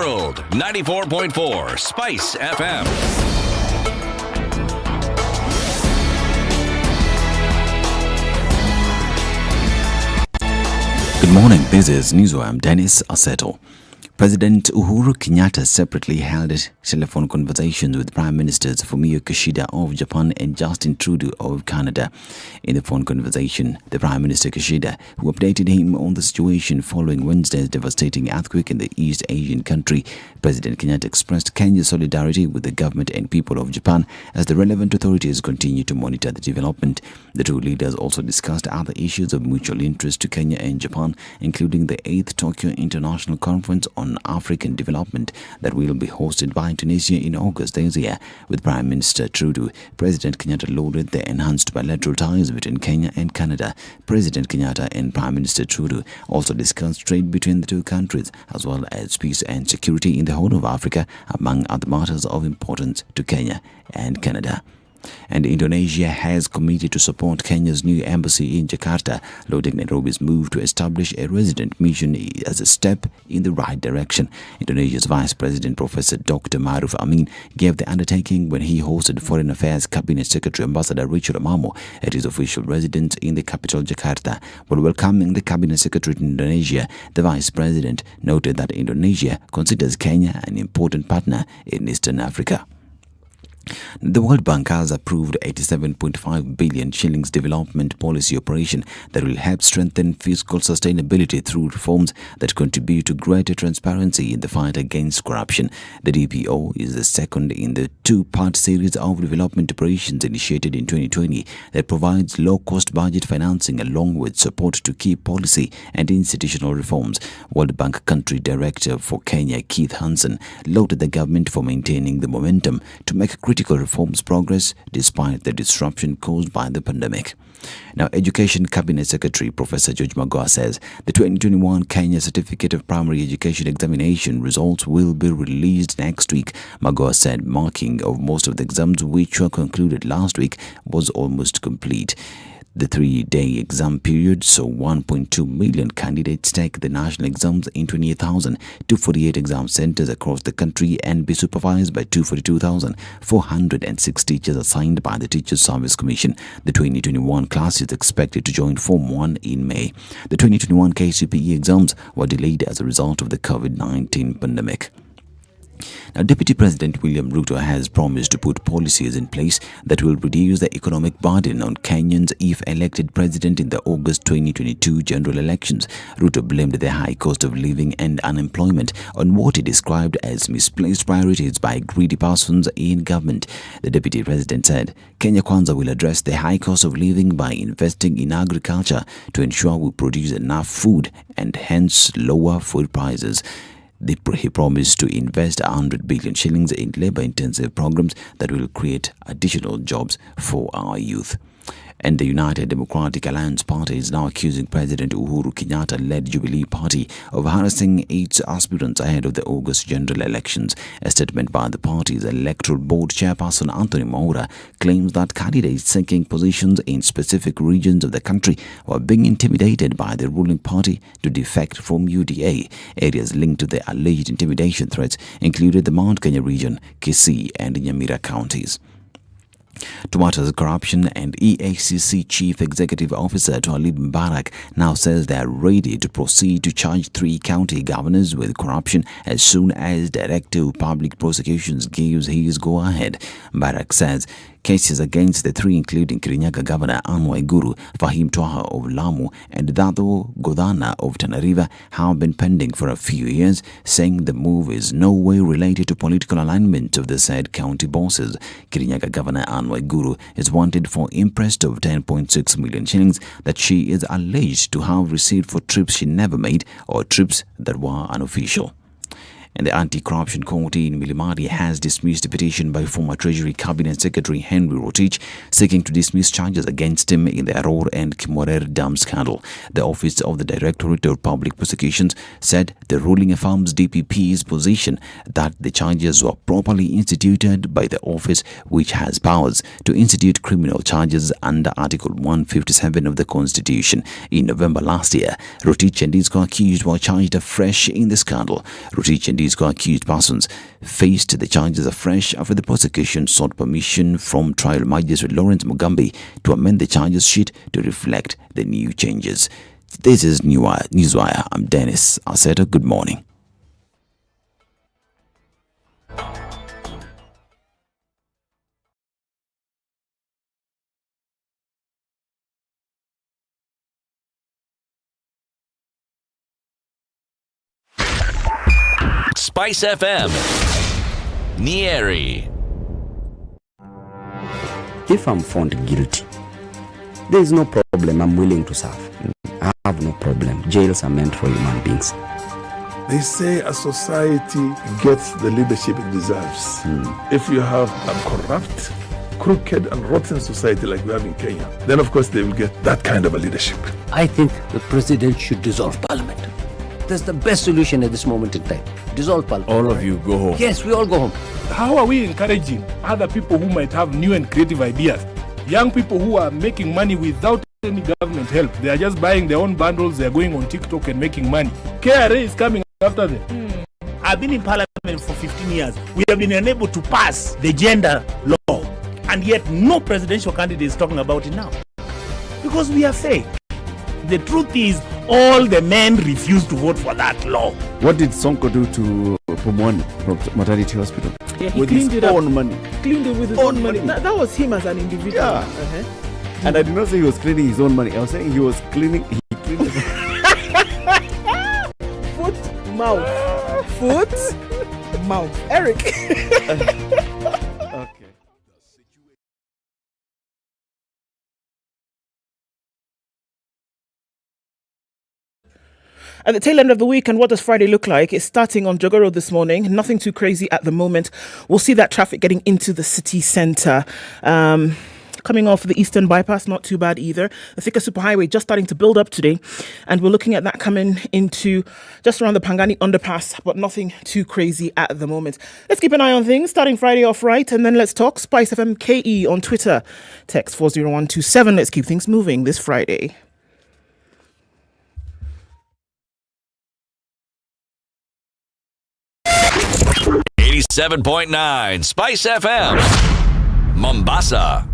world. 94.4 Spice FM. Good morning, this is News. I'm Dennis Aseto. President Uhuru Kenyatta separately held telephone conversations with Prime Ministers Fumio Kishida of Japan and Justin Trudeau of Canada. In the phone conversation, the Prime Minister Kishida, who updated him on the situation following Wednesday's devastating earthquake in the East Asian country, President Kenyatta expressed Kenya's solidarity with the government and people of Japan as the relevant authorities continue to monitor the development. The two leaders also discussed other issues of mutual interest to Kenya and Japan, including the 8th Tokyo International Conference on African Development that will be hosted by Indonesia in August this year. With Prime Minister Trudeau, President Kenyatta lauded the enhanced bilateral ties between Kenya and Canada. President Kenyatta and Prime Minister Trudeau also discussed trade between the two countries, as well as peace and security in the Horn of Africa, among other matters of importance to Kenya and Canada. And Indonesia has committed to support Kenya's new embassy in Jakarta, lauding Nairobi's move to establish a resident mission as a step in the right direction. Indonesia's Vice President Professor Dr. Maruf Amin gave the undertaking when he hosted Foreign Affairs Cabinet Secretary Ambassador Richard Amamo at his official residence in the capital Jakarta. While welcoming the Cabinet Secretary to Indonesia, the Vice President noted that Indonesia considers Kenya an important partner in Eastern Africa. The World Bank has approved 87.5 billion shillings development policy operation that will help strengthen fiscal sustainability through reforms that contribute to greater transparency in the fight against corruption. The DPO is the second in the two-part series of development operations initiated in 2020 that provides low-cost budget financing along with support to key policy and institutional reforms. World Bank Country Director for Kenya, Keith Hansen, lauded the government for maintaining the momentum to make critical reforms progress despite the disruption caused by the pandemic. Now, Education Cabinet Secretary Professor George Muga says the 2021 Kenya Certificate of Primary Education examination results will be released next week. Muga said marking of most of the exams which were concluded last week was almost complete. The 3-day exam period saw 1.2 million candidates take the national exams in 28,248 exam centers across the country and be supervised by 242,406 teachers assigned by the Teachers Service Commission. The 2021 class is expected to join Form 1 in May. The 2021 KCPE exams were delayed as a result of the COVID-19 pandemic. Now, Deputy President William Ruto has promised to put policies in place that will reduce the economic burden on Kenyans if elected president in the August 2022 general elections. Ruto blamed the high cost of living and unemployment on what he described as misplaced priorities by greedy persons in government. The Deputy President said, Kenya Kwanza will address the high cost of living by investing in agriculture to ensure we produce enough food and hence lower food prices. He promised to invest 100 billion shillings in labor-intensive programs that will create additional jobs for our youth. And the United Democratic Alliance Party is now accusing President Uhuru Kenyatta-led Jubilee Party of harassing its aspirants ahead of the August general elections. A statement by the party's Electoral Board Chairperson Anthony Maura claims that candidates seeking positions in specific regions of the country were being intimidated by the ruling party to defect from UDA. Areas linked to the alleged intimidation threats included the Mount Kenya region, Kisii and Nyamira counties. Tomato's corruption and EACC Chief Executive Officer Talib Mbarak now says they are ready to proceed to charge 3 county governors with corruption as soon as Director of Public Prosecutions gives his go-ahead. Mbarak says cases against the 3, including Kirinyaga Governor Anne Waiguru, Fahim Twaha of Lamu and Dato Godana of Tana River, have been pending for a few years, saying the move is no way related to political alignment of the said county bosses. Kirinyaga Governor Anne Waiguru is wanted for interest of 10.6 million shillings that she is alleged to have received for trips she never made or trips that were unofficial. And the Anti-Corruption Court in Milimani has dismissed a petition by former Treasury Cabinet Secretary Henry Rotich seeking to dismiss charges against him in the Aror and Kimorer Dam scandal. The Office of the Directorate of Public Prosecutions said the ruling affirms DPP's position that the charges were properly instituted by the office, which has powers to institute criminal charges under Article 157 of the Constitution. In November last year, Rotich and his co-accused were charged afresh in the scandal. Rotich and these co-accused persons faced the charges afresh after the prosecution sought permission from trial magistrate Lawrence Mugambi to amend the charges sheet to reflect the new changes. This is Newswire. I'm Dennis Aseto. Good morning. SpiceFM, Nyeri. If I'm found guilty, there is no problem. I'm willing to serve. I have no problem. Jails are meant for human beings. They say a society gets the leadership it deserves. If you have a corrupt, crooked and rotten society like we have in Kenya, then of course they will get that kind of a leadership. I think the president should dissolve parliament. That's the best solution at this moment in time. Dissolve parliament. All of you go home. Yes, we all go home. How are we encouraging other people who might have new and creative ideas? Young people who are making money without any government help. They are just buying their own bundles. They are going on TikTok and making money. KRA is coming after them. I've been in parliament for 15 years. We have been unable to pass the gender law. And yet no presidential candidate is talking about it now. Because we are fake. The truth is, all the men refused to vote for that law. What did Sonko do to Pumwani maternity hospital? Yeah, he with cleaned his it up. own money. Cleaned it with his own money. That was him as an individual. Yeah. And I did not say he was cleaning his own money. I was saying he was cleaning. He cleaned Foot, mouth. Foot, mouth. Eric. Okay. At the tail end of the week, and what does Friday look like? It's starting on Jogoro this morning. Nothing too crazy at the moment. We'll see that traffic getting into the city centre. Coming off the Eastern Bypass, not too bad either. The Thika Superhighway just starting to build up today. And we're looking at that coming into just around the Pangani Underpass, but nothing too crazy at the moment. Let's keep an eye on things, starting Friday off right. And then let's talk SpiceFM KE on Twitter. Text 40127. Let's keep things moving this Friday. 87.9 Spice FM, Mombasa.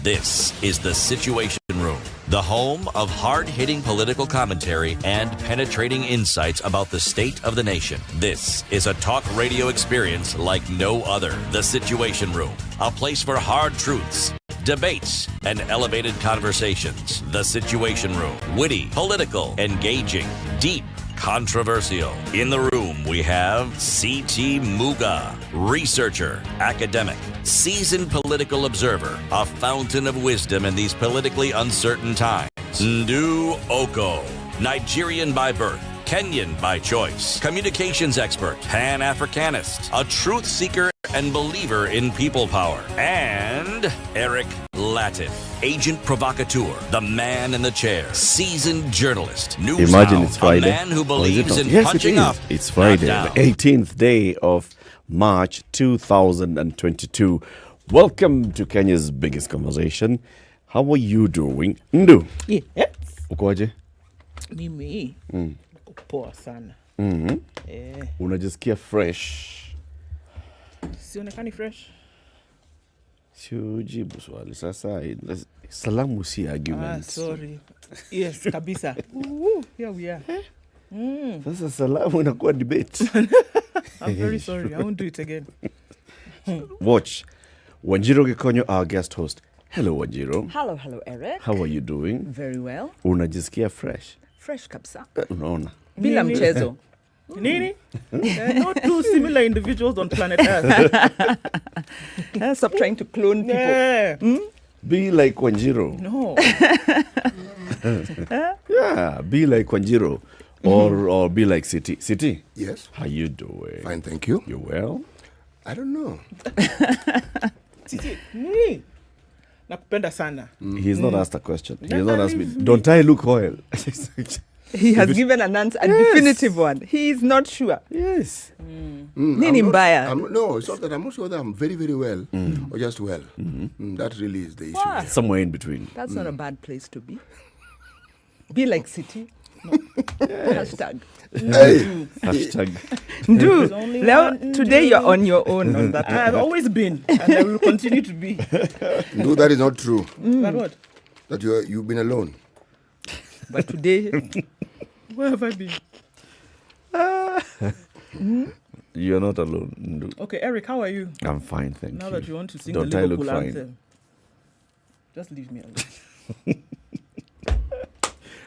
This is the Situation Room, the home of hard-hitting political commentary and penetrating insights about the state of the nation. This is a talk radio experience like no other. The Situation Room, a place for hard truths, debates, and elevated conversations. The Situation Room, witty, political, engaging, deep, controversial. In the room, we have C.T. Muga, researcher, academic, seasoned political observer, a fountain of wisdom in these politically uncertain times. Ndu Okoh, Nigerian by birth, Kenyan by choice, communications expert, Pan-Africanist, a truth seeker and believer in people power, and Eric Latiff, agent provocateur, the man in the chair, seasoned journalist, news Imagine hound, it's Friday. a man who believes in Yes, punching it is. up. It's Friday, not the down. 18th day of March 2022. Welcome to Kenya's biggest conversation. How are you doing? Ndu, Yes. ukoaje? Mimi. Poa sana. Unajisikia fresh? Sionekani fresh? Siujibu swali. Sasa salamu si arguments. Sorry. Yes, kabisa. Here we are. Sasa salamu inakuwa debate. I'm very sorry. I won't do it again. Watch. Wanjiro Gikonyo, our guest host. Hello, Wanjiro. Hello, Eric. How are you doing? Very well. Unajisikia fresh? Fresh kabisa. Unaona? Bila mchezo. Nini? There are no two similar individuals on planet Earth. Stop trying to clone people. Yeah. Be like Wanjiro. No. Yeah, be like Wanjiro. Or be like City. City? Yes. How you doing? Fine, thank you. You well? I don't know. Titi, nini? Nakupenda sana. He's not asked a question. He's not asked me, don't I look oil? He has given an answer, a definitive one. He is not sure. Yes. Nini mbaya? No, it's not that I'm not sure that I'm very, very well or just well. That really is the issue. Wow. here. Somewhere in between. That's not a bad place to be. Be like City. No. Hashtag. Hey. Hashtag. Do. only Leo, one today you're on your own on that. I've always been, and I will continue to be. No, that is not true. But what? That you've been alone. But today, Where have I been? You're not alone. Ndu. Okay, Eric, how are you? I'm fine, thank Now you. that you want to sing Don't the I look Liverpool fine? anthem, just leave me alone.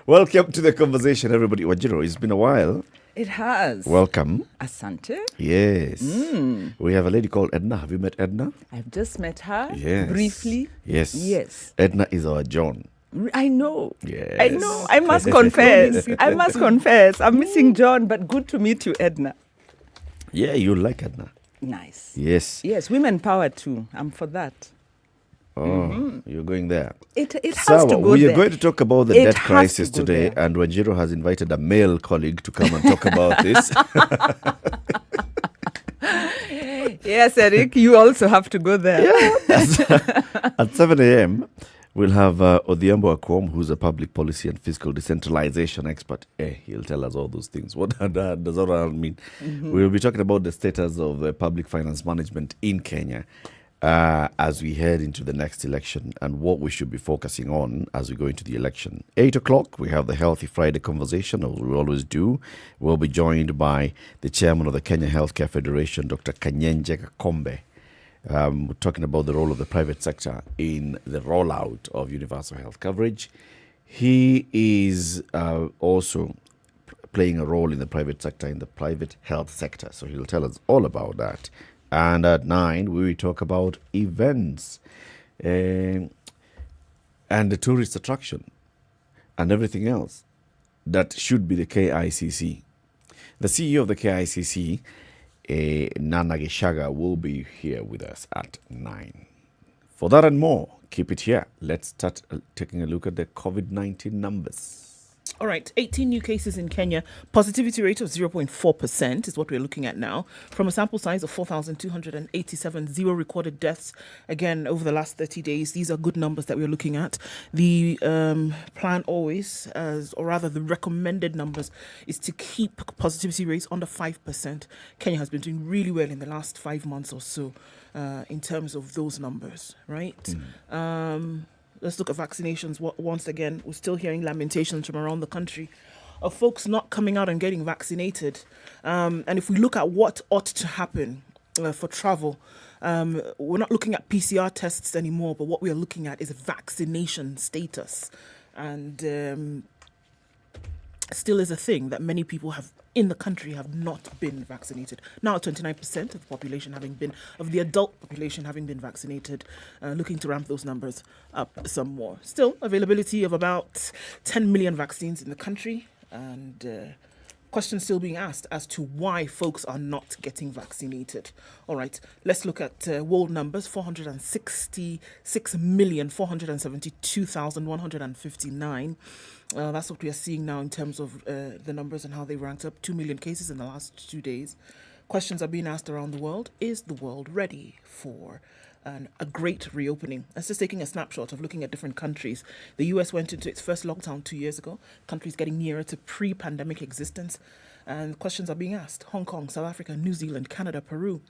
Welcome to the conversation, everybody. Wajiro, it's been a while. it has. Welcome. Asante. Yes. We have a lady called Ednah. Have you met Ednah? I've just met her Yes. briefly. Yes. Yes. Ednah is our John. I know. Yes. I know. I must confess. I must confess. I'm missing John, but good to meet you, Ednah. Yeah, you like Ednah. Nice. Yes. Yes, women power too. I'm for that. Oh, you're going there. It has Sawa, to go we there. are going to talk about the It debt has crisis to go today, there. and Wanjiro has invited a male colleague to come and talk about this. Yes, Eric, you also have to go there. At 7 a.m., we'll have Odhiambo Okoh, who's a public policy and fiscal decentralization expert. He'll tell us all those things. What does all mean? We'll be talking about the status of public finance management in Kenya as we head into the next election and what we should be focusing on as we go into the election. 8 o'clock, we have the Healthy Friday conversation, as we always do. We'll be joined by the chairman of the Kenya Healthcare Federation, Dr. Kanyenje Kakombe. We're talking about the role of the private sector in the rollout of universal health coverage. He is also playing a role in the private sector, in the private health sector. So he'll tell us all about that. And at 9, we will talk about events and the tourist attraction and everything else that should be the KICC. The CEO of the KICC, Nana Geshaga, will be here with us at 9. For that and more, keep it here. Let's start taking a look at the COVID-19 numbers. All right, 18 new cases in Kenya. Positivity rate of 0.4% is what we're looking at now. From a sample size of 4,287, 0 recorded deaths. Again, over the last 30 days, these are good numbers that we're looking at. The plan always, or rather the recommended numbers, is to keep positivity rates under 5%. Kenya has been doing really well in the last 5 months or so in terms of those numbers, right? Let's look at vaccinations. Once again, we're still hearing lamentations from around the country of folks not coming out and getting vaccinated. And if we look at what ought to happen for travel, we're not looking at PCR tests anymore, but what we are looking at is vaccination status. And still is a thing that many people have in the country have not been vaccinated. Now 29% of the population of the adult population having been vaccinated, looking to ramp those numbers up some more. Still, availability of about 10 million vaccines in the country, and questions still being asked as to why folks are not getting vaccinated. All right, let's look at world numbers. 466,472,159. That's what we are seeing now in terms of the numbers and how they ranked up. 2 million cases in the last 2 days. Questions are being asked around the world. Is the world ready for a great reopening? That's just taking a snapshot of looking at different countries. The US went into its first lockdown 2 years ago. Countries getting nearer to pre-pandemic existence. And questions are being asked. Hong Kong, South Africa, New Zealand, Canada, Peru.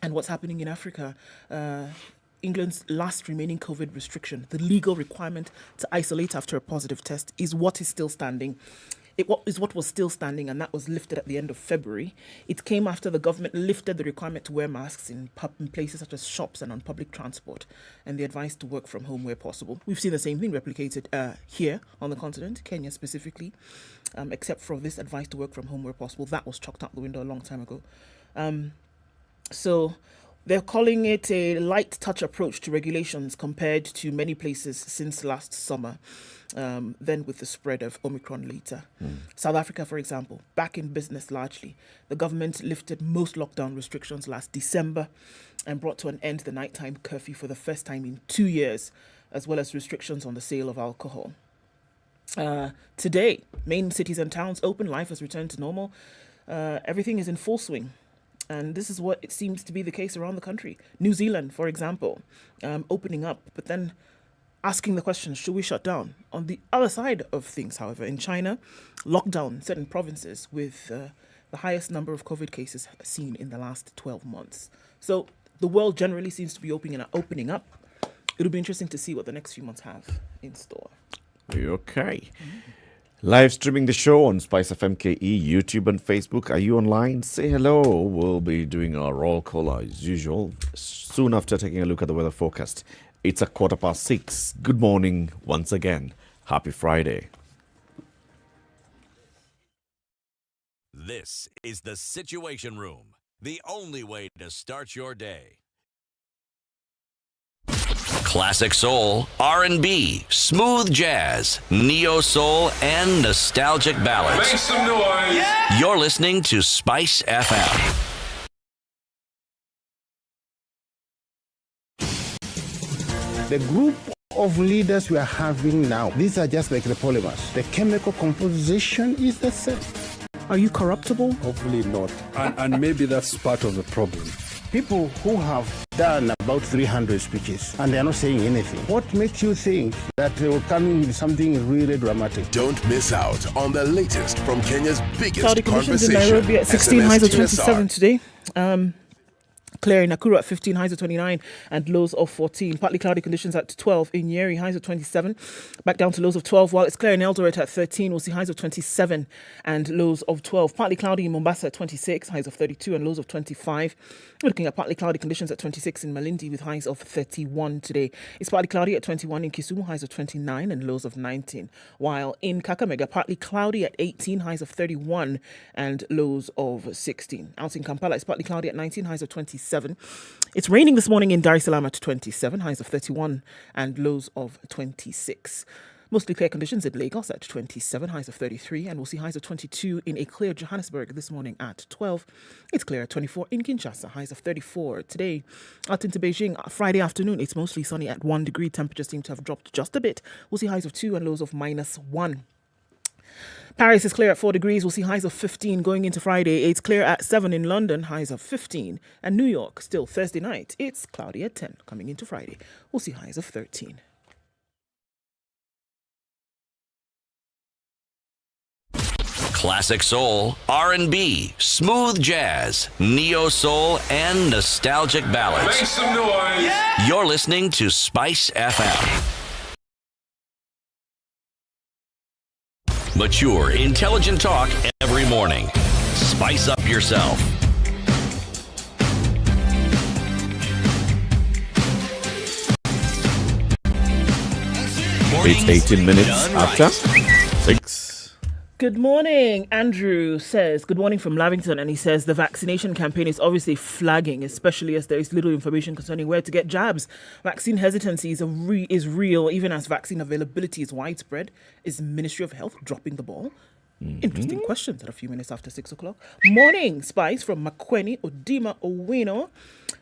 And what's happening in Africa? England's last remaining COVID restriction, the legal requirement to isolate after a positive test, is what is still standing. What was still standing, and that was lifted at the end of February. It came after the government lifted the requirement to wear masks in places such as shops and on public transport, and the advice to work from home where possible. We've seen the same thing replicated here on the continent, Kenya specifically, except for this advice to work from home where possible. That was chucked out the window a long time ago. So they're calling it a light touch approach to regulations compared to many places since last summer, then with the spread of Omicron later. South Africa, for example, back in business largely. The government lifted most lockdown restrictions last December and brought to an end the nighttime curfew for the first time in 2 years, as well as restrictions on the sale of alcohol. Today, main cities and towns open. Life has returned to normal. Everything is in full swing. And this is what it seems to be the case around the country. New Zealand, for example, opening up, but then asking the question, should we shut down? On the other side of things, however, in China, lockdown in certain provinces with the highest number of COVID cases seen in the last 12 months. So the world generally seems to be opening up. It'll be interesting to see what the next few months have in store. Okay. Live streaming the show on SpiceFM KE, YouTube and Facebook. Are you online? Say hello. We'll be doing our roll call as usual soon after taking a look at the weather forecast. It's 6:15. Good morning once again. Happy Friday. This is the Situation Room, the only way to start your day. Classic soul, R&B, smooth jazz, neo soul, and nostalgic ballads. Make some noise. Yeah! You're listening to Spice FM. The group of leaders we are having now, these are just like the polymers. The chemical composition is the same. Are you corruptible? Hopefully not. And maybe that's part of the problem. People who have done about 300 speeches and they're not saying anything. What makes you think that they will come in with something really dramatic? Don't miss out on the latest from Kenya's biggest Cloudy conditions conversation. in Nairobi at 16, SMS highs of TSR. 27 today. Clear in Nakuru at 15, highs of 29 and lows of 14. Partly cloudy conditions at 12 in Nyeri, highs of 27. Back down to lows of 12, while it's clear in Eldoret at 13. We'll see highs of 27 and lows of 12. Partly cloudy in Mombasa at 26, highs of 32 and lows of 25. We're looking at partly cloudy conditions at 26 in Malindi with highs of 31 today. It's partly cloudy at 21 in Kisumu, highs of 29 and lows of 19. While in Kakamega, partly cloudy at 18, highs of 31 and lows of 16. Out in Kampala, it's partly cloudy at 19, highs of 27. It's raining this morning in Dar es Salaam at 27, highs of 31 and lows of 26. Mostly clear conditions in Lagos at 27, highs of 33, and we'll see highs of 22 in a clear Johannesburg this morning at 12. It's clear at 24 in Kinshasa, highs of 34. Today, out into Beijing, Friday afternoon, it's mostly sunny at 1 degree. Temperatures seem to have dropped just a bit. We'll see highs of 2 and lows of -1. Paris is clear at 4 degrees. We'll see highs of 15 going into Friday. It's clear at 7 in London, highs of 15. And New York, still Thursday night, it's cloudy at 10 coming into Friday. We'll see highs of 13. Classic soul, R&B, smooth jazz, neo soul, and nostalgic ballads. Make some noise. Yeah! You're listening to Spice FM. Mature, intelligent talk every morning. Spice up yourself. It's 18 minutes after 6. Good morning. Andrew says, good morning from Lavington, and he says the vaccination campaign is obviously flagging, especially as there is little information concerning where to get jabs. Vaccine hesitancy is real, even as vaccine availability is widespread. Is Ministry of Health dropping the ball? Interesting questions at a few minutes after 6 o'clock. Morning, Spice from Makweni, Odima Owino,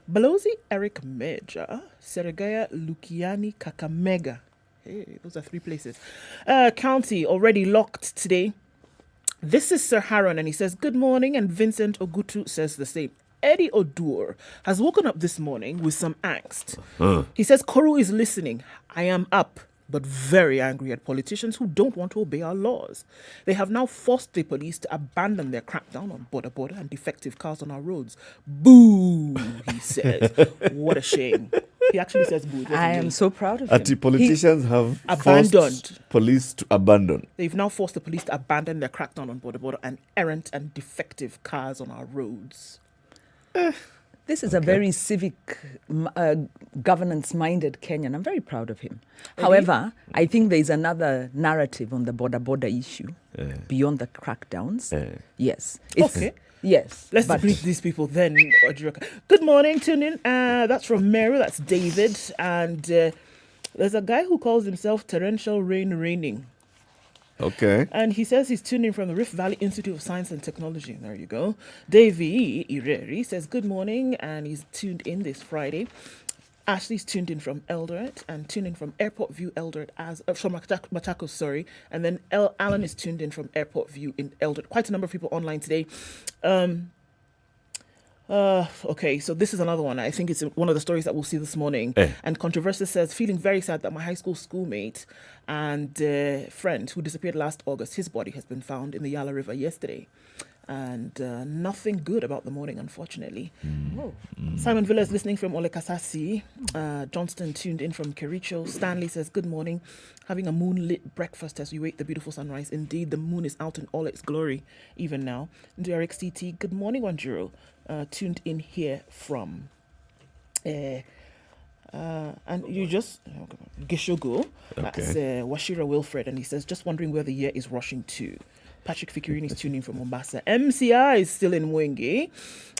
Balozi Eric Major, Serigaya Lukiani Kakamega. Hey, those are 3 places. County already locked today. This is Sir Haron, and he says, good morning, and Vincent Ogutu says the same. Eddie Odur has woken up this morning with some angst. He says, Koru is listening. I am up, but very angry at politicians who don't want to obey our laws. They have now forced the police to abandon their crackdown on border and defective cars on our roads. Boo, he says. What a shame. He actually says boo. I am so proud of him. The politicians have abandoned forced police to abandon. They've now forced the police to abandon their crackdown on border and errant and defective cars on our roads. This is a very civic, governance-minded Kenyan. I'm very proud of him. However, I think there is another narrative on the border issue beyond the crackdowns. Yes. Okay. Yes. Let's debrief these people then. Good morning, tune in. That's from Meru. That's David. And there's a guy who calls himself Torrential Rain Raining. Okay. And he says he's tuning in from the Rift Valley Institute of Science and Technology. There you go. Davey Ireri says good morning, and he's tuned in this Friday. Ashley's tuned in from Eldoret and tuned in from Airport View Eldoret from Machakos, sorry. And then Alan is tuned in from Airport View in Eldoret. Quite a number of people online today. Okay, so this is another one. I think it's one of the stories that we'll see this morning. And Controversy says, feeling very sad that my high school schoolmate and friend who disappeared last August, his body has been found in the Yala River yesterday. And nothing good about the morning, unfortunately. Simon Villa is listening from Olekasasi. Johnston tuned in from Kericho. Stanley says, good morning. Having a moonlit breakfast as we wait the beautiful sunrise. Indeed, the moon is out in all its glory, even now. DRXTT, good morning, Wanjuro. Tuned in here from... and you just... Gishogo. That's Washira Wilfred. And he says, just wondering where the year is rushing to. Patrick Fikirini is tuning in from Mombasa. MCI is still in Mwenge.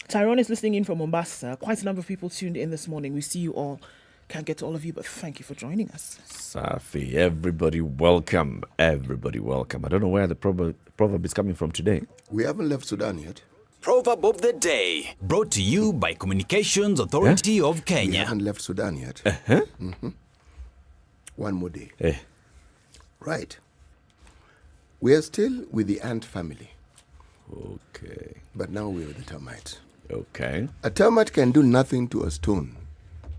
Tyrone is listening in from Mombasa. Quite a number of people tuned in this morning. We see you all. Can't get to all of you, but thank you for joining us. Safi, everybody welcome. Everybody welcome. I don't know where the proverb is coming from today. We haven't left Sudan yet. Proverb of the day, brought to you by Communications Authority of Kenya. We haven't left Sudan yet. One more day. Right. We are still with the ant family. Okay. But now we're with the termites. Okay. A termite can do nothing to a stone,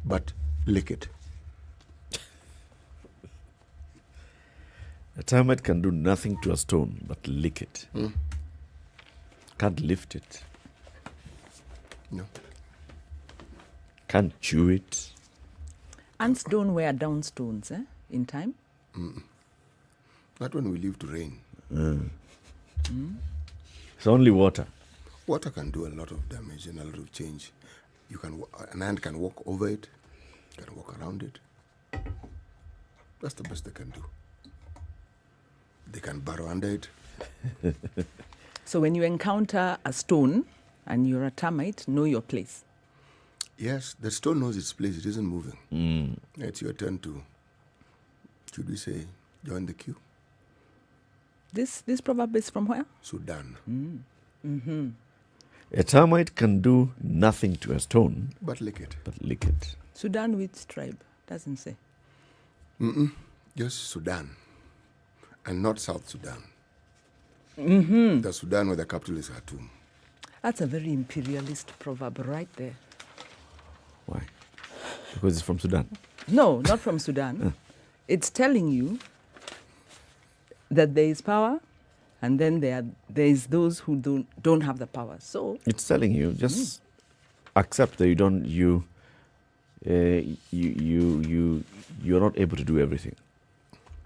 but lick it. A termite can do nothing to a stone, but lick it. Can't lift it. No. Can't chew it. Ants don't wear down stones, in time? Not when we leave to rain. It's only water. Water can do a lot of damage and a lot of change. An ant can walk over it, can walk around it. That's the best they can do. They can burrow under it. So when you encounter a stone and you're a termite, know your place. Yes, the stone knows its place. It isn't moving. It's your turn to, should we say, join the queue. This proverb is from where? Sudan. A termite can do nothing to a stone, but lick it. Sudan which tribe? Doesn't say. Just Sudan, and not South Sudan. The Sudan where the capital is Khartoum. That's a very imperialist proverb right there. Why? Because it's from Sudan? No, not from Sudan. It's telling you that there is power, and then there is those who don't have the power. So it's telling you just accept that you're not able to do everything.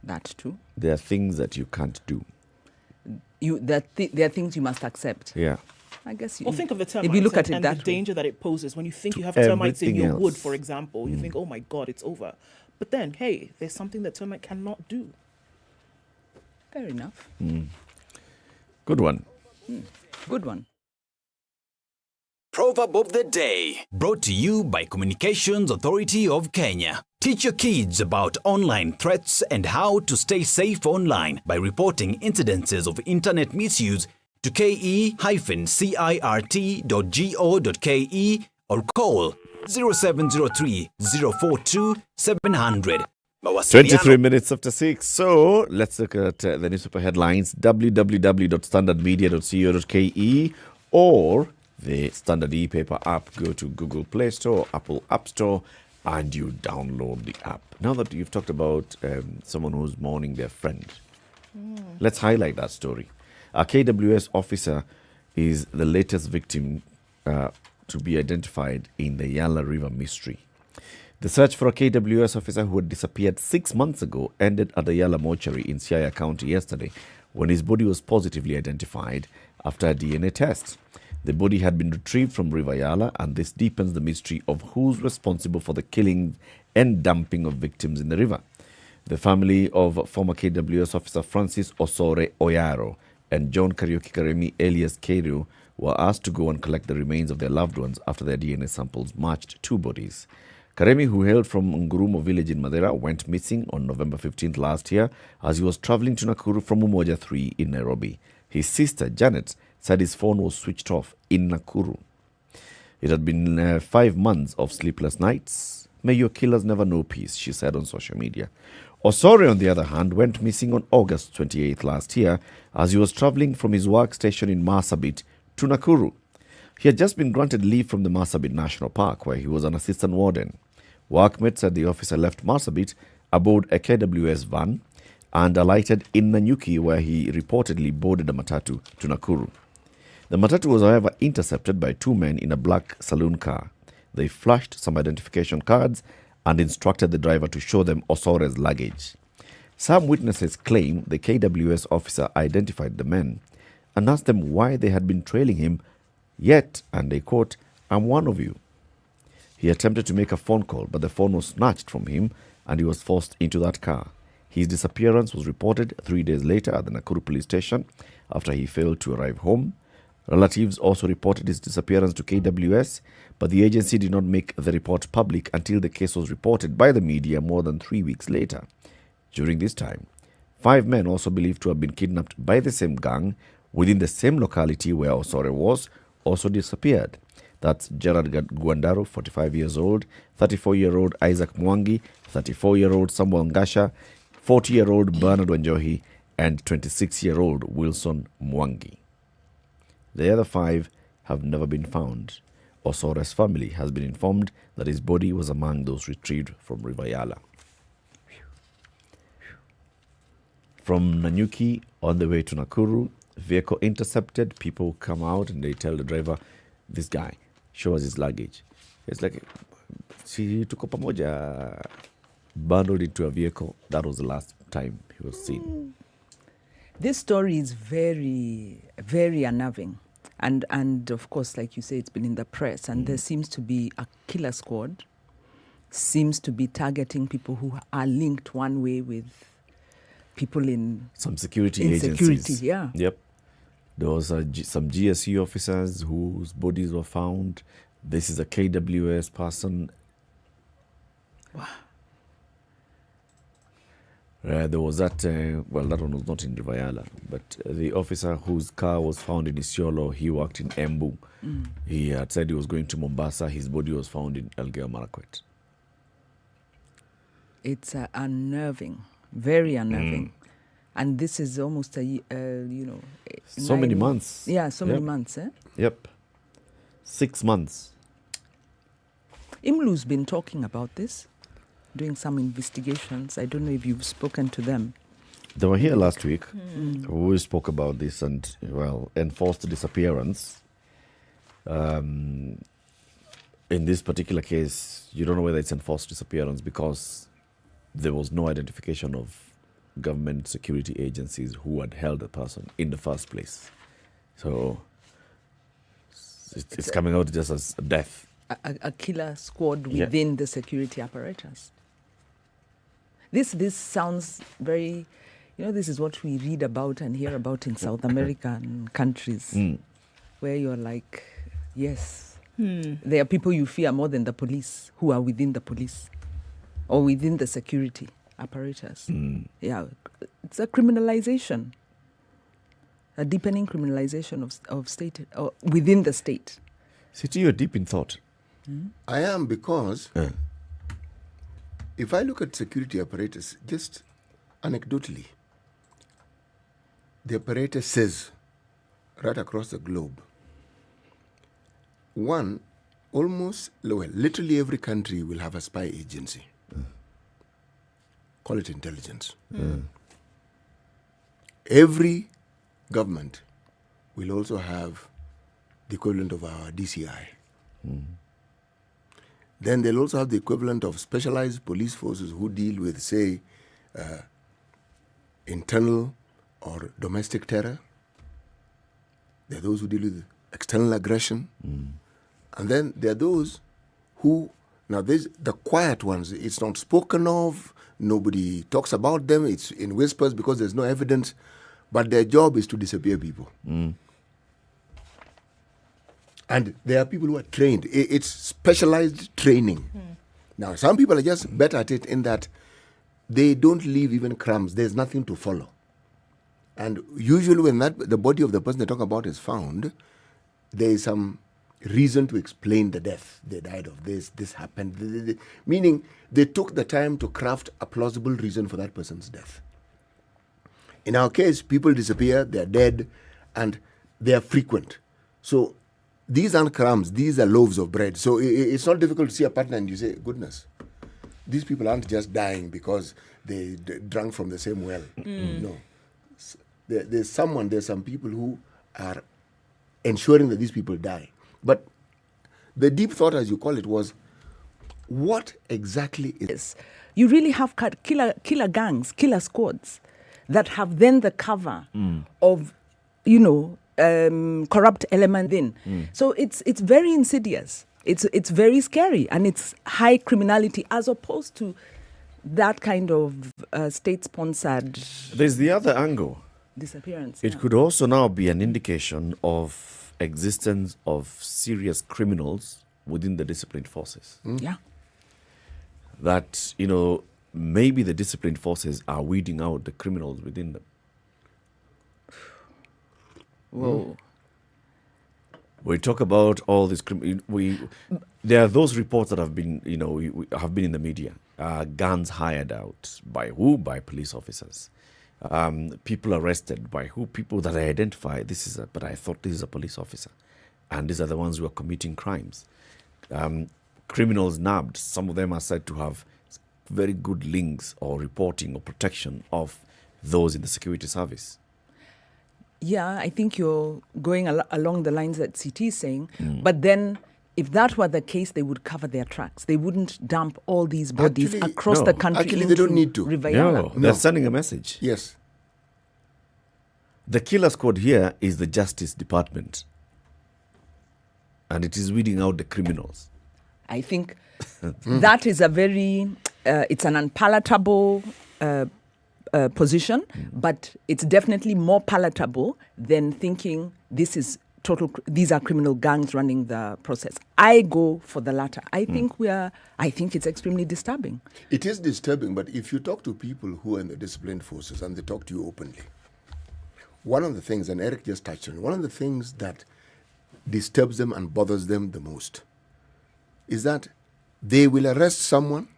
That's true. There are things that you can't do. There are things you must accept. Yeah. I guess Well, think of the termites if you look at it and that the way. danger that it poses. When you think you have termites in your else. wood, for example, you think, oh my God, it's over. But then, hey, there's something that termite cannot do. Fair enough. Good one. Good one. Proverb of the day, brought to you by Communications Authority of Kenya. Teach your kids about online threats and how to stay safe online by reporting incidences of internet misuse to ke-cirt.go.ke or call 0703 042 700. 23 minutes after 6. So let's look at the newspaper headlines. www.standardmedia.co.ke or the Standard e-paper app. Go to Google Play Store, Apple App Store, and you download the app. Now that you've talked about someone who's mourning their friend, let's highlight that story. A KWS officer is the latest victim to be identified in the Yala River mystery. The search for a KWS officer who had disappeared 6 months ago ended at the Yala mortuary in Siaya County yesterday when his body was positively identified after a DNA test. The body had been retrieved from River Yala, and this deepens the mystery of who's responsible for the killing and dumping of victims in the river. The family of former KWS officer Francis Osore Oyaro and John Kariuki Karemi alias Keru were asked to go and collect the remains of their loved ones after their DNA samples matched two bodies. Karemi, who hailed from Ngurumo village in Madera, went missing on November 15th last year as he was traveling to Nakuru from Umoja 3 in Nairobi. His sister, Janet, said his phone was switched off in Nakuru. It had been 5 months of sleepless nights, May your killers never know peace, she said on social media. Osore, on the other hand, went missing on August 28th last year as he was traveling from his workstation in Marsabit to Nakuru. He had just been granted leave from the Marsabit National Park, where he was an assistant warden. Workmates said the officer left Marsabit aboard a KWS van and alighted in Nanyuki, where he reportedly boarded a matatu to Nakuru. The matatu was, however, intercepted by two men in a black saloon car. They flashed some identification cards and instructed the driver to show them Osore's luggage. Some witnesses claim the KWS officer identified the men and asked them why they had been trailing him, yet, and they quote, "I'm one of you." He attempted to make a phone call, but the phone was snatched from him and he was forced into that car. His disappearance was reported 3 days later at the Nakuru police station after he failed to arrive home. Relatives also reported his disappearance to KWS, but the agency did not make the report public until the case was reported by the media more than 3 weeks later. During this time, 5 men also believed to have been kidnapped by the same gang within the same locality where Osore was, also disappeared. That's Gerard Guandaro, 45 years old, 34-year-old Isaac Mwangi, 34-year-old Samuel Ngasha, 40-year-old Bernard Wanjohi, and 26-year-old Wilson Mwangi. The other 5 have never been found. Osore's family has been informed that his body was among those retrieved from River Yala. From Nanyuki on the way to Nakuru, vehicle intercepted. People come out and they tell the driver, "This guy, show us his luggage." It's like, si tuko pamoja, bundled into a vehicle. That was the last time he was seen. This story is very, very unnerving. And of course, like you say, it's been in the press. And there seems to be a killer squad, seems to be targeting people who are linked one way with people in some security agencies. Security, yeah. Yep. There was some GSU officers whose bodies were found. This is a KWS person. Wow. There was that, that one was not in Rivayala, but the officer whose car was found in Isiolo, he worked in Embu. He had said he was going to Mombasa. His body was found in Elgeyo Marakwet. It's unnerving, very unnerving. And this is almost so many months. Yeah, so many months, eh? Yep. 6 months. Imlu's been talking about this, doing some investigations. I don't know if you've spoken to them. They were here last week. We spoke about this and, enforced disappearance. In this particular case, you don't know whether it's enforced disappearance because there was no identification of government security agencies who had held the person in the first place. So it's coming out just as death. A killer squad within the security apparatus. This sounds very, this is what we read about and hear about in South American countries, where you're like, yes, there are people you fear more than the police who are within the police or within the security apparatus. Yeah, it's a criminalization, a deepening criminalization of state or within the state. City, you're deep in thought. I am, because if I look at security apparatus, just anecdotally, the apparatus says right across the globe, literally every country will have a spy agency. Call it intelligence. Every government will also have the equivalent of our DCI. Then they'll also have the equivalent of specialized police forces who deal with, say, internal or domestic terror. There are those who deal with external aggression. And then there are those who, now there's the quiet ones, it's not spoken of, nobody talks about them, it's in whispers because there's no evidence, but their job is to disappear people. And there are people who are trained. It's specialized training. Now, some people are just better at it in that they don't leave even crumbs. There's nothing to follow. And usually when the body of the person they talk about is found, there is some reason to explain the death. They died of this happened. Meaning they took the time to craft a plausible reason for that person's death. In our case, people disappear, they're dead, and they are frequent. So these aren't crumbs, these are loaves of bread. So it's not difficult to see a pattern and you say, goodness, these people aren't just dying because they drank from the same well. No. There's some people who are ensuring that these people die. But the deep thought, as you call it, was what exactly is... You really have killer gangs, killer squads that have then the cover of, corrupt element in. So it's very insidious. It's very scary, and it's high criminality as opposed to that kind of state-sponsored... There's the other angle. Disappearance. It could also now be an indication of existence of serious criminals within the disciplined forces. Yeah. That, maybe the disciplined forces are weeding out the criminals within them. Whoa. We talk about all this. There are those reports that have been, have been in the media. Guns hired out by who? By police officers. People arrested by who? People that I identify. But I thought this is a police officer, and these are the ones who are committing crimes. Criminals nabbed. Some of them are said to have very good links or reporting or protection of those in the security service. Yeah, I think you're going along the lines that CT is saying. But then, if that were the case, they would cover their tracks. They wouldn't dump all these bodies across the country. Actually, they don't need to. No, they're sending a message. Yes. The killer squad here is the Justice Department. And it is weeding out the criminals. I think that is a very, it's an unpalatable position, but it's definitely more palatable than thinking these are criminal gangs running the process. I go for the latter. I think it's extremely disturbing. It is disturbing, but if you talk to people who are in the disciplined forces and they talk to you openly, one of the things, and Eric just touched on, one of the things that disturbs them and bothers them the most is that they will arrest someone,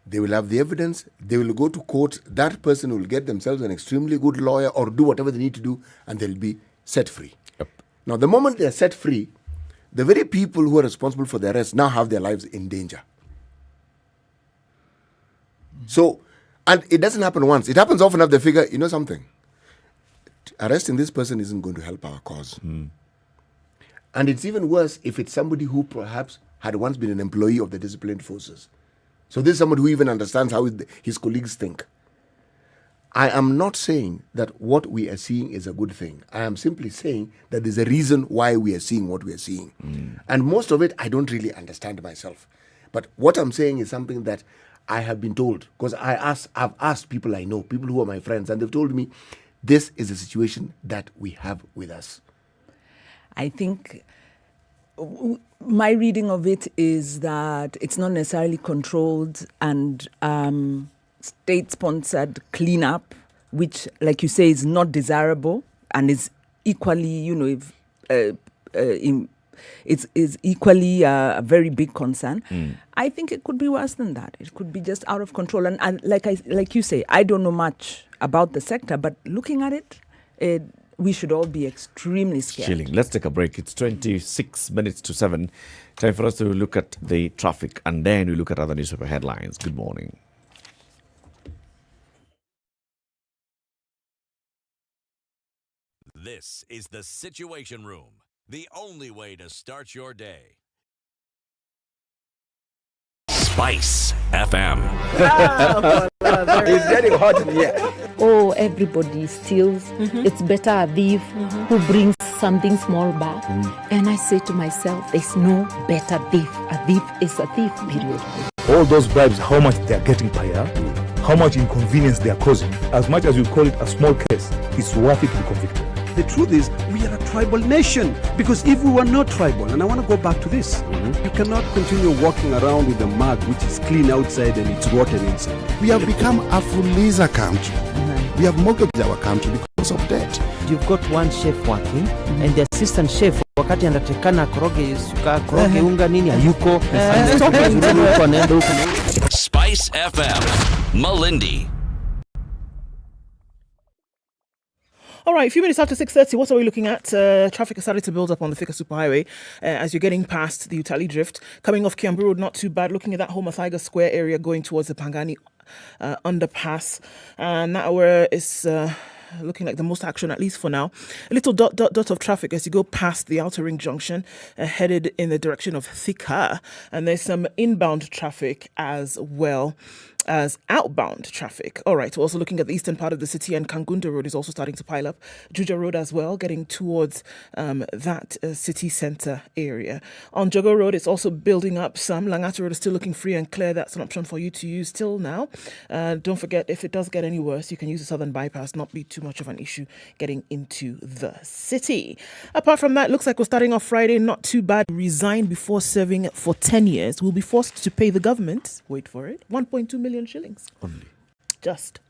they will have the evidence, they will go to court, that person will get themselves an extremely good lawyer or do whatever they need to do, and they'll be set free. Yep. Now, the moment they're set free, the very people who are responsible for the arrest now have their lives in danger. So, and it doesn't happen once. It happens often enough. They figure, you know something, arresting this person isn't going to help our cause. And it's even worse if it's somebody who perhaps had once been an employee of the disciplined forces. So this is somebody who even understands how his colleagues think. I am not saying that what we are seeing is a good thing. I am simply saying that there's a reason why we are seeing what we are seeing. And most of it, I don't really understand myself. But what I'm saying is something that I have been told, because I've asked people I know, people who are my friends, and they've told me, this is the situation that we have with us. I think my reading of it is that it's not necessarily controlled and state-sponsored cleanup, which, like you say, is not desirable and is equally, it's equally a very big concern. I think it could be worse than that. It could be just out of control. And like you say, I don't know much about the sector, but looking at it, we should all be extremely scared. Chilling. Let's take a break. It's 26 minutes to 7. Time for us to look at the traffic, and then we look at other newspaper headlines. Good morning. This is the Situation Room, the only way to start your day. SpiceFM. It's getting hot in here. Oh, everybody steals. It's better a thief who brings something small back. And I say to myself, there's no better thief. A thief is a thief, period. All those bribes, how much they are getting per year, how much inconvenience they are causing. As much as you call it a small case, it's worth it to be convicted. The truth is, we are a tribal nation. Because if we were not tribal, and I want to go back to this, you cannot continue walking around with a mug which is clean outside and it's rotten inside. We have become a Fuliza country. We have mortgaged our country because of debt. You've got one chef working and the assistant chef wakati anatakana koroge unga nini hayuko. Spice FM, Malindi. All right, a few minutes after 6:30, what are we looking at? Traffic has started to build up on the Thika Superhighway as you're getting past the Utali Drift. Coming off Kiambu Road, not too bad. Looking at that Homathaiga Square area going towards the Pangani underpass. Now is looking like the most action, at least for now. A little dot of traffic as you go past the Outer Ring Junction, headed in the direction of Thika. And there's some inbound traffic as well as outbound traffic. All right, we're also looking at the eastern part of the city, and Kangunda Road is also starting to pile up. Juja Road as well, getting towards that city centre area. On Jogo Road, it's also building up some. Langata Road is still looking free and clear. That's an option for you to use till now. Don't forget, if it does get any worse, you can use the southern bypass, not be too much of an issue getting into the city. Apart from that, looks like we're starting off Friday, not too bad. Resigned before serving for 10 years will be forced to pay the government, wait for it, 1.2 million shillings. Only. Just.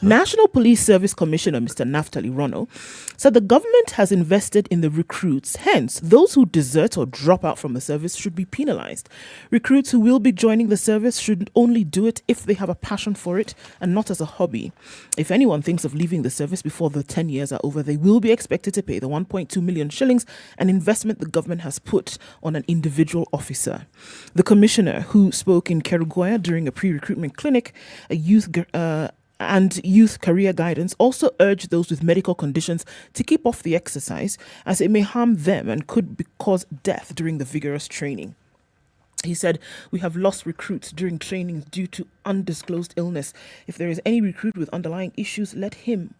National Police Service Commissioner Mr. Naftali Rono said the government has invested in the recruits. Hence, those who desert or drop out from the service should be penalized. Recruits who will be joining the service should only do it if they have a passion for it and not as a hobby. If anyone thinks of leaving the service before the 10 years are over, they will be expected to pay the 1.2 million shillings, an investment the government has put on an individual officer. The commissioner, who spoke in Kerugoya during a pre-recruitment clinic, a youth career guidance, also urged those with medical conditions to keep off the exercise as it may harm them and could cause death during the vigorous training. He said, we have lost recruits during training due to undisclosed illness. If there is any recruit with underlying issues, let him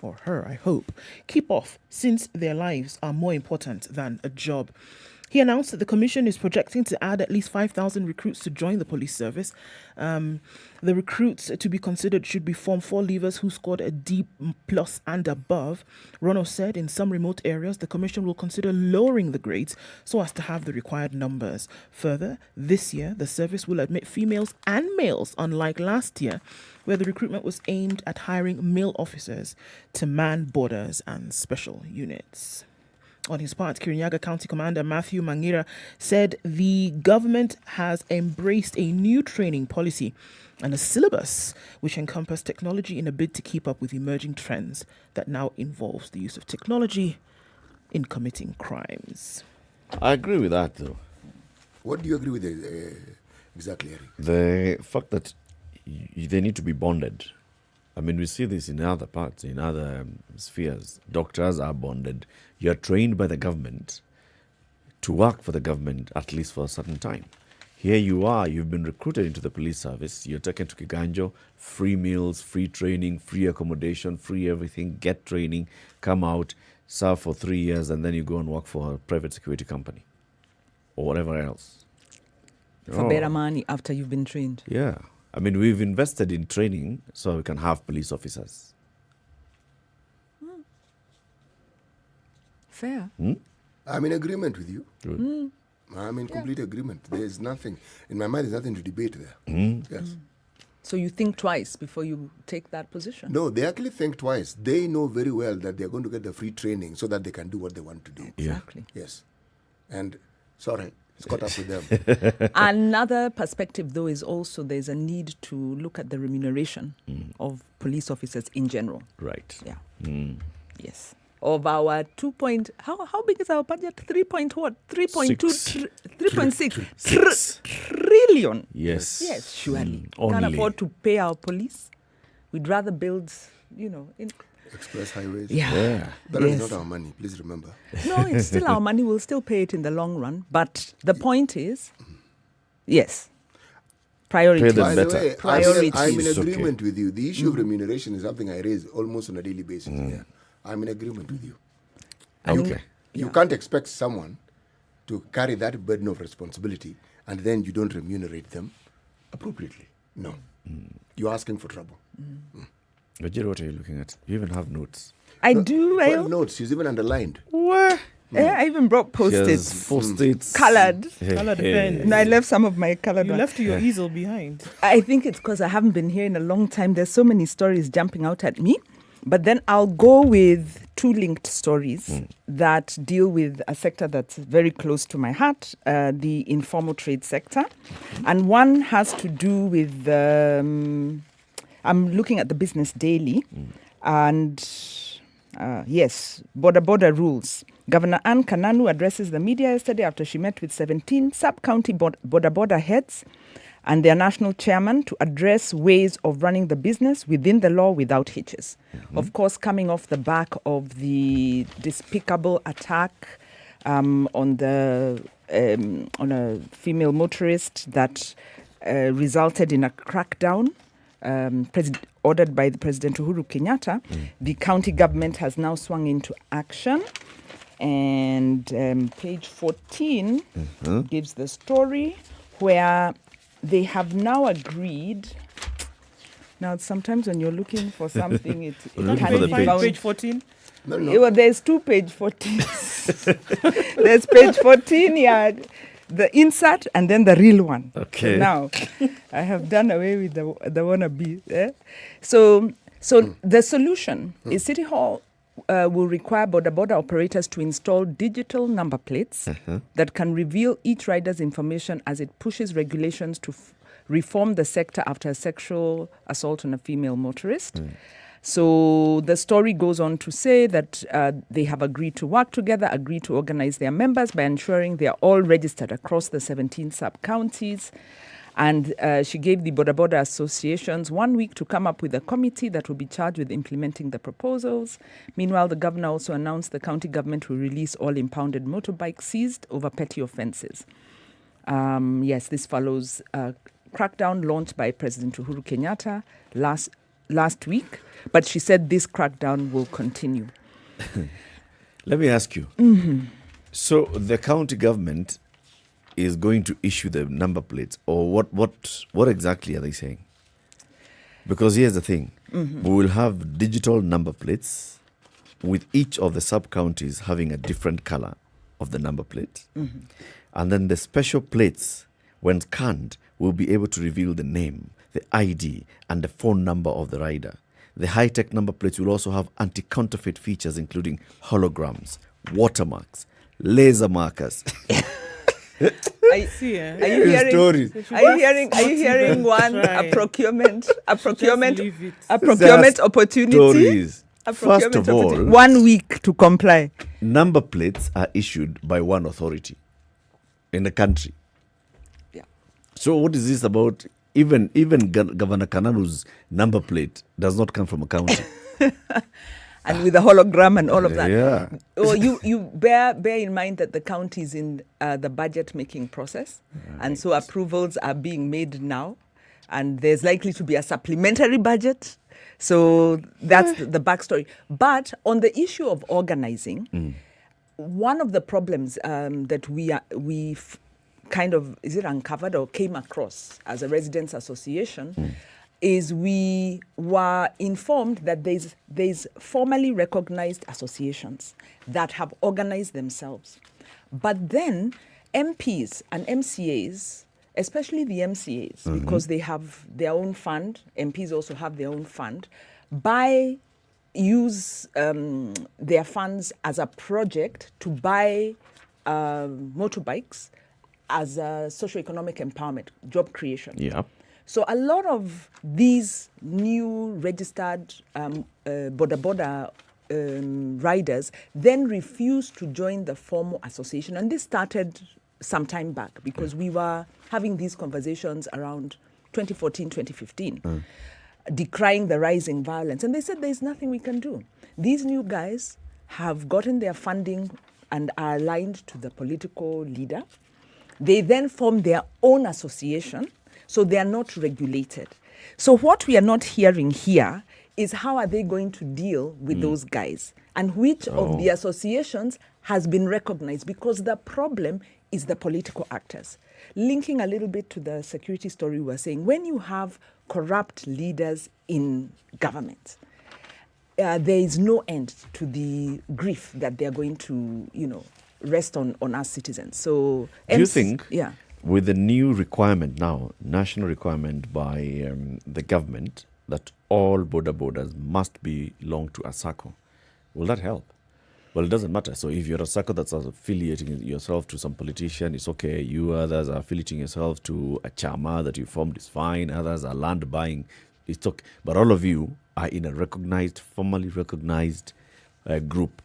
or her, I hope, keep off, since their lives are more important than a job. He announced that the Commission is projecting to add at least 5,000 recruits to join the police service. The recruits to be considered should be Form 4 leavers who scored a D+ and above. Rono said in some remote areas, the Commission will consider lowering the grades so as to have the required numbers. Further, this year, the service will admit females and males, unlike last year, where the recruitment was aimed at hiring male officers to man borders and special units. On his part, Kirinyaga County Commander Matthew Mangira said the government has embraced a new training policy and a syllabus which encompass technology in a bid to keep up with emerging trends that now involves the use of technology in committing crimes. I agree with that, though. What do you agree with exactly, Eric? The fact that they need to be bonded. I mean, we see this in other parts, in other spheres. Doctors are bonded. You're trained by the government to work for the government, at least for a certain time. Here you are, you've been recruited into the police service. You're taken to Kiganjo, free meals, free training, free accommodation, free everything, get training, come out, serve for 3 years, and then you go and work for a private security company or whatever else. For better money after you've been trained. Yeah. I mean, we've invested in training so we can have police officers. Fair. I'm in agreement with you. Good. I'm in complete agreement. There's nothing, in my mind, there's nothing to debate there. Yes. So you think twice before you take that position? No, they actually think twice. They know very well that they're going to get the free training so that they can do what they want to do. Exactly. Yes. And, sorry, it's caught up with them. Another perspective, though, is also there's a need to look at the remuneration of police officers in general. Right. Yeah. Yes. Of our how big is our budget? 3.6 trillion. Yes. Yes, surely. Only. Can't afford to pay our police. We'd rather build, express highways. Yeah. That is not our money, please remember. No, it's still our money. We'll still pay it in the long run. But the point is, yes, priorities. By the way, priorities. I'm in agreement with you. The issue of remuneration is something I raise almost on a daily basis. Yeah. I'm in agreement with you. You can't expect someone to carry that burden of responsibility and then you don't remunerate them appropriately. No. You're asking for trouble. But what are you looking at? You even have notes. I do. Well, notes. She's even underlined. What? I even brought post-its. Post-its. Coloured. Coloured pen. And I left some of my coloured You ones. left your easel behind. I think it's because I haven't been here in a long time. There's so many stories jumping out at me. But then I'll go with two linked stories that deal with a sector that's very close to my heart, the informal trade sector. And one has to do with, I'm looking at the Business Daily, and yes, border rules. Governor Anne Kananu addresses the media yesterday after she met with 17 sub-county border heads and their national chairman to address ways of running the business within the law without hitches. Of course, coming off the back of the despicable attack on a female motorist that resulted in a crackdown ordered by the President Uhuru Kenyatta, the county government has now swung into action. And page 14 gives the story where they have now agreed. Now, sometimes when you're looking for something, it can't be found. Page 14? No. Well, there's two page 14s. There's page 14, yeah, the insert, and then the real one. Okay. So now, I have done away with the wannabe. So the solution is City Hall will require border operators to install digital number plates that can reveal each rider's information as it pushes regulations to reform the sector after a sexual assault on a female motorist. So the story goes on to say that they have agreed to work together, agreed to organize their members by ensuring they are all registered across the 17 sub-counties. And she gave the border associations 1 week to come up with a committee that will be charged with implementing the proposals. Meanwhile, the governor also announced the county government will release all impounded motorbikes seized over petty offences. Yes, this follows a crackdown launched by President Uhuru Kenyatta last week, but she said this crackdown will continue. Let me ask you. So the county government is going to issue the number plates, or what exactly are they saying? Because here's the thing. We will have digital number plates with each of the sub-counties having a different color of the number plate. And then the special plates, when scanned, will be able to reveal the name, the ID, and the phone number of the rider. The high-tech number plates will also have anti-counterfeit features, including holograms, watermarks, laser markers. Are you hearing one? A procurement opportunity. Stories. First of all, 1 week to comply. Number plates are issued by one authority in the country. Yeah. So what is this about? Even Governor Kananu's number plate does not come from a county. And with a hologram and all of that. Yeah. Oh, you bear in mind that the county is in the budget making process, and so approvals are being made now, and there's likely to be a supplementary budget. So that's the backstory. But on the issue of organizing, one of the problems that we've kind of uncovered or came across as a residents association is we were informed that there's formally recognized associations that have organized themselves. But then MPs and MCAs, especially the MCAs, because they have their own fund, MPs also have their own fund, use their funds as a project to buy motorbikes as a socioeconomic empowerment, job creation. Yeah. So a lot of these new registered border riders then refused to join the formal association. And this started some time back because we were having these conversations around 2014, 2015, decrying the rising violence. And they said there's nothing we can do. These new guys have gotten their funding and are aligned to the political leader. They then form their own association. So they are not regulated. So what we are not hearing here is how are they going to deal with those guys and which of the associations has been recognized, because the problem is the political actors. Linking a little bit to the security story we were saying, when you have corrupt leaders in government, there is no end to the grief that they're going to, rest on us citizens. So, do you think, yeah, with the new requirement now, national requirement by the government, that all borders must belong to a SACCO, will that help? Well, it doesn't matter. So if you're a SACCO that's affiliating yourself to some politician, it's okay. You others are affiliating yourself to a chama that you formed, is fine. Others are land buying, it's okay. But all of you are in a formally recognized group.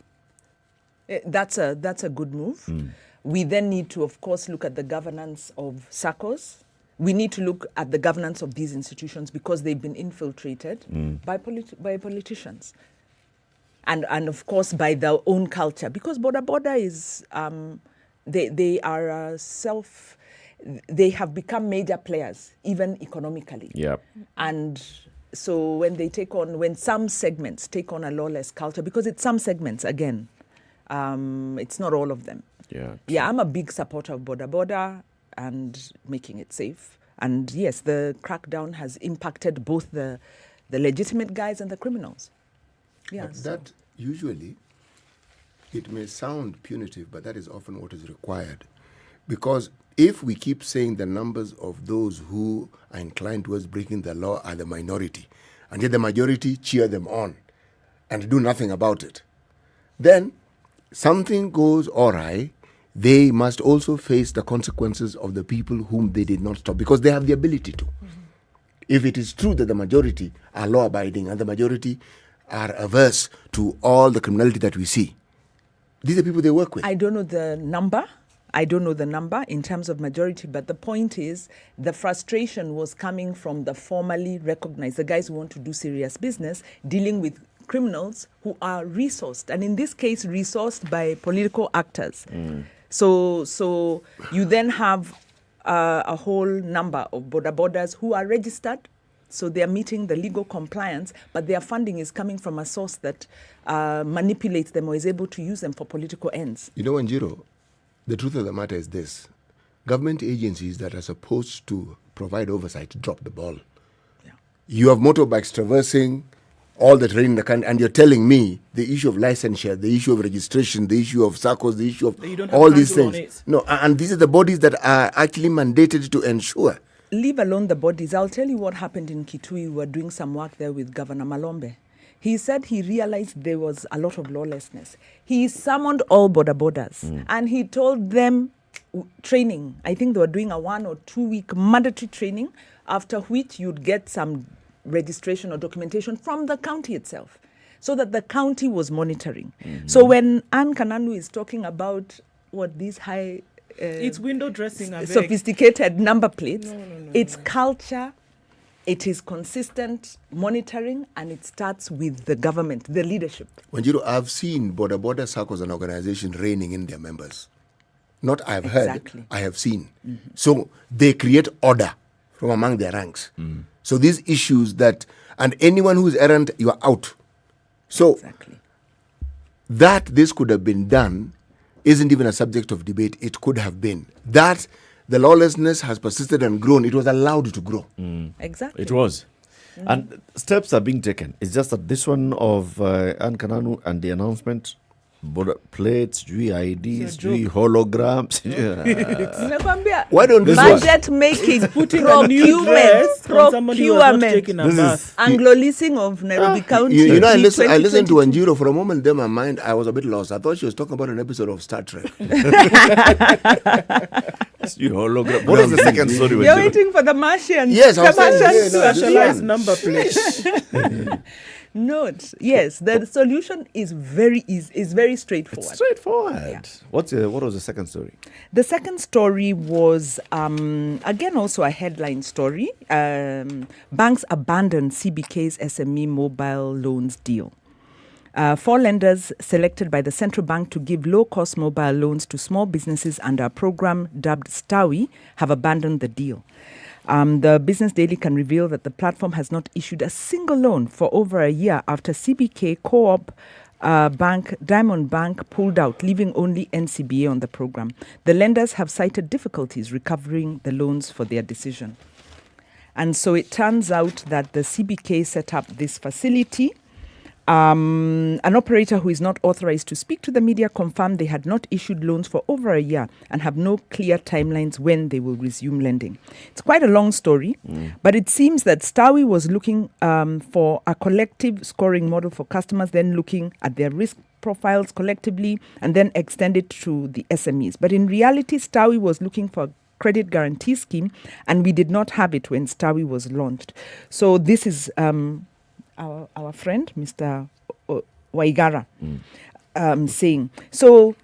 That's a good move. We then need to, of course, look at the governance of SACCOs. We need to look at the governance of these institutions because they've been infiltrated by politicians. And of course, by their own culture. Because Boda is, they are they have become major players, even economically. Yep. And so when some segments take on a lawless culture, because it's some segments, again, it's not all of them. Yeah, I'm a big supporter of Boda and making it safe. And yes, the crackdown has impacted both the legitimate guys and the criminals. Yeah, but that usually, it may sound punitive, but that is often what is required. Because if we keep saying the numbers of those who are inclined towards breaking the law are the minority, and yet the majority cheer them on and do nothing about it, then something goes awry. They must also face the consequences of the people whom they did not stop, because they have the ability to. If it is true that the majority are law-abiding and the majority are averse to all the criminality that we see, these are people they work with. I don't know the number in terms of majority, but the point is the frustration was coming from the formally recognized, the guys who want to do serious business, dealing with criminals who are resourced, and in this case, resourced by political actors. So you then have a whole number of borders who are registered, so they are meeting the legal compliance, but their funding is coming from a source that manipulates them or is able to use them for political ends. You know, Wanjiro, the truth of the matter is this. Government agencies that are supposed to provide oversight drop the ball. Yeah. You have motorbikes traversing all the terrain in the country, and you're telling me the issue of licensure, the issue of registration, the issue of SACCOs, the issue of all these things. No, and these are the bodies that are actually mandated to ensure. Leave alone the bodies. I'll tell you what happened in Kitui. We were doing some work there with Governor Malombe. He said he realized there was a lot of lawlessness. He summoned all borders and he told them training. I think they were doing a 1 or 2 week mandatory training, after which you'd get some registration or documentation from the county itself, so that the county was monitoring. So when Anne Kananu is talking about these high it's window dressing, sophisticated number plates, it's culture, it is consistent monitoring, and it starts with the government, the leadership. Wanjiro, I've seen border SACCOs as an organization reigning in their members. Not I've heard, I have seen. So they create order from among their ranks. So these issues and anyone who is errant, you are out. So that this could have been done isn't even a subject of debate. It could have been. That the lawlessness has persisted and grown. It was allowed to grow. Exactly. It was. And steps are being taken. It's just that this one of Anne Kananu and the announcement, plates, IDs, holograms. Why don't budget making, putting a new dress from somebody who was not taking a bath. Anglo-leasing of Nairobi County. You know, I listened to Wanjiro for a moment. Then my mind, I was a bit lost. I thought she was talking about an episode of Star Trek. Hologram. What is the second story? You're waiting for the Martians. Yes, the Martians. Specialized number plate. Note, yes, the solution is very straightforward. It's straightforward. Yeah. What was the second story? The second story was, again, also a headline story. Banks abandon CBK's SME mobile loans deal. 4 lenders selected by the central bank to give low-cost mobile loans to small businesses under a program dubbed STAWI have abandoned the deal. The Business Daily can reveal that the platform has not issued a single loan for over a year after CBK, Co-op Bank, Diamond Bank pulled out, leaving only NCBA on the program. The lenders have cited difficulties recovering the loans for their decision. And so it turns out that the CBK set up this facility An operator who is not authorized to speak to the media confirmed they had not issued loans for over a year and have no clear timelines when they will resume lending. It's quite a long story, but it seems that Stawi was looking for a collective scoring model for customers, then looking at their risk profiles collectively and then extend it to the SMEs. But in reality, Stawi was looking for a credit guarantee scheme, and we did not have it when Stawi was launched. So this is our friend, Mr. Waigara, saying. So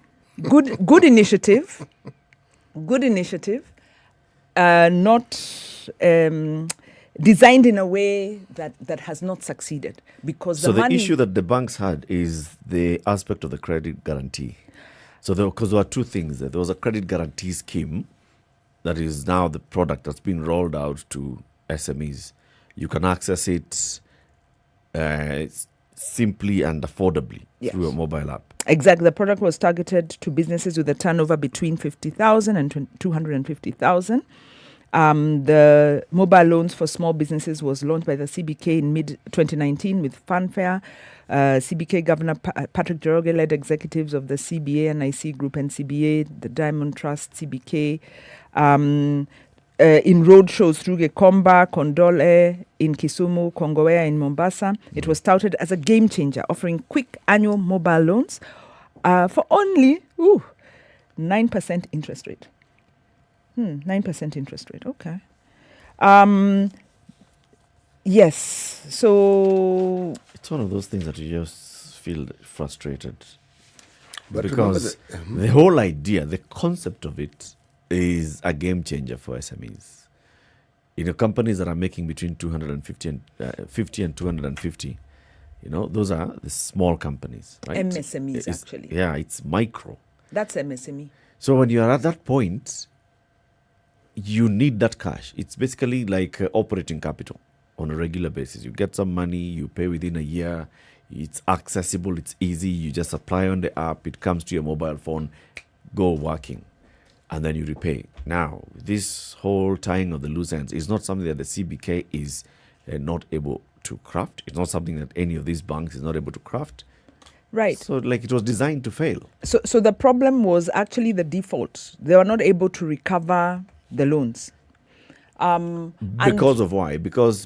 good initiative, not designed in a way that has not succeeded. Because the issue that the banks had is the aspect of the credit guarantee. So because there were two things. There was a credit guarantee scheme that is now the product that's been rolled out to SMEs. You can access it simply and affordably through a mobile app. Exactly. The product was targeted to businesses with a turnover between 50,000 and 250,000. The mobile loans for small businesses was launched by the CBK in mid-2019 with fanfare. CBK Governor Patrick Njoroge led executives of the CBA, NIC Group, and CBA, the Diamond Trust, CBK, in road shows through Gekomba, Kondole in Kisumu, Kongowea in Mombasa. It was touted as a game changer, offering quick annual mobile loans for only 9% interest rate. 9% interest rate, okay. Yes, so... It's one of those things that you just feel frustrated. But because the whole idea, the concept of it is a game changer for SMEs. Companies that are making between 250 and 50 and 250, those are the small companies, right? MSMEs, actually. Yeah, it's micro. That's MSME. So when you're at that point, you need that cash. It's basically like operating capital on a regular basis. You get some money, you pay within a year, it's accessible, it's easy, you just apply on the app, it comes to your mobile phone, go working, and then you repay. Now, this whole tying of the loose ends is not something that the CBK is not able to craft. It's not something that any of these banks is not able to craft. Right. So it was designed to fail. So the problem was actually the default. They were not able to recover the loans. Because of why? Because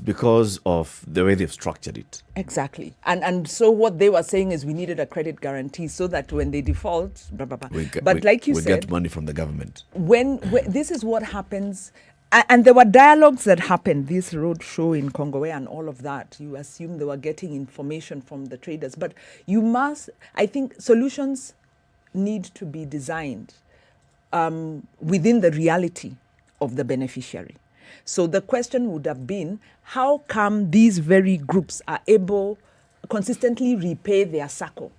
of the way they've structured it. Exactly. And so what they were saying is we needed a credit guarantee so that when they default, blah, blah, blah. We get money from the government. When this is what happens, and there were dialogues that happened, this road show in Kongowea and all of that, you assume they were getting information from the traders. But I think solutions need to be designed within the reality of the beneficiary. So the question would have been, how come these very groups are able consistently repay their SACCO?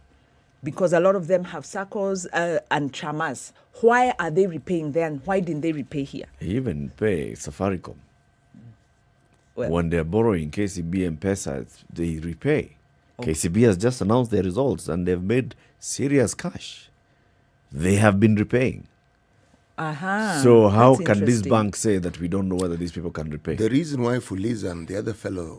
Because a lot of them have SACCOs and chamas. Why are they repaying there and why didn't they repay here? They even pay Safaricom. When they're borrowing KCB and M-Pesa, they repay. KCB has just announced their results and they've made serious cash. They have been repaying. So how can this bank say that we don't know whether these people can repay? The reason why Fuliza and the other fellow,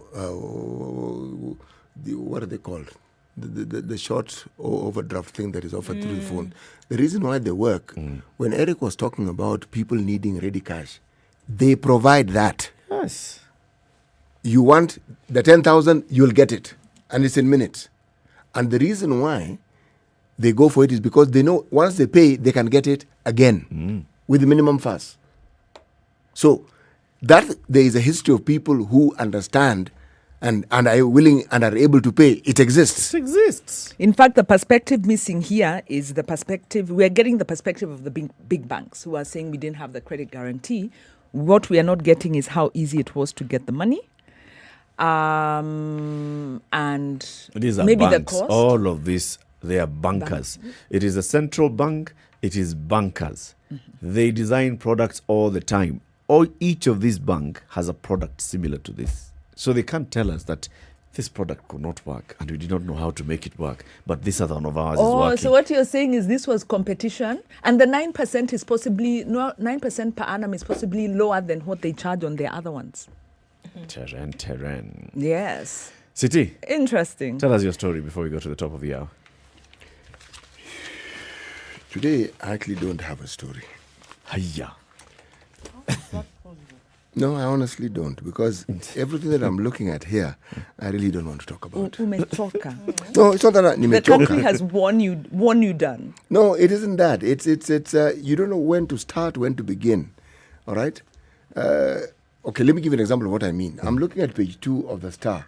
what are they called? The short overdraft thing that is offered through the phone. The reason why they work, when Eric was talking about people needing ready cash, they provide that. Yes. You want the 10,000, you'll get it. And it's in minutes. And the reason why they go for it is because they know once they pay, they can get it again with the minimum fuss. So that there is a history of people who understand and are willing and are able to pay. It exists. It exists. In fact, the perspective missing here is the perspective, we are getting the perspective of the big banks who are saying we didn't have the credit guarantee. What we are not getting is how easy it was to get the money. And these are maybe banks. the cost. All of this, they are bankers. It is a central bank. It is bankers. They design products all the time. Each of these banks has a product similar to this. So they can't tell us that this product could not work and we did not know how to make it work, but this other one of ours is working. So what you're saying is this was competition and the 9% is possibly, 9% per annum is possibly lower than what they charge on their other ones. Terrain. Yes. Siti, Interesting. tell us your story before we go to the top of the hour. Today, I actually don't have a story. Hiya. No, I honestly don't, because everything that I'm looking at here, I really don't want to talk about. Umetoka. No, it's not that The country has worn you down. No, it isn't that. It's you don't know when to start, when to begin. All right? Okay, let me give you an example of what I mean. I'm looking at page 2 of the Star.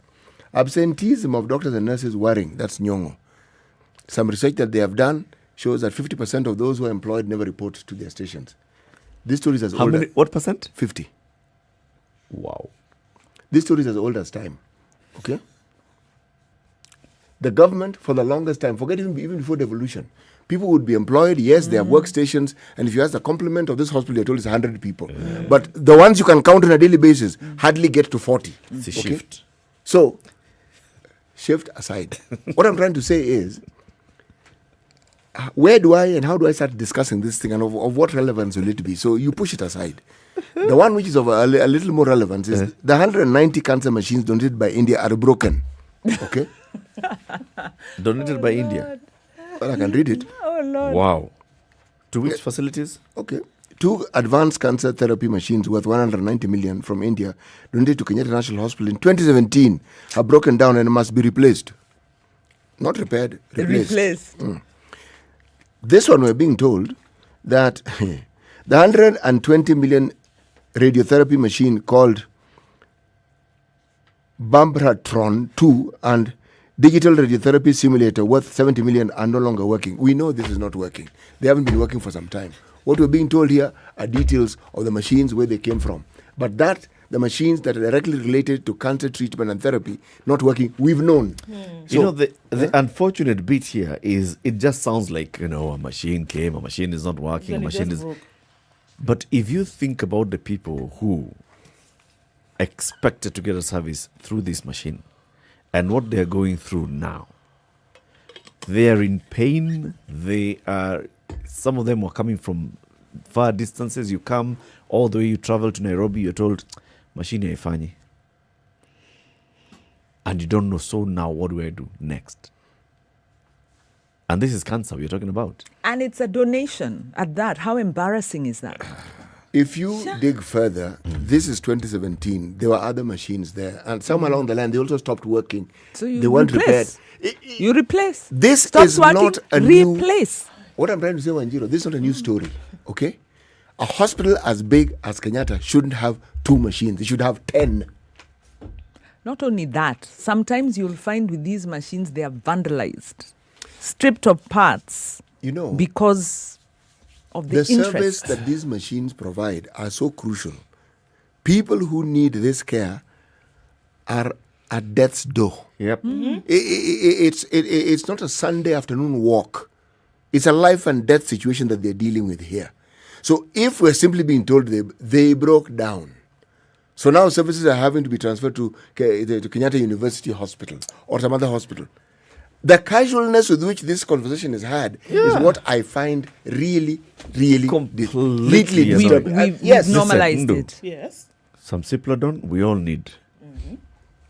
Absenteeism of doctors and nurses worrying. That's Nyongo. Some research that they have done shows that 50% of those who are employed never report to their stations. This story is as How old many? What percent? 50. Wow. This story is as old as time. Okay? The government, for the longest time, forget even before devolution, people would be employed. Yes, they have workstations. And if you ask the complement of this hospital, you're told it's 100 people. But the ones you can count on a daily basis hardly get to 40. It's a shift. So, shift aside. What I'm trying to say is, where do I and how do I start discussing this thing and of what relevance will it be? So you push it aside. The one which is of a little more relevance is the 190 cancer machines donated by India are broken. Okay? Donated by India? Well, I can read it. Oh, Lord. Wow. To which facilities? Okay. 2 advanced cancer therapy machines worth 190 million from India donated to Kenyatta National Hospital in 2017 have broken down and must be replaced. Not repaired, replaced. This one, we're being told that the 120 million radiotherapy machine called Bambratron 2 and digital radiotherapy simulator worth 70 million are no longer working. We know this is not working. They haven't been working for some time. What we're being told here are details of the machines, where they came from. But the machines that are directly related to cancer treatment and therapy not working, we've known. So, the unfortunate bit here is it just sounds like, a machine came, a machine is not working, a machine is... But if you think about the people who expected to get a service through this machine and what they're going through now, they are in pain. Some of them are coming from far distances. You come all the way, you travel to Nairobi, you're told, machine haifanyi. And you don't know, so now what do I do next? And this is cancer we're talking about. And it's a donation at that. How embarrassing is that? If you dig further, this is 2017. There were other machines there. And somewhere along the line, they also stopped working. So you they weren't replace. repaired. You replace. This Stops is working, not a new... replace. What I'm trying to say, Wanjiro, this is not a new story. Okay? A hospital as big as Kenyatta shouldn't have 2 machines. It should have 10. Not only that, sometimes you'll find with these machines, they are vandalized, stripped of parts. Because of the interest. Service that these machines provide are so crucial. People who need this care are at death's door. Yep. It's not a Sunday afternoon walk. It's a life and death situation that they're dealing with here. So if we're simply being told they broke down, so now services are having to be transferred to Kenyatta University Hospital or some other hospital. The casualness with which this conversation is had is what I find really, really completely disturbing. We've normalized it. Yes. Some Ciplodon we all need.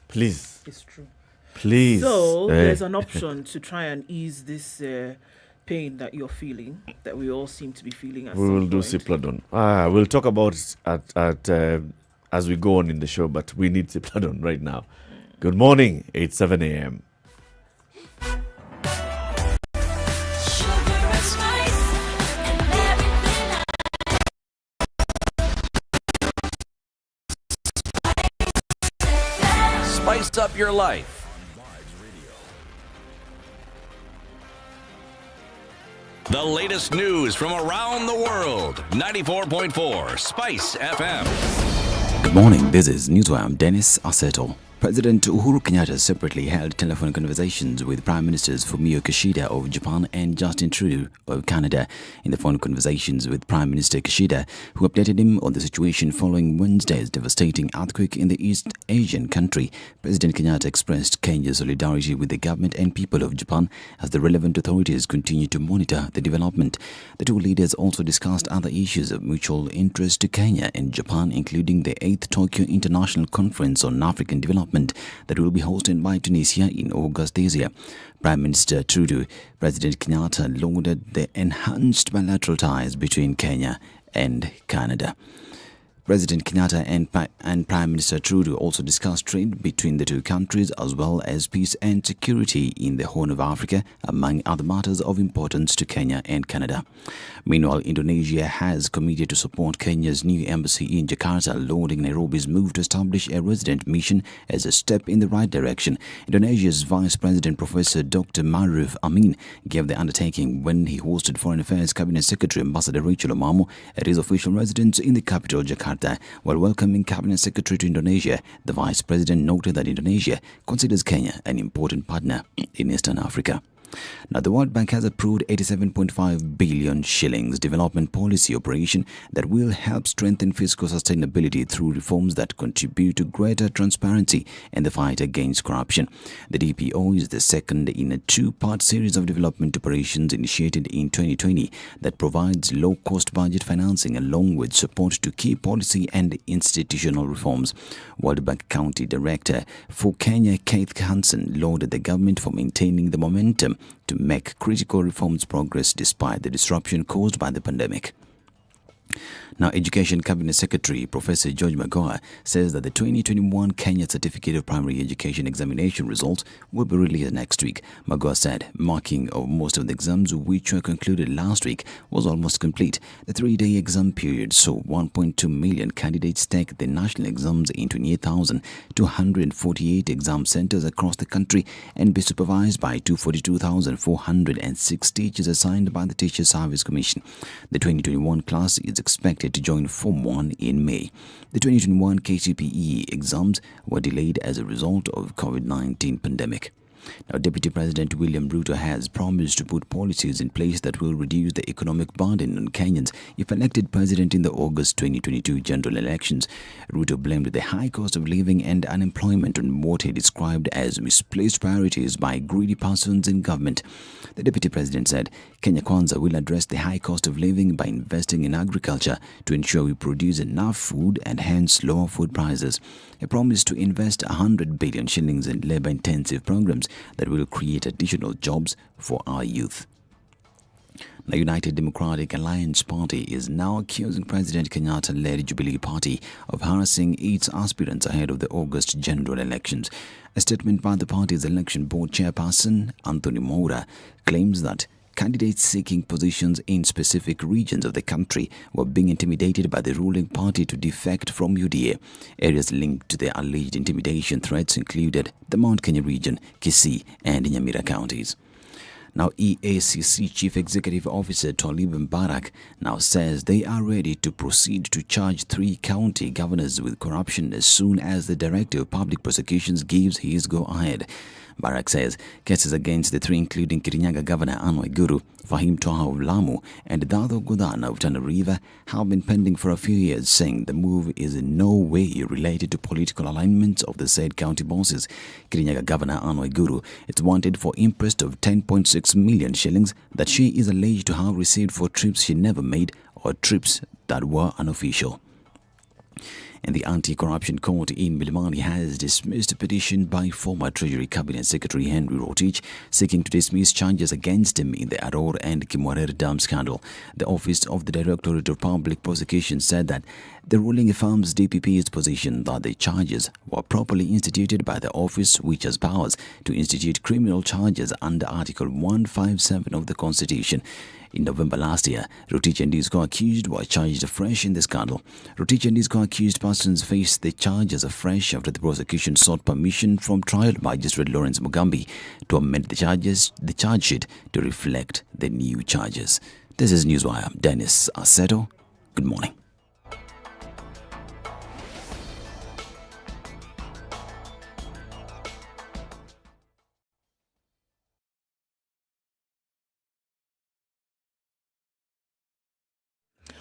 Please. It's true. Please. So there's an option to try and ease this pain that you're feeling, that we all seem to be feeling at we some will do point. Ciplodon. We'll talk about it at as we go on in the show, but we need Ciplodon right now. Good morning, 8:07 a.m. Spice up your life. The latest news from around the world. 94.4 Spice FM. Good morning, this is Newswire. Dennis Aseto. President Uhuru Kenyatta separately held telephone conversations with Prime Ministers Fumio Kishida of Japan and Justin Trudeau of Canada. In the phone conversations with Prime Minister Kishida, who updated him on the situation following Wednesday's devastating earthquake in the East Asian country, President Kenyatta expressed Kenya's solidarity with the government and people of Japan as the relevant authorities continue to monitor the development. The two leaders also discussed other issues of mutual interest to Kenya and Japan, including the 8th Tokyo International Conference on African Development development that will be hosted by Tunisia in August this year. Prime Minister Trudeau, President Kenyatta lauded the enhanced bilateral ties between Kenya and Canada. President Kenyatta and Prime Minister Trudeau also discussed trade between the two countries as well as peace and security in the Horn of Africa, among other matters of importance to Kenya and Canada. Meanwhile, Indonesia has committed to support Kenya's new embassy in Jakarta, lauding Nairobi's move to establish a resident mission as a step in the right direction. Indonesia's Vice President Professor Dr. Maruf Amin gave the undertaking when he hosted Foreign Affairs Cabinet Secretary Ambassador Rachel Omamo at his official residence in the capital, Jakarta. While welcoming Cabinet Secretary to Indonesia, the Vice President noted that Indonesia considers Kenya an important partner in Eastern Africa. Now, the World Bank has approved 87.5 billion shillings development policy operation that will help strengthen fiscal sustainability through reforms that contribute to greater transparency and the fight against corruption. The DPO is the second in a two-part series of development operations initiated in 2020 that provides low-cost budget financing along with support to key policy and institutional reforms. World Bank County Director for Kenya, Keith Hansen, lauded the government for maintaining the momentum to make critical reforms progress despite the disruption caused by the pandemic. Now, Education Cabinet Secretary Professor George Magoha says that the 2021 Kenya Certificate of Primary Education examination results will be released next week. Magoha said marking of most of the exams which were concluded last week was almost complete. The three-day exam period saw 1.2 million candidates take the national exams in 28,248 exam centers across the country and be supervised by 242,406 teachers assigned by the Teacher Service Commission. The 2021 class is expected to join Form 1 in May. The 2021 KCPE exams were delayed as a result of COVID-19 pandemic. Now, Deputy President William Ruto has promised to put policies in place that will reduce the economic burden on Kenyans if elected president in the August 2022 general elections. Ruto blamed the high cost of living and unemployment on what he described as misplaced priorities by greedy persons in government. The Deputy President said Kenya Kwanza will address the high cost of living by investing in agriculture to ensure we produce enough food and hence lower food prices. He promised to invest 100 billion shillings in labor-intensive programs that will create additional jobs for our youth. The United Democratic Alliance Party is now accusing President Kenyatta-led Jubilee Party of harassing its aspirants ahead of the August general elections. A statement by the party's election board chairperson, Anthony Moura, claims that candidates seeking positions in specific regions of the country were being intimidated by the ruling party to defect from UDA. Areas linked to the alleged intimidation threats included the Mount Kenya region, Kisii, and Nyamira counties. Now, EACC Chief Executive Officer Twalib Mbarak now says they are ready to proceed to charge 3 county governors with corruption as soon as the Director of Public Prosecutions gives his go-ahead. Barak says cases against the 3, including Kirinyaga Governor Anne Waiguru, Fahim Twaha of Lamu, and Dadho Godana of Tana River, have been pending for a few years, saying the move is in no way related to political alignments of the said county bosses. Kirinyaga Governor Anne Waiguru is wanted for interest of 10.6 million shillings that she is alleged to have received for trips she never made or trips that were unofficial. And the Anti-Corruption Court in Milimani has dismissed a petition by former Treasury Cabinet Secretary Henry Rotich seeking to dismiss charges against him in the Aror and Kimwarer Dam scandal. The Office of the Directorate of Public Prosecution said that the ruling affirms DPP's position that the charges were properly instituted by the office, which has powers to institute criminal charges under Article 157 of the Constitution. In November last year, Rotich and his co-accused were charged afresh in the scandal. Rotich and his co-accused persons faced the charges afresh after the prosecution sought permission from trial magistrate Lawrence Mugambi to amend the charge sheet to reflect the new charges. This is Newswire. I'm Dennis Aseto. Good morning.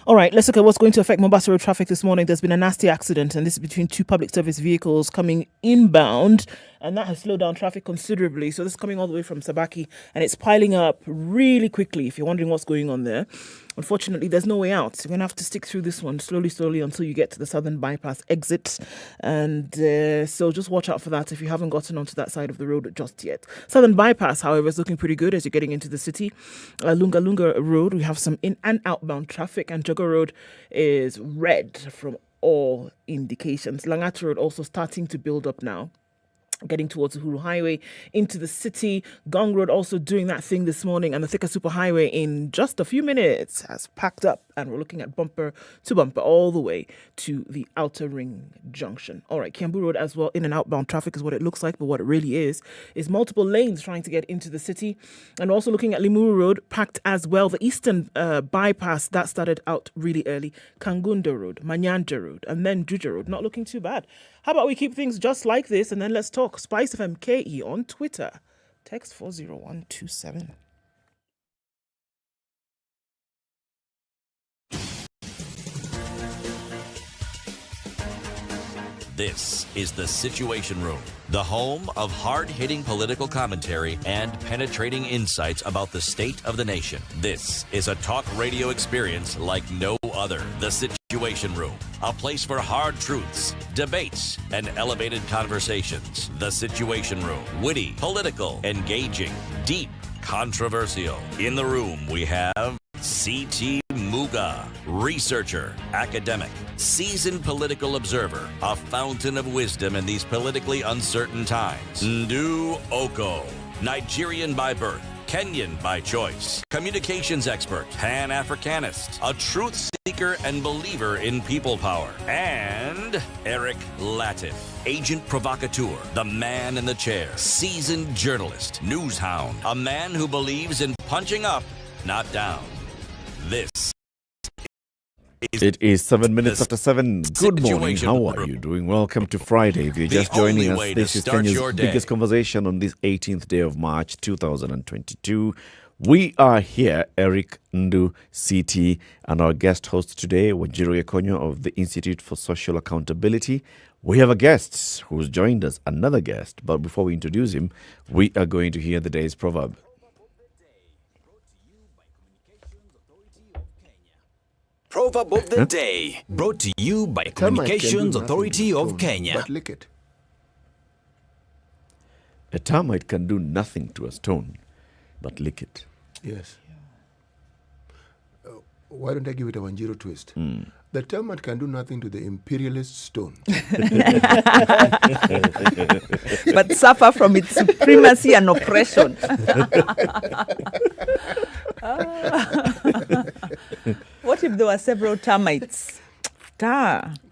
All right, let's look at what's going to affect Mombasa road traffic this morning. There's been a nasty accident, and this is between 2 public service vehicles coming inbound, and that has slowed down traffic considerably. So this is coming all the way from Sabaki, and it's piling up really quickly, if you're wondering what's going on there. unfortunately, there's no way out. You're going to have to stick through this one slowly until you get to the southern bypass exit. And so just watch out for that if you haven't gotten onto that side of the road just yet. Southern bypass, however, is looking pretty good as you're getting into the city. Lunga Road, we have some in and outbound traffic, and Jogger Road is red from all indications. Langata Road also starting to build up now, getting towards the Uhuru Highway into the city. Gong Road also doing that thing this morning, and the Thika Superhighway in just a few minutes has packed up, and we're looking at bumper to bumper all the way to the Outer Ring Junction. All right, Kiambu Road as well, in and outbound traffic is what it looks like, but what it really is multiple lanes trying to get into the city. And also looking at Limuru Road, packed as well. The Eastern bypass, that started out really early. Kangunda Road, Manyanja Road, and then Juja Road, not looking too bad. How about we keep things just like this, and then let's talk SpiceFM KE on Twitter. Text 40127. This is The Situation Room, the home of hard-hitting political commentary and penetrating insights about the state of the nation. This is a talk radio experience like no other. The Situation Room, a place for hard truths, debates, and elevated conversations. The Situation Room, witty, political, engaging, deep, controversial. In the room, we have C.T. Muga, researcher, academic, seasoned political observer, a fountain of wisdom in these politically uncertain times. Ndu Okoh, Nigerian by birth, Kenyan by choice, communications expert, Pan-Africanist, a truth seeker and believer in people power, and Eric Latiff, agent provocateur, the man in the chair, seasoned journalist, news hound, a man who believes in punching up, not down. This It is 7 minutes after 7. Good morning. How are you doing? Welcome to Friday. If you're just joining us, this is Kenya's biggest conversation on this 18th day of March 2022. We are here, Eric, Ndu, CT, and our guest host today, Wajiro Ekonyo of the Institute for Social Accountability. We have a guest who's joined us, another guest. But before we introduce him, we are going to hear the day's proverb. Proverb of the day, brought to you by Communications Authority of Kenya. But lick it. A termite can do nothing to a stone, but lick it. Yes. Why don't I give it a 1-0 twist? The termite can do nothing to the imperialist stone. But suffer from its supremacy and oppression. What if there were several termites?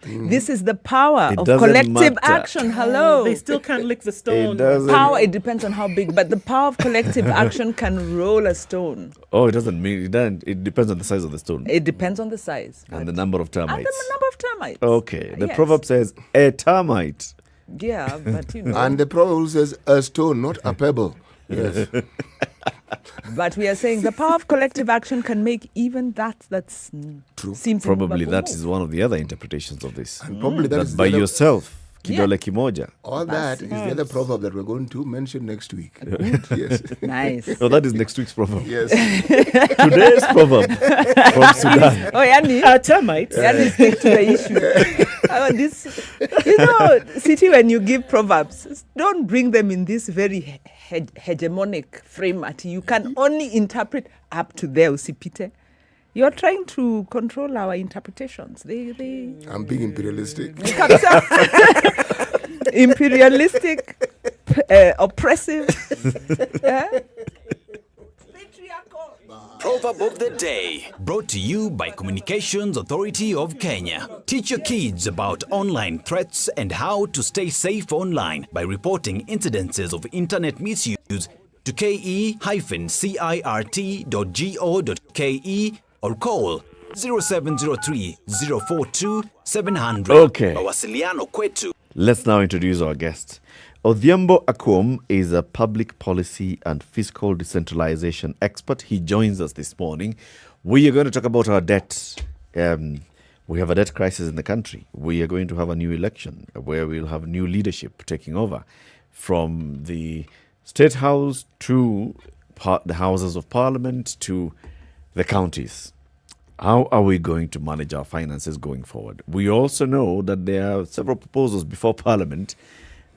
This is the power of collective action. Hello. They still can't lick the stone. It depends on how big, but the power of collective action can roll a stone. Oh, it doesn't mean it doesn't. It depends on the size of the stone. It depends on the size. And the number of termites. And the number of termites. Okay. The proverb says, a termite. Yeah, but you know. And the proverb says, a stone, not a pebble. Yes. But we are saying the power of collective action can make even that's true. Probably that is one of the other interpretations of this. And probably that is by yourself. Kidole kimoja. All that is the other proverb that we're going to mention next week. Yes. Nice. Oh, that is next week's proverb. Yes. Today's proverb from Sudan. Oh, Yani. Termites. Yani, stick to the issue. City, when you give proverbs, don't bring them in this very hegemonic frame. You can only interpret up to there, Usipite. You're trying to control our interpretations. I'm being imperialistic. Imperialistic, oppressive. Proverb of the day, brought to you by Communications Authority of Kenya. Teach your kids about online threats and how to stay safe online by reporting incidences of internet misuse to ke-cirt.go.ke or call 0703 042 700. Okay. Mawasiliano kwetu. Let's now introduce our guest. Odhiambo Akwom is a public policy and fiscal decentralization expert. He joins us this morning. We are going to talk about our debt. We have a debt crisis in the country. We are going to have a new election where we'll have new leadership taking over from the State House to the Houses of Parliament to the counties. How are we going to manage our finances going forward? We also know that there are several proposals before Parliament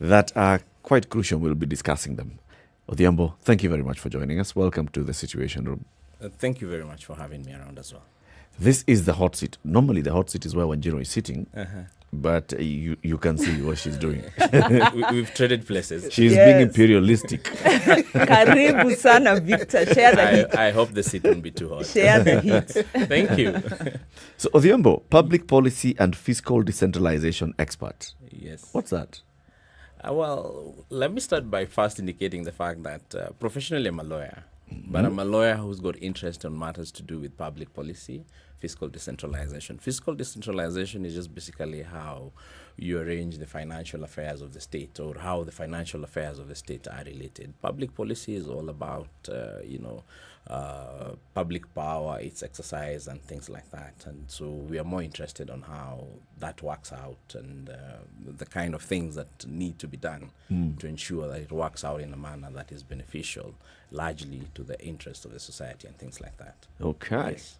that are quite crucial. We'll be discussing them. Odhiambo, thank you very much for joining us. Welcome to the Situation Room. Thank you very much for having me around as well. This is the hot seat. Normally, the hot seat is where Wanjiru is sitting, but you can see what she's doing. We've traded places. She's being imperialistic. Karibu sana, Victor. Share the heat. I hope the seat won't be too hot. Share the heat. Thank you. So, Odhiambo, public policy and fiscal decentralization expert. Yes. What's that? Well, let me start by first indicating the fact that professionally I'm a lawyer, but I'm a lawyer who's got interest in matters to do with public policy, fiscal decentralization. Fiscal decentralization is just basically how you arrange the financial affairs of the state, or how the financial affairs of the state are related. Public policy is all about, public power, its exercise, and things like that. And so we are more interested on how that works out and the kind of things that need to be done to ensure that it works out in a manner that is beneficial, largely to the interest of the society and things like that. Okay. Yes.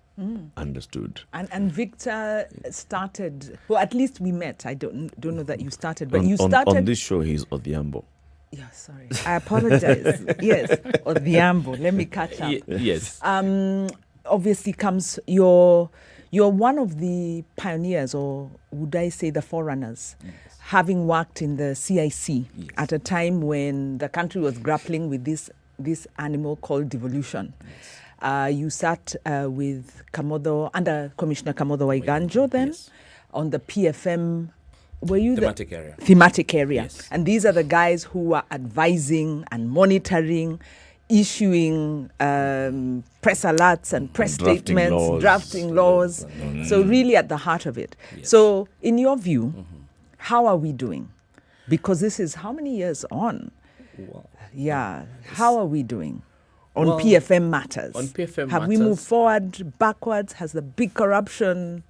Understood. And Victor started, well, at least we met. I don't know that you started, but you on started. this show, he's Odhiambo. Yeah, sorry. I apologize. Yes, Odhiambo. Let me catch up. Yes. Obviously comes you're one of the pioneers, or would I say the forerunners, having worked in the CIC at a time when the country was grappling with this animal called devolution. You sat with Kamodo, under Commissioner Kamodo Waiganjo then, on the PFM. Were you thematic area? Thematic area. Yes. And these are the guys who are advising and monitoring, issuing press alerts and press statements, drafting laws. So really at the heart of it. Yes. So in your view, how are we doing? Because this is how many years on? Wow. Yeah. How are we doing on Well, PFM matters? on PFM Have we matters- moved forward, backwards? Has the big corruption,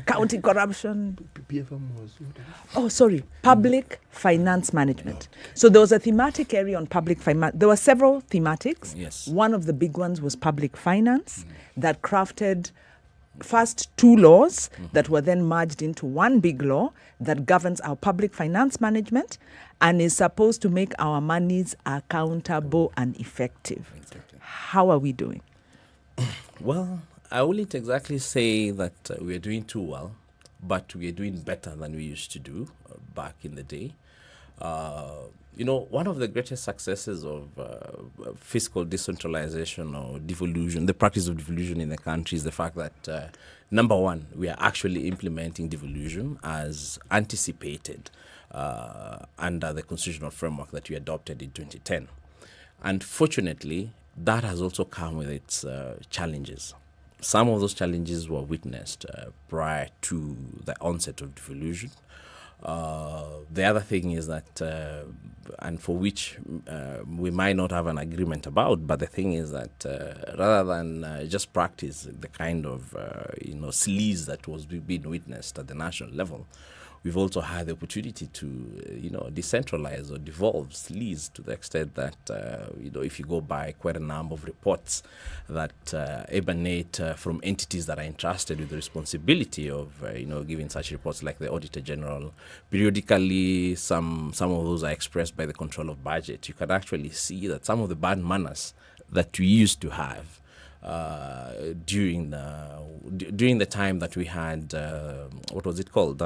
county corruption? Public finance management. So there was a thematic area on public finance. There were several thematics. Yes. One of the big ones was public finance that crafted first two laws that were then merged into one big law that governs our public finance management and is supposed to make our monies accountable and effective. How are we doing? Well, I wouldn't exactly say that we are doing too well, but we are doing better than we used to do back in the day. One of the greatest successes of fiscal decentralization or devolution, the practice of devolution in the country, is the fact that, number one, we are actually implementing devolution as anticipated under the constitutional framework that we adopted in 2010. Unfortunately, that has also come with its challenges. Some of those challenges were witnessed prior to the onset of devolution. The other thing is that, and for which we might not have an agreement about, but the thing is that rather than just practice the kind of sleaze that was being witnessed at the national level, we've also had the opportunity to decentralize or devolve sleaze to the extent that if you go by quite a number of reports that emanate from entities that are entrusted with the responsibility of giving such reports, like the Auditor General. Periodically, some of those are expressed by the Control of Budget. You can actually see that some of the bad manners that we used to have during the time that we had what was it called,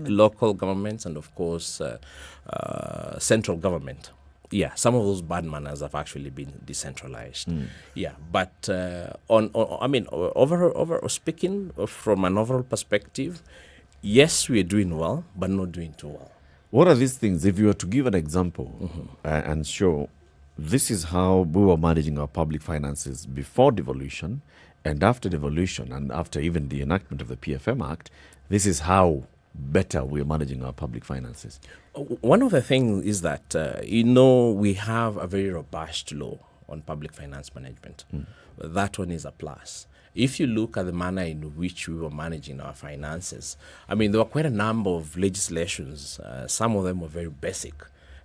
local governments, and of course central government. Yeah, some of those bad manners have actually been decentralized. Yeah, but overall speaking, from an overall perspective, yes, we are doing well, but not doing too well. What are these things? If you were to give an example and show, this is how we were managing our public finances before devolution, and after devolution, and after even the enactment of the PFM Act, this is how better we're managing our public finances. One of the things is that, we have a very robust law on public finance management. That one is a plus. If you look at the manner in which we were managing our finances, there were quite a number of legislations. Some of them were very basic.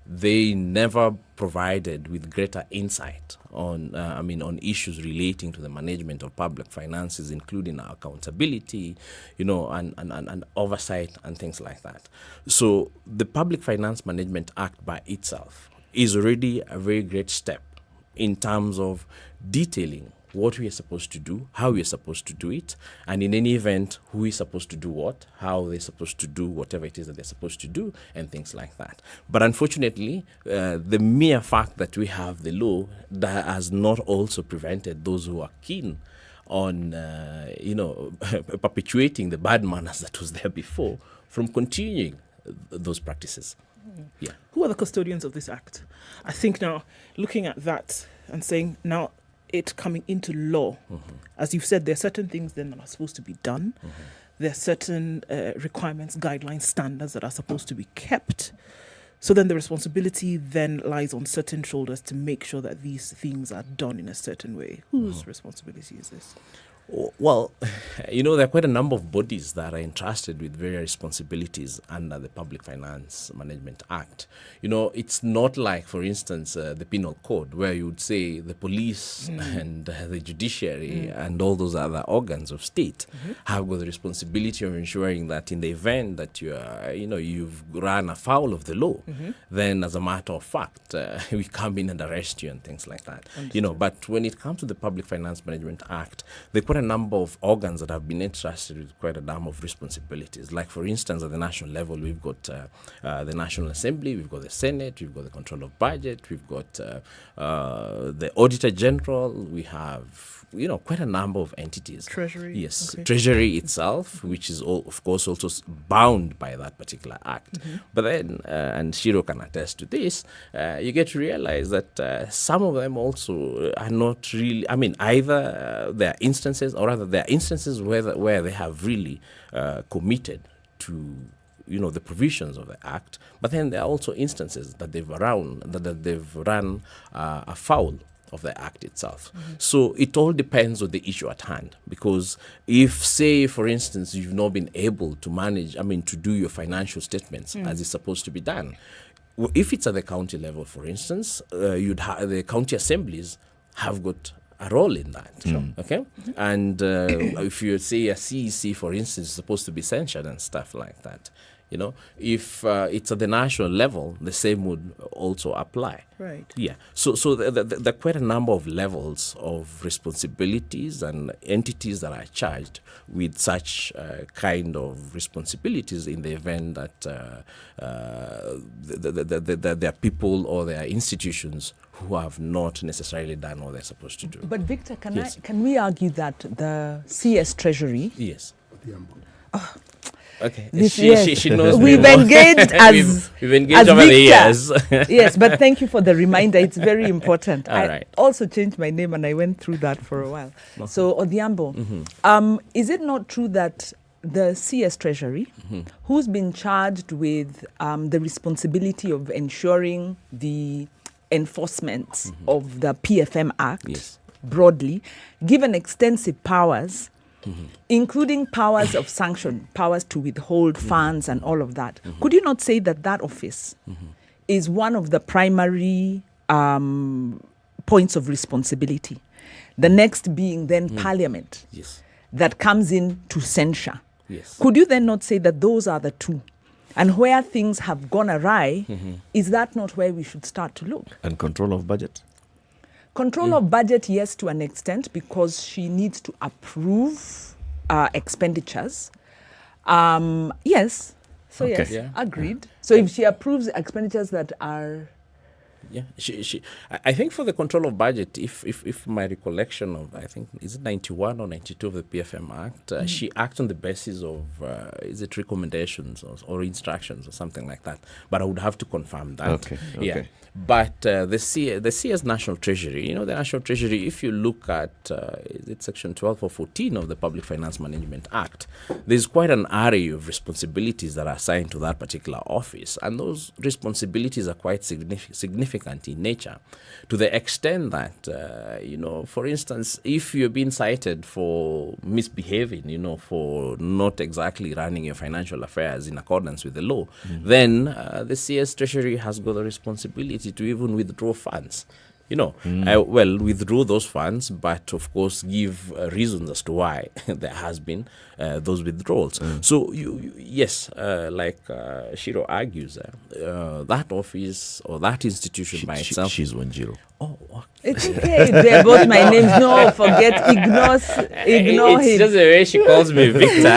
They never provided with greater insight on, on issues relating to the management of public finances, including accountability, and oversight and things like that. So the Public Finance Management Act by itself is already a very great step in terms of detailing what we are supposed to do, how we are supposed to do it, and in any event, who is supposed to do what, how they're supposed to do whatever it is that they're supposed to do, and things like that. But unfortunately, the mere fact that we have the law that has not also prevented those who are keen on, perpetuating the bad manners that was there before from continuing those practices. Yeah. Who are the custodians of this act? I think now, looking at that and saying now, it coming into law, as you've said, there are certain things then that are supposed to be done. There are certain requirements, guidelines, standards that are supposed to be kept. So then the responsibility then lies on certain shoulders to make sure that these things are done in a certain way. Whose responsibility is this? Well, there are quite a number of bodies that are entrusted with various responsibilities under the Public Finance Management Act. It's not like, for instance, the Penal Code, where you would say the police and the judiciary and all those other organs of state have got the responsibility of ensuring that in the event that you've run afoul of the law, then as a matter of fact, we come in and arrest you and things like that. But when it comes to the Public Finance Management Act, there are quite a number of organs that have been entrusted with quite a number of responsibilities. Like, for instance, at the national level, we've got the National Assembly, we've got the Senate, we've got the Control of Budget, we've got the Auditor General, we have quite a number of entities. Treasury. Yes, okay. Treasury itself, which is of course also bound by that particular act. But then, and Shiro can attest to this, you get to realize that some of them also are not really, either there are instances, or rather there are instances where they have really committed to the provisions of the act, but then there are also instances that they've run afoul of the act itself. So it all depends on the issue at hand, because if, say, for instance, you've not been able to manage, to do your financial statements as it's supposed to be done, if it's at the county level, for instance, the county assemblies have got a role in that. Okay? And if you say a CEC, for instance, is supposed to be censured and stuff like that, if it's at the national level, the same would also apply. Right. Yeah. So there are quite a number of levels of responsibilities and entities that are charged with such kind of responsibilities in the event that there are people or there are institutions who have not necessarily done what they're supposed to do. But Victor, can we argue that the CS Treasury? Yes. Oh, okay. She knows. We've engaged as we've engaged as over Victor. the years. Yes, but thank you for the reminder. It's very important. All right. I also changed my name and I went through that for a while. So Odhiambo, is it not true that the CS Treasury, who's been charged with the responsibility of ensuring the enforcement of the PFM Act broadly, given extensive powers, including powers of sanction, powers to withhold funds and all of that, could you not say that that office is one of the primary points of responsibility? The next being then Parliament that comes in to censure. Could you then not say that those are the two? And where things have gone awry, is that not where we should start to look? And control of budget? Control of budget, yes, to an extent, because she needs to approve expenditures. Yes. So Okay. yes, Yeah. agreed. So if she approves expenditures that are... Yeah, I think for the control of budget, if my recollection of, I think, is it 91 or 92 of the PFM Act, she acts on the basis of, is it recommendations or instructions or something like that? But I would have to confirm that. Okay. Yeah. But the CS National Treasury, the National Treasury, if you look at, is it Section 12 or 14 of the Public Finance Management Act, there's quite an array of responsibilities that are assigned to that particular office. And those responsibilities are quite significant in nature, to the extent that, for instance, if you're being cited for misbehaving, for not exactly running your financial affairs in accordance with the law, then the CS Treasury has got the responsibility opportunity to even withdraw funds. Withdraw those funds, but of course give reasons as to why there has been those withdrawals. So, like Shiro argues, that office or that institution by itself. She's Wanjiro. Oh, it's okay. They're both my names. No, forget, ignore it's him. just the way she calls me Victor.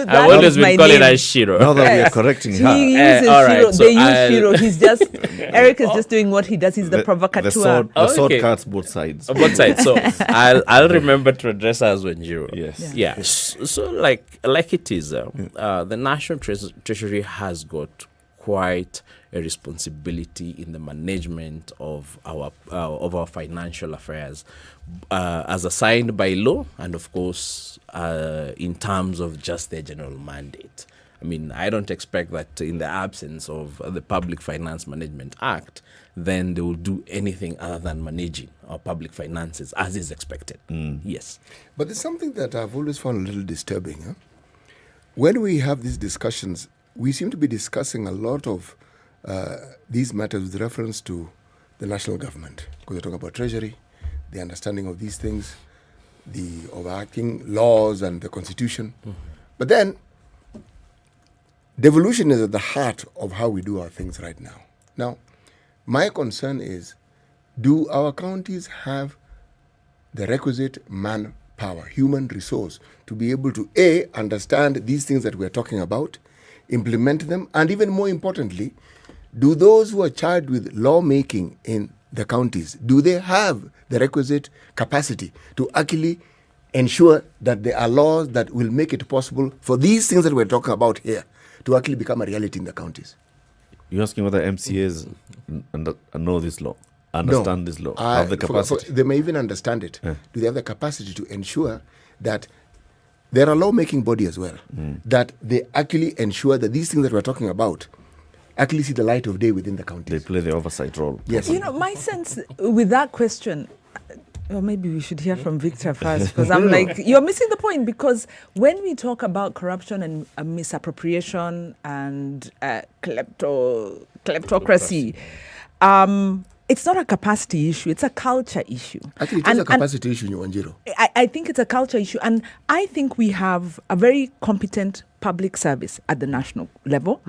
I've always been calling her Shiro. Now that we are correcting her. He uses all right, Shiro. so They use Shiro. He's just, Eric is just doing what he does. He's the provocateur. The sword cuts both sides. Both sides. So I'll remember to address her as Wanjiro. Yes. Yeah. So like it is, the National Treasury has got quite a responsibility in the management of our financial affairs, as assigned by law, and of course in terms of just their general mandate. I mean, I don't expect that in the absence of the Public Finance Management Act, then they will do anything other than managing our public finances as is expected. Yes. But there's something that I've always found a little disturbing. Huh? When we have these discussions, we seem to be discussing a lot of these matters with reference to the national government. Because we're talking about treasury, the understanding of these things, the overarching laws and the constitution. But then, devolution is at the heart of how we do our things right now. Now, my concern is, do our counties have the requisite manpower, human resource, to be able to, A, understand these things that we're talking about, implement them, and even more importantly, do those who are charged with lawmaking in the counties, do they have the requisite capacity to actually ensure that there are laws that will make it possible for these things that we're talking about here to actually become a reality in the counties? You're asking whether MCAs know this law, understand this law, have the capacity? They may even understand it. Do they have the capacity to ensure that there are lawmaking bodies as well, that they actually ensure that these things that we're talking about actually see the light of day within the counties? They play the oversight role. Yes. My sense with that question, or maybe we should hear from Victor first, because I'm like, you're missing the point, because when we talk about corruption and misappropriation and kleptocracy, it's not a capacity issue, it's a culture issue. Actually, it is a capacity issue in Wanjiro. I think it's a culture issue, and I think we have a very competent public service at the national level.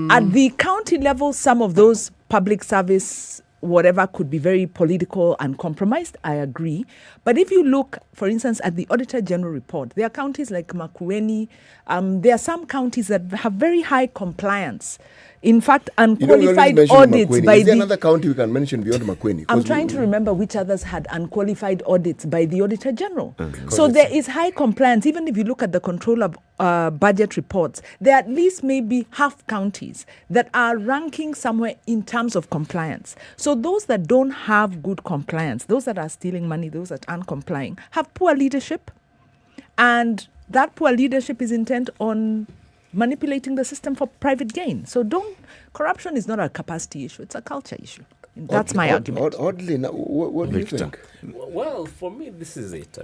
At the county level, some of those public service whatever could be very political and compromised, I agree. But if you look, for instance, at the Auditor General report, there are counties like Makueni. There are some counties that have very high compliance. In fact, unqualified audits by Is there another county we can mention beyond Makueni? I'm trying to remember which others had unqualified audits by the Auditor General. So there is high compliance. Even if you look at the Controller budget reports, there are at least maybe half counties that are ranking somewhere in terms of compliance. So those that don't have good compliance, those that are stealing money, those that aren't complying, have poor leadership. And that poor leadership is intent on manipulating the system for private gain. So corruption is not a capacity issue, it's a culture issue. And that's my argument. Oddly, what do you think? Well, for me, this is it.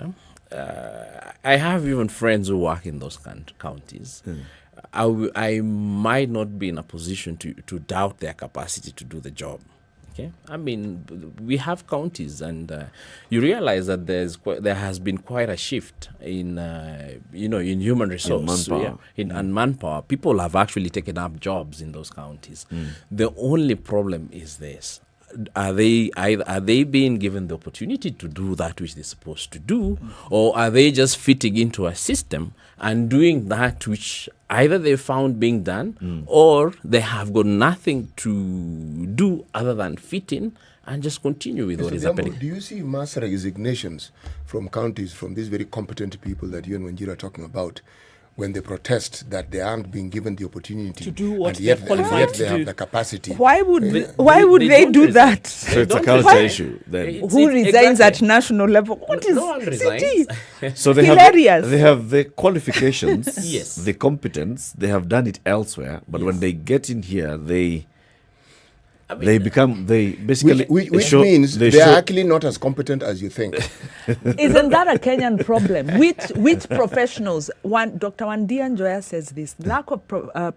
I have even friends who work in those counties. I might not be in a position to doubt their capacity to do the job. Okay, I mean, we have counties, and you realize that there has been quite a shift in in human resource, and manpower. People have actually taken up jobs in those counties. The only problem is this: are they being given the opportunity to do that which they're supposed to do, or are they just fitting into a system and doing that which either they found being done or they have got nothing to do other than fit in and just continue with what is happening? Do you see mass resignations from counties, from these very competent people that you and Wanjiro are talking about, when they protest that they aren't being given the opportunity to do what and yet qualified they have the capacity? Why would they do that? So it's a culture issue then. Who resigns at national level? What is no one resigns. So they have the qualifications, yes, the competence, they have done it elsewhere, but when they get in here, they they basically which means they are actually not as competent as you think. Isn't that a Kenyan problem? Which professionals? Dr. Wandia Njoya says this: lack of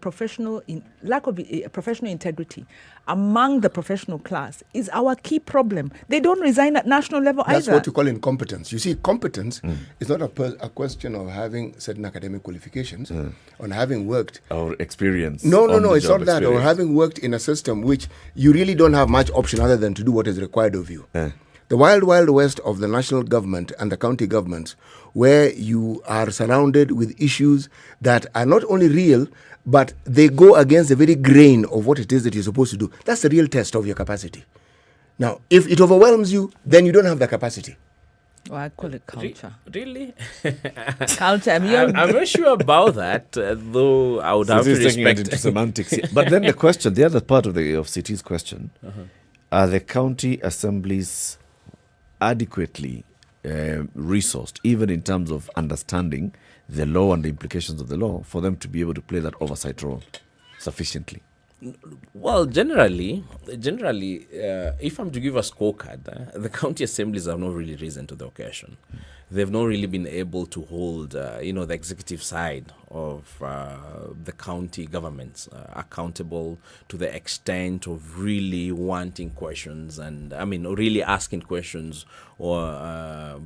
professional integrity among the professional class is our key problem. They don't resign at national level either. That's what you call incompetence. You see, competence is not a question of having certain academic qualifications, on having worked or experience. No, it's not that. Or having worked in a system which you really don't have much option other than to do what is required of you. The wild west of the national government and the county governments, where you are surrounded with issues that are not only real, but they go against the very grain of what it is that you're supposed to do. That's the real test of your capacity. Now, if it overwhelms you, then you don't have the capacity. Well, I call it culture. Really? Culture. I'm not sure about that, though I would have to respect into semantics. But then the other part of CT's question, are the county assemblies adequately resourced, even in terms of understanding the law and the implications of the law, for them to be able to play that oversight role sufficiently? Well, generally, if I'm to give a scorecard, the county assemblies have not really risen to the occasion. They've not really been able to hold, the executive side of the county governments accountable to the extent of really wanting questions and, really asking questions or,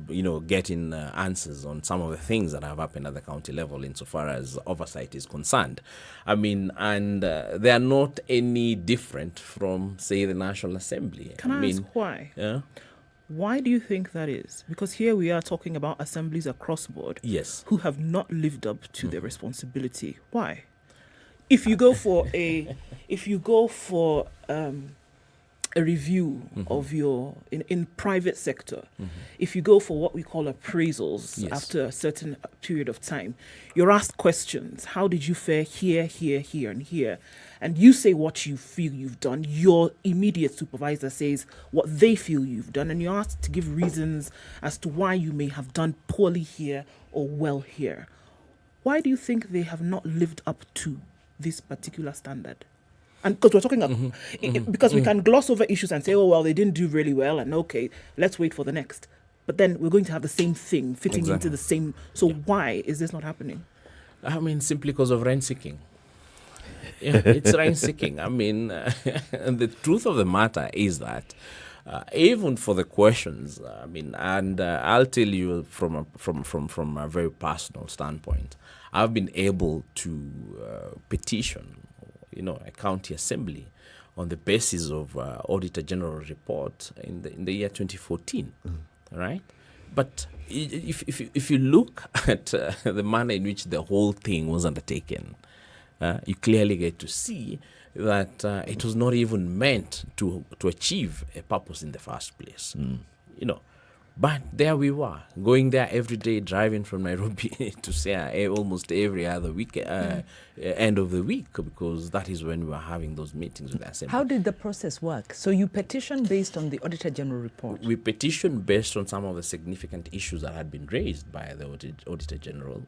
getting answers on some of the things that have happened at the county level insofar as oversight is concerned. And they are not any different from, say, the National Assembly. Can I ask why? Yeah. Why do you think that is? Because here we are talking about assemblies across board, yes, who have not lived up to their responsibility. Why? If you go for a review of your in private sector, if you go for what we call appraisals after a certain period of time, you're asked questions. How did you fare here, and here? And you say what you feel you've done. Your immediate supervisor says what they feel you've done, and you're asked to give reasons as to why you may have done poorly here or well here. Why do you think they have not lived up to this particular standard? And because we're talking because we can gloss over issues and say, oh, well, they didn't do really well, and okay, let's wait for the next. But then we're going to have the same thing fitting into the same. So why is this not happening? Simply because of rent-seeking. Yeah, it's rent-seeking. The truth of the matter is that even for the questions, I'll tell you from a very personal standpoint, I've been able to petition, a county assembly on the basis of Auditor General report in the year 2014, right? But if you look at the manner in which the whole thing was undertaken, you clearly get to see that it was not even meant to achieve a purpose in the first place. But there we were, going there every day, driving from Nairobi to say almost every other week, end of the week, because that is when we were having those meetings with the Assembly. How did the process work? So you petitioned based on the Auditor General report? We petitioned based on some of the significant issues that had been raised by the Auditor General,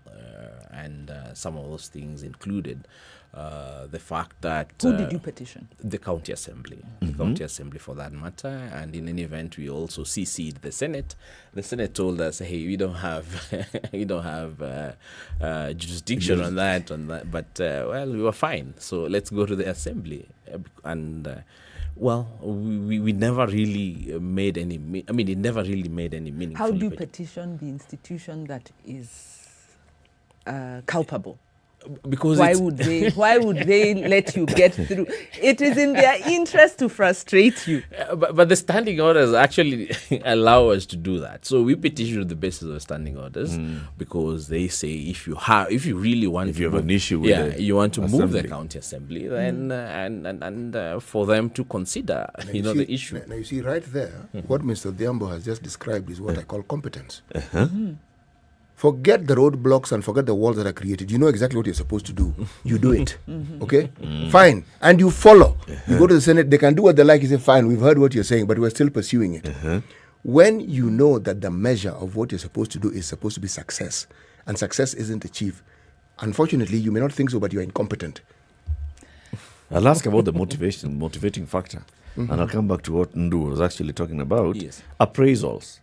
and some of those things included the fact that... Who did you petition? The County Assembly. The County Assembly, for that matter. And in any event, we also CC'd the Senate. The Senate told us, hey, we don't have jurisdiction on that. But, we were fine. So let's go to the Assembly. And... we never really made any... it never really made any meaning. How do you petition the institution that is culpable? Because why would they let you get through? It is in their interest to frustrate you. But the standing orders actually allow us to do that. So we petition on the basis of standing orders because they say if you have an issue with you want to move the county assembly, then and for them to consider the issue. Now you see right there, what Mr. Odhiambo has just described is what I call competence. Forget the roadblocks and forget the walls that are created. You know exactly what you're supposed to do. You do it. Okay? Fine. And you follow. You go to the Senate, they can do what they like. You say, fine, we've heard what you're saying, but we're still pursuing it. When you know that the measure of what you're supposed to do is supposed to be success, and success isn't achieved, unfortunately, you may not think so, but you're incompetent. I'll ask about the motivating factor. and I'll come back to what Ndu was actually talking about, Yes. appraisals.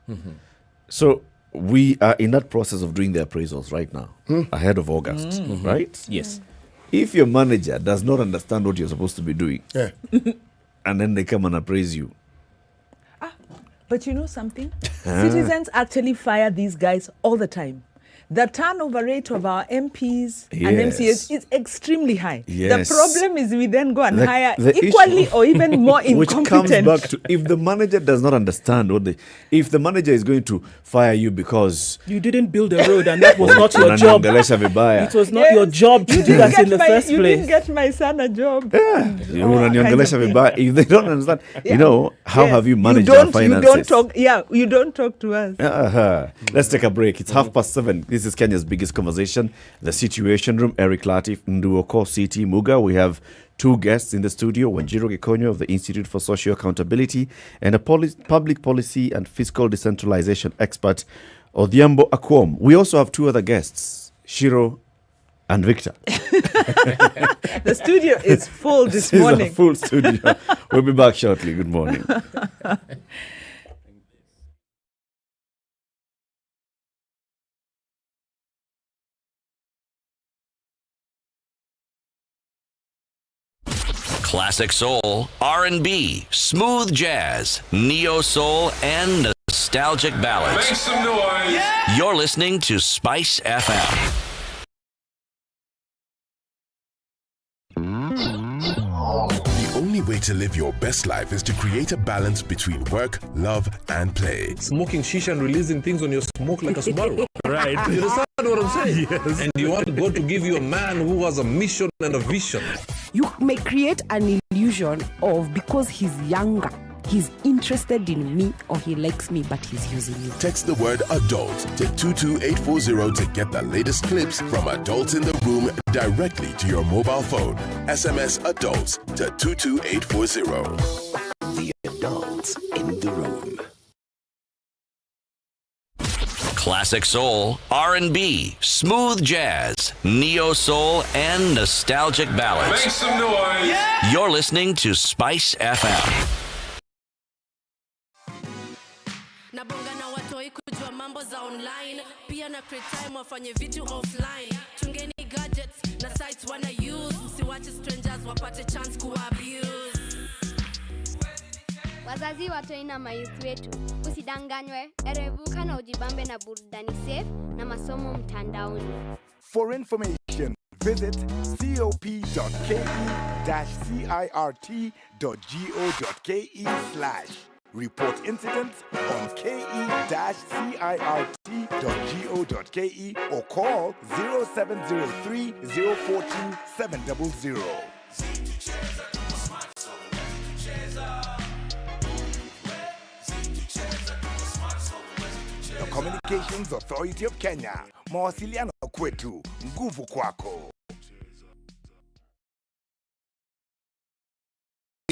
So we are in that process of doing the appraisals right now, ahead of August, right? Yes. If your manager does not understand what you're supposed to be doing, Yeah. and then they come and appraise you, But you know something? Citizens actually fire these guys all the time. The turnover rate of our MPs and Yes. MCAs is extremely high. Yes. The problem is we then go and The- hire the equally issue- or even more which incompetent. comes back to if the manager does not understand if the manager is going to fire you because You didn't build a road and that was not your job. Unaniongelesha vibaya. It was not your job to do that in the first You place. didn't get my son a job. Unaniongelesha vibaya. If they don't understand, you know, how Yeah. have you managed you your don't, finances? You don't talk. Yeah, you don't talk to us. Let's take a break. It's 7:30. This is Kenya's biggest conversation, the Situation Room. Eric Latiff, Okoh, CT Muga. We have two guests in the studio, Wanjiro Gikonyo of the Institute for Social Accountability and a public policy and fiscal decentralization expert, Okoh Akwom. We also have two other guests, Shiro and Victor. The studio is full this morning. It's a full studio. We'll be back shortly. Good morning. Classic soul, R&B, smooth jazz, neo soul, and nostalgic ballads. Make some noise. Yeah. You're listening to Spice FM. The only way to live your best life is to create a balance between work, love, and play. Smoking shisha and releasing things on your smoke like a Subaru. Right. You understand what I'm saying? Yes. And you want God to give you a man who has a mission and a vision. You may create an illusion of because he's younger, he's interested in me or he likes me, but he's using me. Text the word adult to 22840 to get the latest clips from Adults in the Room directly to your mobile phone. SMS adults to 22840. The Adults in the Room. Classic soul, R&B, smooth jazz, neo soul, and nostalgic ballads. Make some noise. Yeah. You're listening to Spice FM. Nabonga na watoi kujua mambo za online, pia na create time wafanye vitu offline. Chungeni gadgets na sites wana use, msiwache strangers wapate chance kuabuse. Wazazi watoi na mayouth wetu, usidanganywe, erevuka na ujibambe na burudani safe na masomo mtandaoni. For information, visit cop.cirt.go.ke/report incidents on ke-cirt.go.ke or call 0703 042 700. The Communications Authority of Kenya. Mawasiliano kwetu, nguvu kwako.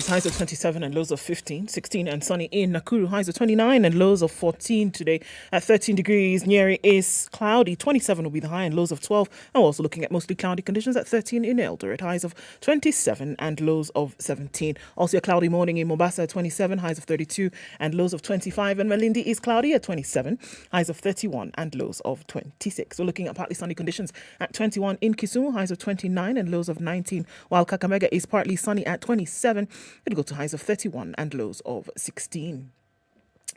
Highs of 27 and lows of 15, 16 and sunny in Nakuru. Highs of 29 and lows of 14 today. At 13 degrees, Nyeri is cloudy. 27 will be the high and lows of 12. And we're also looking at mostly cloudy conditions at 13 in Eldoret. Highs of 27 and lows of 17. Also a cloudy morning in Mombasa at 27. Highs of 32 and lows of 25. And Malindi is cloudy at 27. Highs of 31 and lows of 26. We're looking at partly sunny conditions at 21 in Kisumu. Highs of 29 and lows of 19. While Kakamega is partly sunny at 27. It'll go to highs of 31 and lows of 16.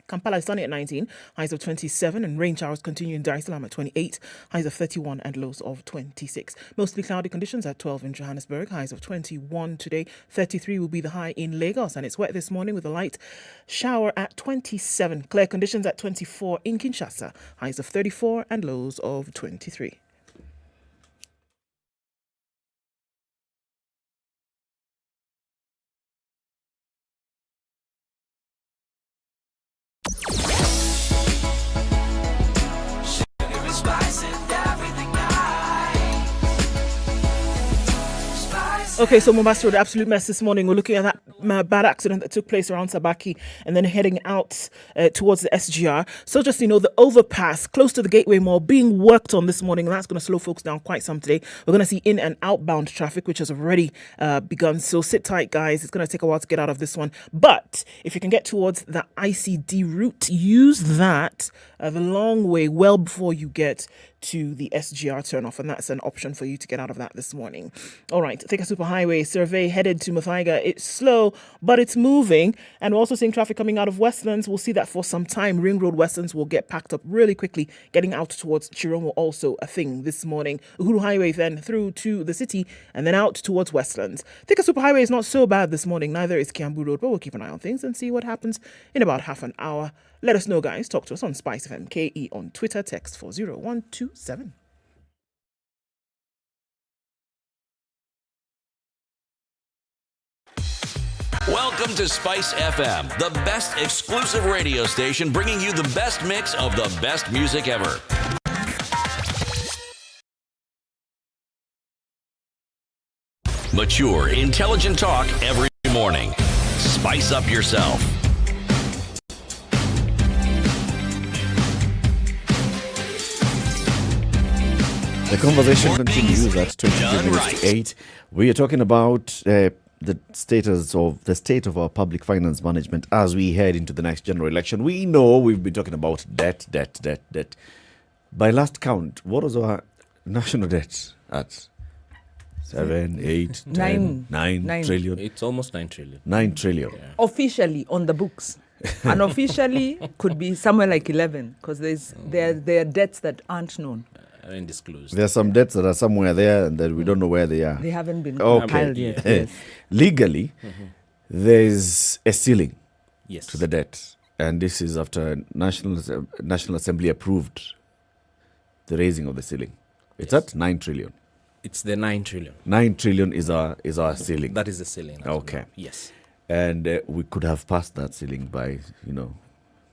Kampala is sunny at 19, highs of 27, and rain showers continue in Dar es Salaam at 28, highs of 31 and lows of 26. Mostly cloudy conditions at 12 in Johannesburg, highs of 21 today. 33 will be the high in Lagos, and it's wet this morning with a light shower at 27. Clear conditions at 24 in Kinshasa, highs of 34 and lows of 23. Okay, so Mombasa, the absolute mess this morning. We're looking at that bad accident that took place around Sabaki and then heading out towards the SGR. So just, the overpass close to the Gateway Mall being worked on this morning. And that's going to slow folks down quite some today. We're going to see in and outbound traffic, which has already begun. So sit tight, guys. It's going to take a while to get out of this one. But if you can get towards the ICD route, use that the long way well before you get to the SGR turnoff, and that's an option for you to get out of that this morning. All right, Thika Superhighway survey headed to Muthaiga. It's slow, but it's moving, and we're also seeing traffic coming out of Westlands. We'll see that for some time. Ring Road Westlands will get packed up really quickly. Getting out towards Chiromo also a thing this morning. Uhuru Highway then through to the city and then out towards Westlands. Thika Superhighway is not so bad this morning. Neither is Kiambu Road, but we'll keep an eye on things and see what happens in about half an hour. Let us know, guys. Talk to us on SpiceFM KE on Twitter. Text 40127. Welcome to Spice FM, the best exclusive radio station bringing you the best mix of the best music ever. Mature, intelligent talk every morning. Spice up yourself. The conversation continues at 22 minutes to 8. We are talking about the state of our public finance management as we head into the next general election. We know we've been talking about debt. By last count, what was our national debt at? 7, 8, 10, 9 trillion. It's almost 9 trillion. 9 trillion. Yeah. Officially on the books. Unofficially could be somewhere like 11 because there are debts that aren't known. Undisclosed. There are some debts that are somewhere there and that we don't know where they are. They haven't been compiled yet. Yes. Legally, there's a ceiling yes. to the debt. And this is after National Assembly approved the raising of the ceiling. It's at 9 trillion. It's the 9 trillion. 9 trillion is our ceiling. That is the ceiling. Okay. Yes. And we could have passed that ceiling by,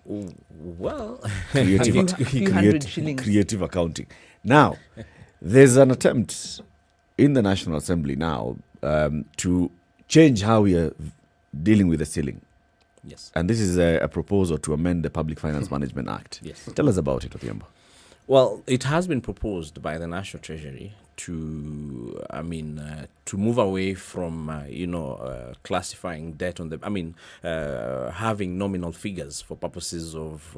well, creative accounting. Now, there's an attempt in the National Assembly now to change how we are dealing with the ceiling. Yes. And this is a proposal to amend the Public Finance Management Act. Yes. Tell us about it, Othiambo. Well, it has been proposed by the National Treasury to move away from, classifying debt on having nominal figures for purposes of,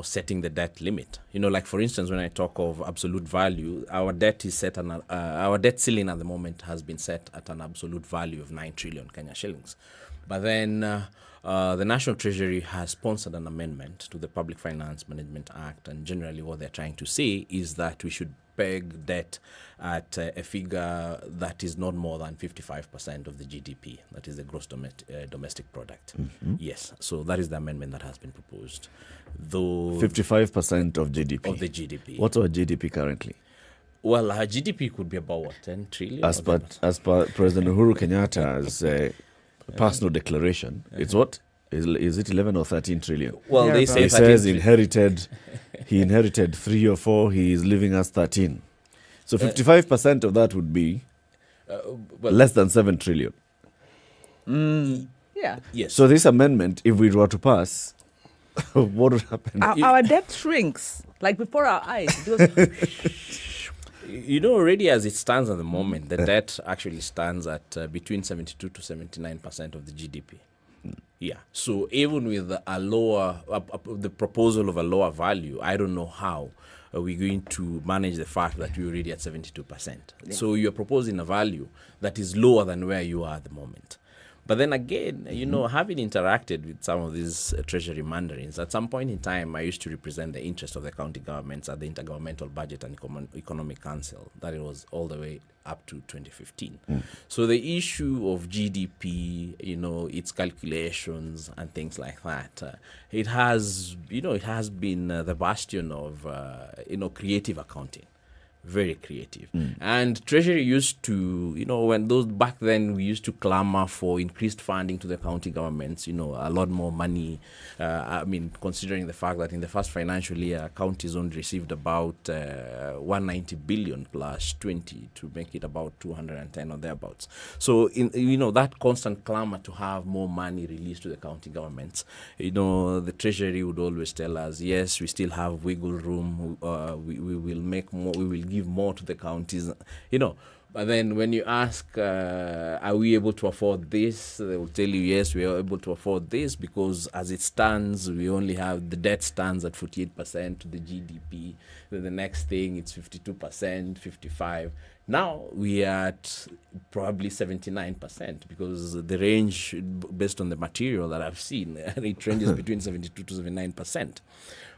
setting the debt limit. Like for instance, when I talk of absolute value, our debt is set on our debt ceiling at the moment has been set at an absolute value of 9 trillion Kenya shillings. But then the National Treasury has sponsored an amendment to the Public Finance Management Act, and generally what they're trying to say is that we should peg debt at a figure that is not more than 55% of the GDP, that is the gross domestic product. Mm-hmm. Yes, so that is the amendment that has been proposed. Though 55% of GDP. Of the GDP. What's our GDP currently? Well, our GDP could be about 10 trillion. As per President Uhuru Kenyatta's personal declaration, it's what? Is it 11 or 13 trillion? Well, they say he says he inherited 3 or 4, he is leaving us 13. So 55% of that would be less than 7 trillion. Yeah. Yes. So this amendment, if we were to pass, what would happen? Our debt shrinks, like before our eyes. Already as it stands at the moment, the debt actually stands at between 72 to 79% of the GDP. Yeah. So even with a lower, the proposal of a lower value, I don't know how are we going to manage the fact that we're already at 72%. Yeah. So you're proposing a value that is lower than where you are at the moment. But then again, having interacted with some of these treasury mandarins, at some point in time, I used to represent the interest of the county governments at the Intergovernmental Budget and Economic Council. That it was all the way up to 2015. So the issue of GDP, its calculations and things like that, it has been the bastion of, creative accounting. very creative. And Treasury used to, when those back then we used to clamor for increased funding to the county governments, a lot more money. Considering the fact that in the first financial year, counties only received about 190 billion plus 20 to make it about 210 or thereabouts. So, that constant clamor to have more money released to the county governments, the Treasury would always tell us, yes, we still have wiggle room. We will make more. We will give more to the counties, But then when you ask, are we able to afford this? They will tell you, yes, we are able to afford this because as it stands, we only have the debt stands at 48% to the GDP. Then the next thing, it's 52%, 55%. Now we are at probably 79% because the range, based on the material that I've seen, it ranges between 72 to 79%.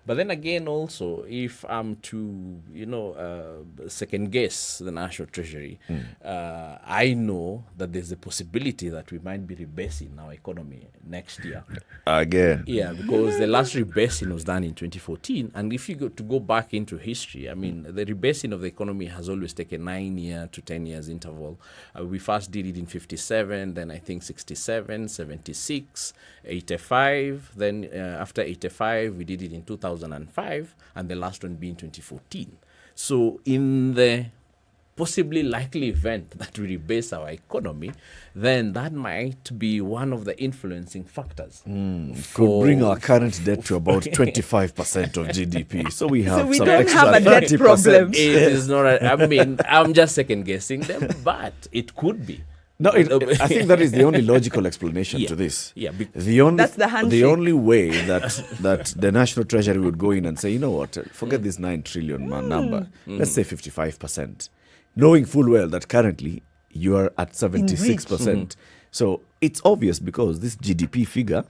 But then again, also, if I'm to, second guess the National Treasury, I know that there's a possibility that we might be rebasing our economy next year. Again. Yeah, because the last rebasing was done in 2014. And if you go back into history, the rebasing of the economy has always taken 9 year to 10 years interval. We first did it in 57, then I think 67, 76, 85. Then after 85, we did it in 2005, and the last one being 2014. So in the possibly likely event that we rebase our economy, then that might be one of the influencing factors. Could bring our current debt to about 25% of GDP. So we have some don't extra have a debt 30%. problem. It is not. I'm just second guessing them, but it could be. No, I think that is the only logical explanation to this. Yeah, that's the handshake. The only way that the National Treasury would go in and say, you know what, forget this 9 trillion number. Let's say 55%. Knowing full well that currently you are at 76%. So it's obvious because this GDP figure,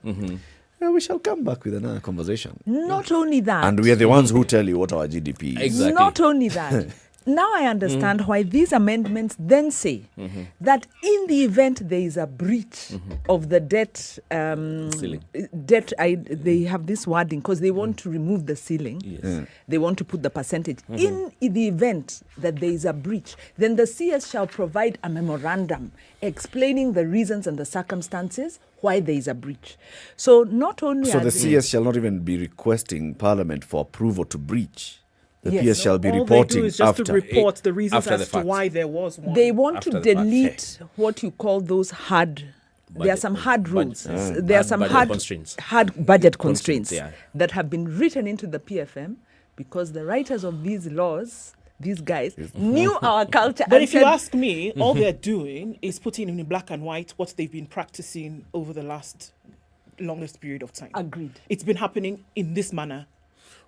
we shall come back with another conversation. Not only that. And we are the ones who tell you what our GDP is. Exactly. Not only that. Now I understand why these amendments then say that in the event there is a breach of the debt ceiling. They have this wording because they want to remove the ceiling. Yes. They want to put the percentage. In the event that there is a breach, then the CS shall provide a memorandum explaining the reasons and the circumstances why there is a breach. So not only So the CS shall not even be requesting Parliament for approval to breach. The Yes. PS shall be All reporting they do is just after. to report the reasons After the as to fact. why there was one. They want After to the fact. delete what you call those hard. There are some hard rules. There are some budget hard constraints. hard budget constraints yeah. that have been written into the PFM because the writers of these laws, these guys, knew our culture. But and if you said, ask me, all they're doing is putting in black and white what they've been practicing over the last longest period of time. Agreed. It's been happening in this manner.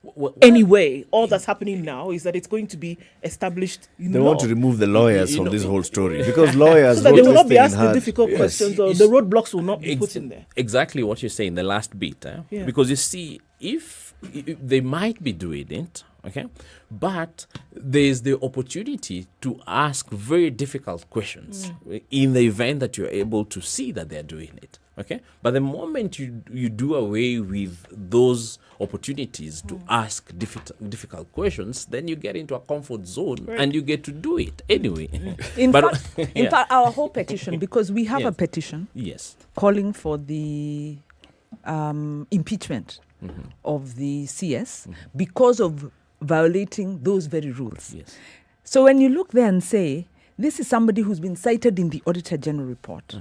What- Anyway, all that's happening now is that it's going to be established in They law. want to remove the lawyers from this whole story because lawyers so that they wrote will this not be thing asked in the hard- difficult Yes. questions or the roadblocks will not be put in there. Exactly what you're saying, the last bit. Yeah. Because you see, if they might be doing it, okay, but there's the opportunity to ask very difficult questions in the event that you're able to see that they're doing it. Okay, but the moment you do away with those opportunities to ask difficult questions, then you get into a comfort zone and you get to do it anyway. in But- fact, our whole petition, because we have a petition Yes. calling for the impeachment of the CS because of violating those very rules. Yes. So when you look there and say, this is somebody who's been cited in the Auditor General report,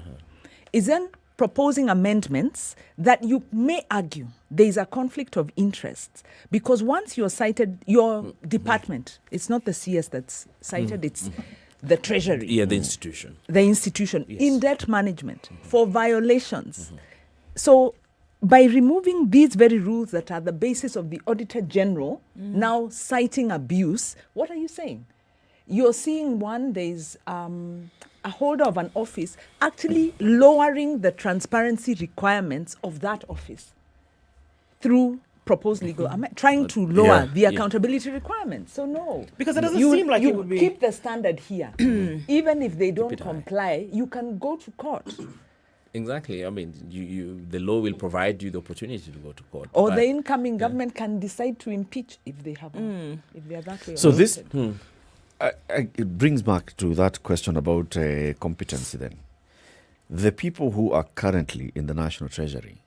is then proposing amendments that you may argue there is a conflict of interests because once you're cited, your department, it's not the CS that's cited, it's the Treasury. Yeah, the institution. The institution in debt management for violations. So by removing these very rules that are the basis of the Auditor General now citing abuse, what are you saying? You're seeing there's a holder of an office actually lowering the transparency requirements of that office through proposed legal, trying to lower the accountability requirements. So no. Because it doesn't seem like it would be. Keep the standard here. Even if they don't comply, you can go to court. Exactly. I mean, the law will provide you the opportunity to go to court. Or but- the incoming government can decide to impeach if they have if they are that way. So this It brings back to that question about competency then. The people who are currently in the National Treasury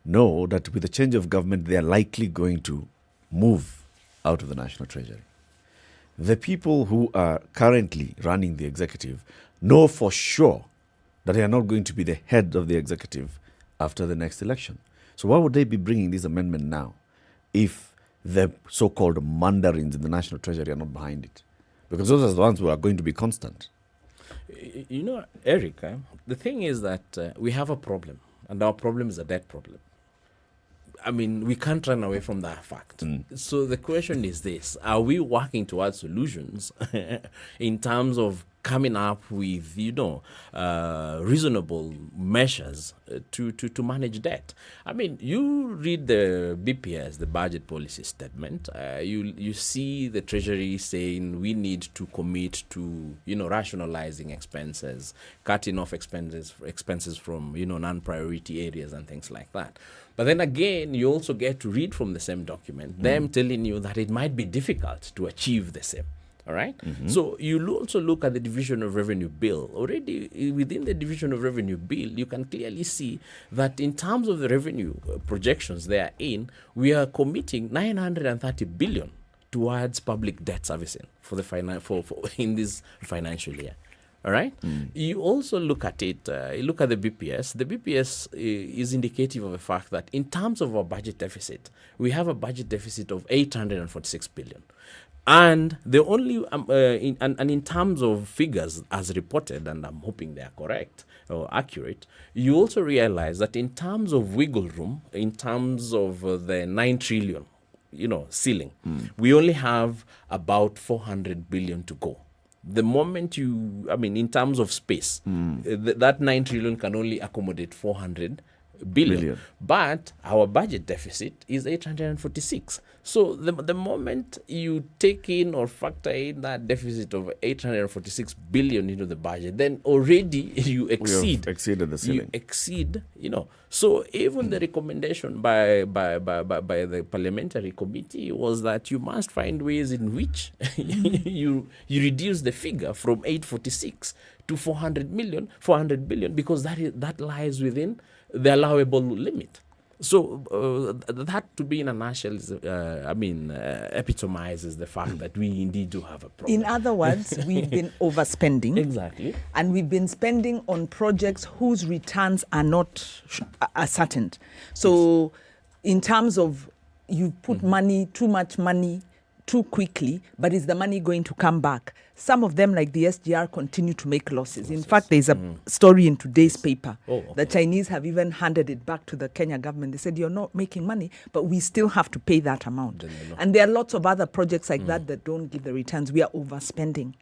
know that with the change of government, they are likely going to move out of the National Treasury. The people who are currently running the executive know for sure that they are not going to be the head of the executive after the next election. So why would they be bringing this amendment now if the so-called mandarins in the National Treasury are not behind it? Because those are the ones who are going to be constant. You know, Eric, the thing is that we have a problem, and our problem is a debt problem. I mean, we can't run away from that fact. So the question is this: are we working towards solutions in terms of coming up with, reasonable measures to manage debt? I mean, you read the BPS, the budget policy statement. You see the Treasury saying we need to commit to, rationalizing expenses, cutting off expenses from, non-priority areas and things like that. But then again, you also get to read from the same document, them telling you that it might be difficult to achieve the same. All right? So you also look at the Division of Revenue Bill. Already within the Division of Revenue Bill, you can clearly see that in terms of the revenue projections they are in, we are committing 930 billion towards public debt servicing for the in this financial year. All right. You also look at it, you look at the BPS. The BPS is indicative of the fact that in terms of our budget deficit, we have a budget deficit of 846 billion. And the only, in terms of figures as reported, and I'm hoping they are correct or accurate, you also realize that in terms of wiggle room, in terms of the 9 trillion, ceiling, we only have about 400 billion to go. The moment in terms of space, that 9 trillion can only accommodate 400 billion. But our budget deficit is 846. So the moment you take in or factor in that deficit of 846 billion into the budget, then already you exceed. We have exceeded the ceiling. You exceed, So even the recommendation by the parliamentary committee was that you must find ways in which you reduce the figure from 846 to 400 billion, because that lies within the allowable limit. So that, to be in a nutshell, epitomizes the fact that we indeed do have a problem. In other words, we've been overspending. Exactly. And we've been spending on projects whose returns are not ascertained. So in terms of you put money, too much money, too quickly, but is the money going to come back? Some of them, like the SGR, continue to make losses. In fact, there's a story in today's paper. The Chinese have even handed it back to the Kenya government. They said, you're not making money, but we still have to pay that amount. And there are lots of other projects like that don't give the returns. We are overspending.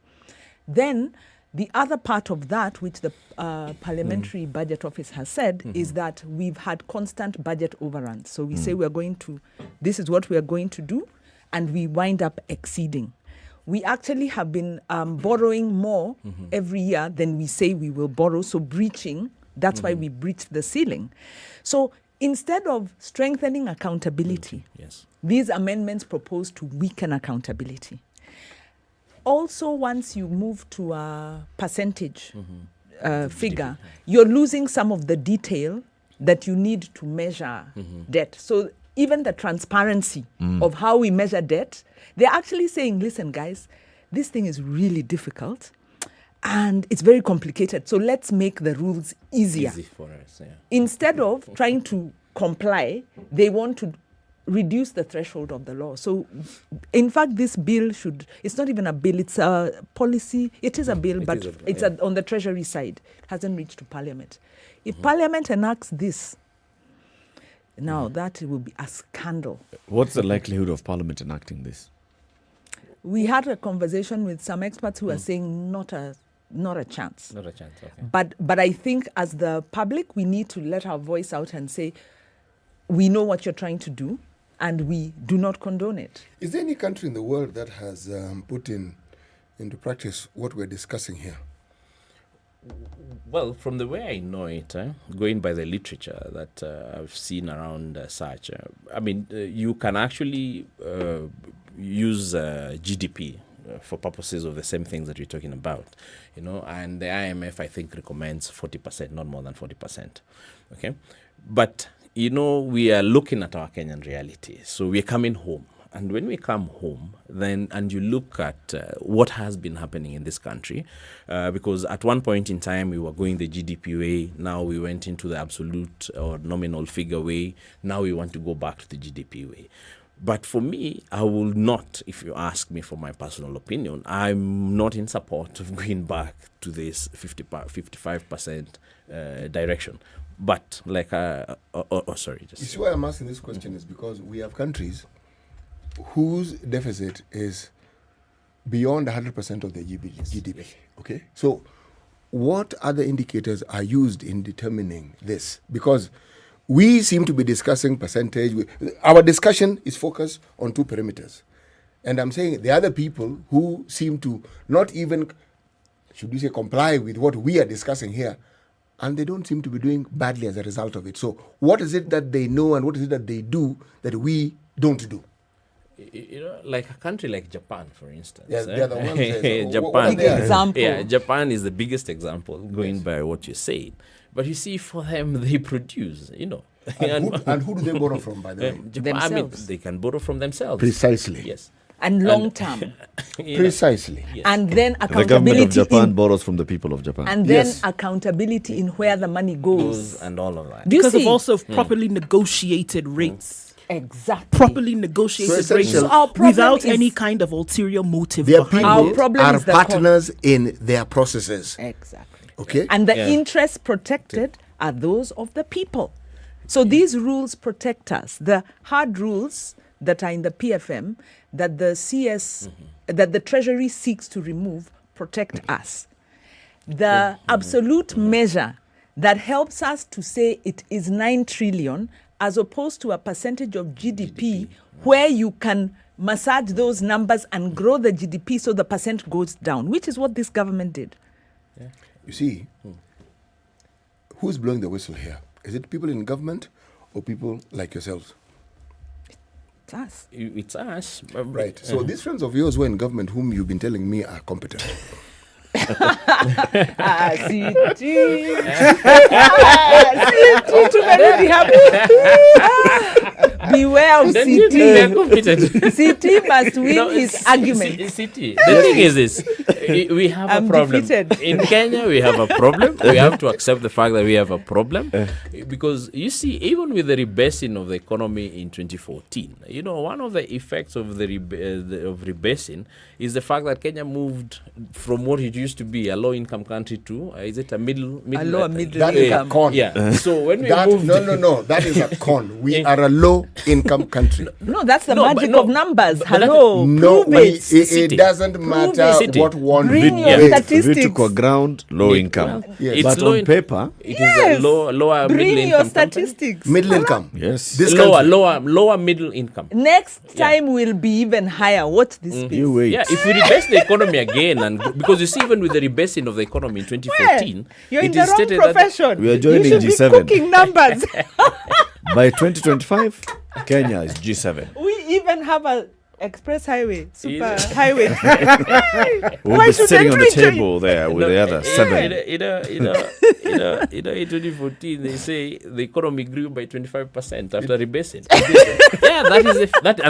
Then the other part of that, which the Parliamentary Budget Office has said, is that we've had constant budget overruns. So we say this is what we are going to do, and we wind up exceeding. We actually have been borrowing more every year than we say we will borrow, so breaching, that's why we breached the ceiling. So instead of strengthening accountability, these amendments propose to weaken accountability. Also, once you move to a percentage figure, you're losing some of the detail that you need to measure debt. So even the transparency of how we measure debt, they're actually saying, listen, guys, this thing is really difficult and it's very complicated. So let's make the rules easier. Easy for us, Instead of trying to comply, they want to reduce the threshold of the law. So, in fact, this bill it's not even a bill, it's a policy. It is a bill, but it's on the Treasury side. It hasn't reached to Parliament. If Parliament enacts this, now that will be a scandal. What's the likelihood of Parliament enacting this? We had a conversation with some experts who are saying not a chance. Not a chance, okay. But I think as the public, we need to let our voice out and say, we know what you're trying to do, and we do not condone it. Is there any country in the world that has put into practice what we're discussing here? Well, from the way I know it, going by the literature that I've seen around you can actually use GDP for purposes of the same things that we're talking about, and the IMF, I think, recommends 40%, not more than 40%. Okay. But, we are looking at our Kenyan reality. So we're coming home. And when we come home, and you look at what has been happening in this country, because at one point in time we were going the GDP way, now we went into the absolute or nominal figure way, now we want to go back to the GDP way. But for me, I will not, if you ask me for my personal opinion, I'm not in support of going back to this 55% direction. But like, sorry. You see why I'm asking this question is because we have countries whose deficit is beyond 100% of their GDP. Okay? So what other indicators are used in determining this? Because we seem to be discussing percentage. Our discussion is focused on two perimeters. And I'm saying the other people who seem to not even, should we say, comply with what we are discussing here, and they don't seem to be doing badly as a result of it. So what is it that they know and what is it that they do that we don't do? Like a country like Japan, for instance. Yeah, they're the ones. Japan. Big example. Yeah, Japan is the biggest example, going by what you're saying. But you see, for them, they produce, And who do they borrow from, by the way? Japan, themselves. They can borrow from themselves. Precisely. Yes. And long term. Precisely. Yes. And then accountability. The government of Japan borrows from the people of Japan. And then accountability in where the money goes. And all of that. Because of also properly negotiated rates. Exactly. Properly negotiated rates So without any kind of ulterior motive their behind people it. problem are is the partners in their processes. Exactly. Okay? And the interests protected are those of the people. So these rules protect us. The hard rules that are in the PFM that the CS, that the Treasury seeks to remove, protect us. The absolute measure that helps us to say it is 9 trillion as opposed to a percentage of GDP where you can massage those numbers and grow the GDP so the percent goes down, which is what this government did. Yeah. You see, who's blowing the whistle here? Is it people in government or people like yourselves? It's us. It's us. Right. So these friends of yours who are in government whom you've been telling me are competent. Beware of CT. CT must win his argument. CT. The thing is this, we have a problem. In Kenya, we have a problem. We have to accept the fact that we have a problem. Because you see, even with the rebasing of the economy in 2014, one of the effects of the rebasing is the fact that Kenya moved from what it used to be a low-income country to, is it a middle that is a con. Yeah. So when we moved... No, that is a con. We are a low-income country. No, that's the magic of numbers. Hello, it doesn't matter what one bring your statistics. If you took a ground, low income. Yes. But on paper, it is a lower bring middle your income statistics. Middle income. Yes. This lower middle income. Next time will be even higher. Watch this space. You wait. Yeah, if we rebase the economy again, and because you see, even with the rebasing of the economy in 2014, you're in the wrong profession. We are joining you should G7. Be cooking numbers. By 2025, Kenya is G7. We even have a express highway, super highway. We'll be sitting on the table there with the other 7. In 2014, they say the economy grew by 25% after rebasing. Yeah,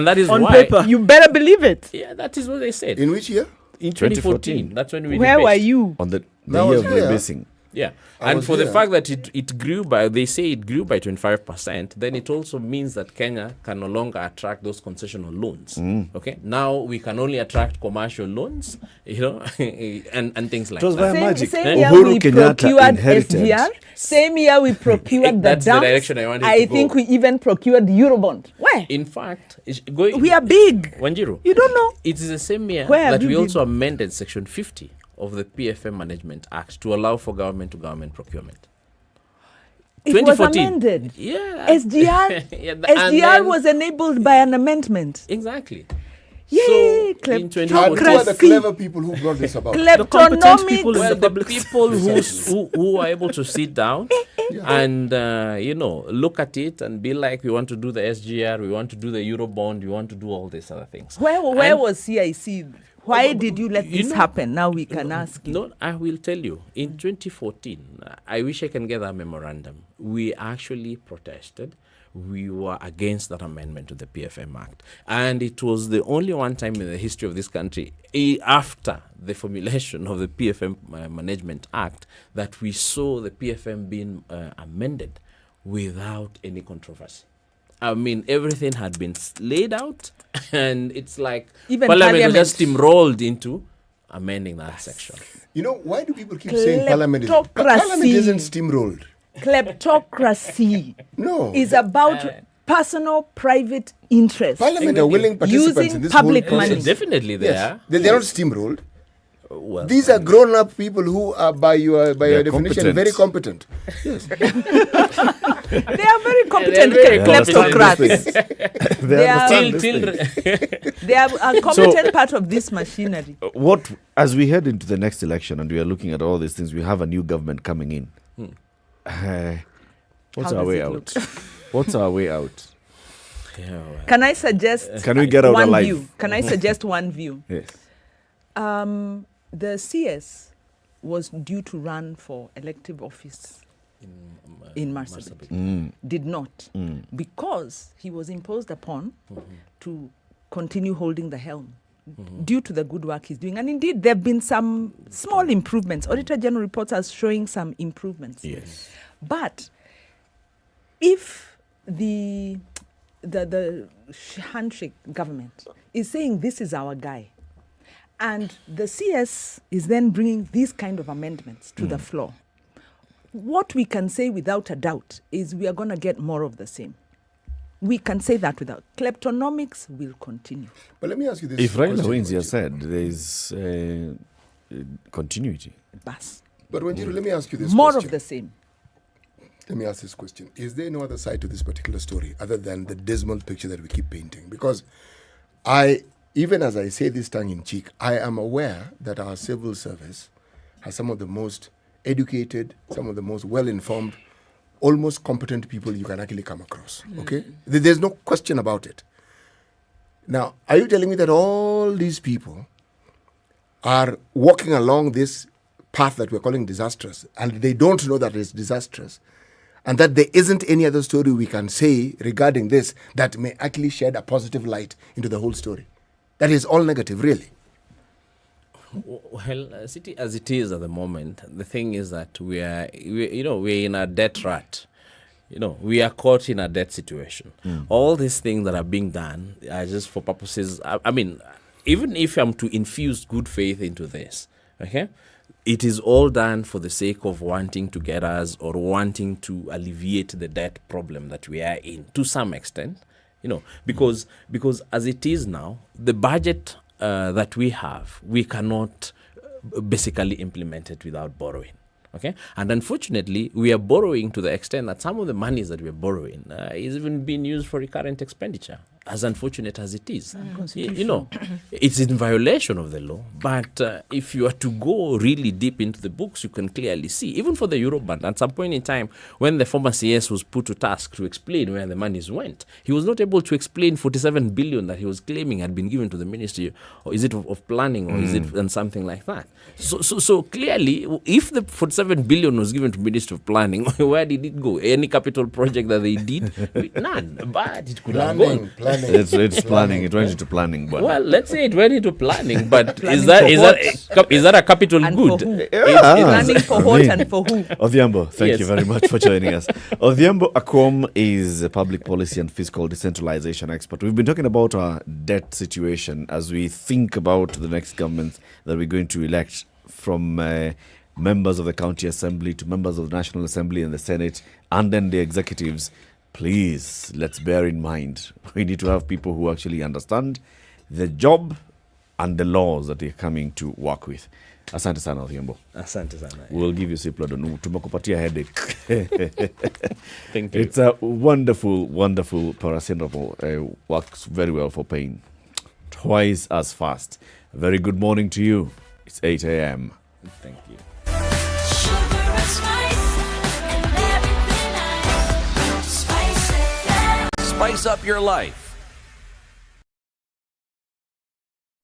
that is on why. Paper. You better believe it. Yeah, that is what they said. In which year? In 2014. That's when we Where rebased. were you? On the year of rebasing. Yeah, and for the fact that it grew by, they say it grew by 25%, then it also means that Kenya can no longer attract those concessional loans. Okay, now we can only attract commercial loans, and things like that. It was by magic. Same year we procured SGR. Same year we procured the That's dams. the direction I wanted to I go. think we even procured Eurobond. Where? In fact, we are big. Wanjiru. You don't know. It is the same year Where that we also amended Section 50 of the PFM Management Act to allow for government-to-government procurement. It was amended. Yeah. SGR, SGR was enabled by an amendment. Exactly. Yay! So in 2014, who are the clever people who brought this about? the competent people, the people who are able to sit down and look at it and be like, we want to do the SGR, we want to do the Eurobond, we want to do all these other things. Where was CIC? Why did you let this happen? Now we can ask you. No, I will tell you. In 2014, I wish I can get that memorandum. We actually protested. We were against that amendment to the PFM Act. And it was the only one time in the history of this country, after the formulation of the PFM Management Act, that we saw the PFM being amended without any controversy. I mean, everything had been laid out, and it's like even Parliament just steamrolled into amending that section. You know, why do people keep saying Parliament isn't steamrolled? Kleptocracy is about personal, private interest. Parliament are willing participants using in this public whole money. process. Definitely they are. They're not steamrolled. Well, these are grown-up people who are, by your definition, competent. very competent. Yes. They are very competent kleptocrats. They are a competent part of this machinery. As we head into the next election and we are looking at all these things, we have a new government coming in. What's our way out? What's our way out? Can I suggest Can we get out one alive? view? Can I suggest one view? Yes. The CS was due to run for elective office in Marsabit. Did not, because he was imposed upon to continue holding the helm due to the good work he's doing. And indeed, there have been some small improvements. Auditor General reports are showing some improvements. Yes. But if the handshake government is saying this is our guy, and the CS is then bringing these kind of amendments to the floor, what we can say without a doubt is we are going to get more of the same. We can say that without. Kleptonomics will continue. But let me ask you this. If Raila wins, you said there is continuity. But Wanjiru, let me ask you this more question. Of the same. Let me ask this question. Is there no other side to this particular story other than the dismal picture that we keep painting? Because even as I say this tongue-in-cheek, I am aware that our civil service has some of the most educated, some of the most well-informed, almost competent people you can actually come across. Okay? There's no question about it. Now, are you telling me that all these people are walking along this path that we're calling disastrous, and they don't know that it's disastrous, and that there isn't any other story we can say regarding this that may actually shed a positive light into the whole story? That is all negative, really. Well, city as it is at the moment, the thing is that we're in a debt rut. We are caught in a debt situation. All these things that are being done are just for purposes. I mean, even if I'm to infuse good faith into this, okay, it is all done for the sake of wanting to get us or wanting to alleviate the debt problem that we are in to some extent. Because as it is now, the budget that we have, we cannot basically implement it without borrowing. Okay, and unfortunately, we are borrowing to the extent that some of the monies that we are borrowing is even being used for recurrent expenditure. As unfortunate as it is, it's in violation of the law. But if you are to go really deep into the books, you can clearly see, even for the Eurobond, at some point in time, when the former CS was put to task to explain where the monies went, he was not able to explain 47 billion that he was claiming had been given to the Ministry, or is it of Planning, or is it and something like that. So clearly, if the 47 billion was given to Ministry of Planning, where did it go? Any capital project that they did? None. But it could have gone. It's planning. It went into planning. But well, let's say it went into planning, but is that a capital and good? Planning for what and for who? Odhiambo, thank you very much for joining us. Odhiambo Akwom is a public policy and fiscal decentralization expert. We've been talking about our debt situation as we think about the next government that we're going to elect, from members of the county assembly to members of the National Assembly and the Senate, and then the executives. Please, let's bear in mind, we need to have people who actually understand the job and the laws that they're coming to work with. Asante sana Odhiambo. Asante sana. We'll give you Cipladon. Tumekupatia headache. Thank you. It's a wonderful paracetamol. Works very well for pain. Twice as fast. Very good morning to you. It's 8 a.m. Thank you. Spice up your life.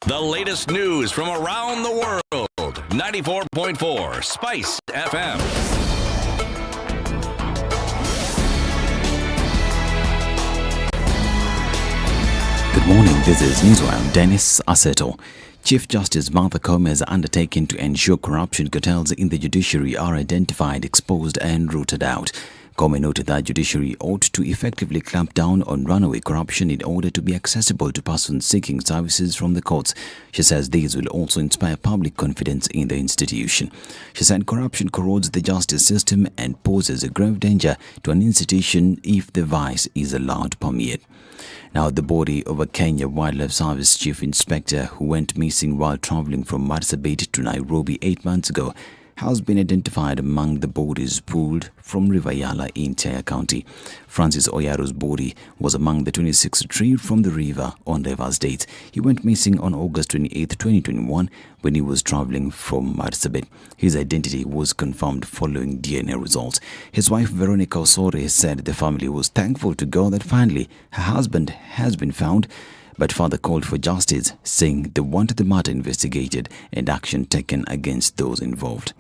The latest news from around the world. 94.4 Spice FM. Good morning, this is Newswire. Dennis Aseto. Chief Justice Martha Koome has undertaken to ensure corruption cartels in the judiciary are identified, exposed and rooted out. Koome noted that judiciary ought to effectively clamp down on runaway corruption in order to be accessible to persons seeking services from the courts. She says these will also inspire public confidence in the institution. She said corruption corrodes the justice system and poses a grave danger to an institution if the vice is allowed to permeate. Now, the body of a Kenya Wildlife Service Chief Inspector who went missing while travelling from Marsabit to Nairobi 8 months ago has been identified among the bodies pulled from River Yala in Chaya County. Francis Oyaro's body was among the 26 retrieved from the river on Rivers Date. He went missing on August 28, 2021 when he was travelling from Marsabit. His identity was confirmed following DNA results. His wife Veronica Osore said the family was thankful to God that finally her husband has been found, but further called for justice, saying they wanted the matter investigated and action taken against those involved.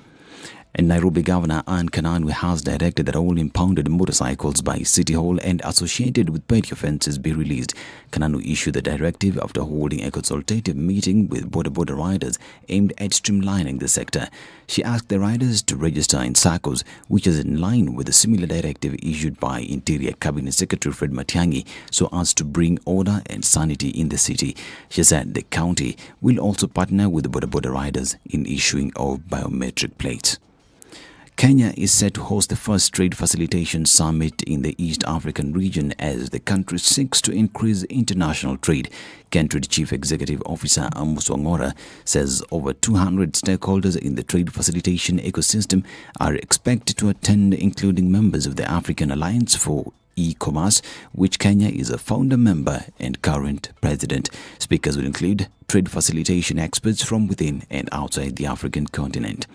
And Nairobi Governor Anne Kananu has directed that all impounded motorcycles by City Hall and associated with petty offences be released. Kananu issued the directive after holding a consultative meeting with border riders aimed at streamlining the sector. She asked the riders to register in SACCOs, which is in line with a similar directive issued by Interior Cabinet Secretary Fred Matiang'i, so as to bring order and sanity in the city. She said the county will also partner with the border riders in issuing of biometric plates. Kenya is set to host the first trade facilitation summit in the East African region as the country seeks to increase international trade. Kentrade Chief Executive Officer Amos Wangora says over 200 stakeholders in the trade facilitation ecosystem are expected to attend, including members of the African Alliance for E-Commerce, which Kenya is a founder member and current president. Speakers will include trade facilitation experts from within and outside the African continent.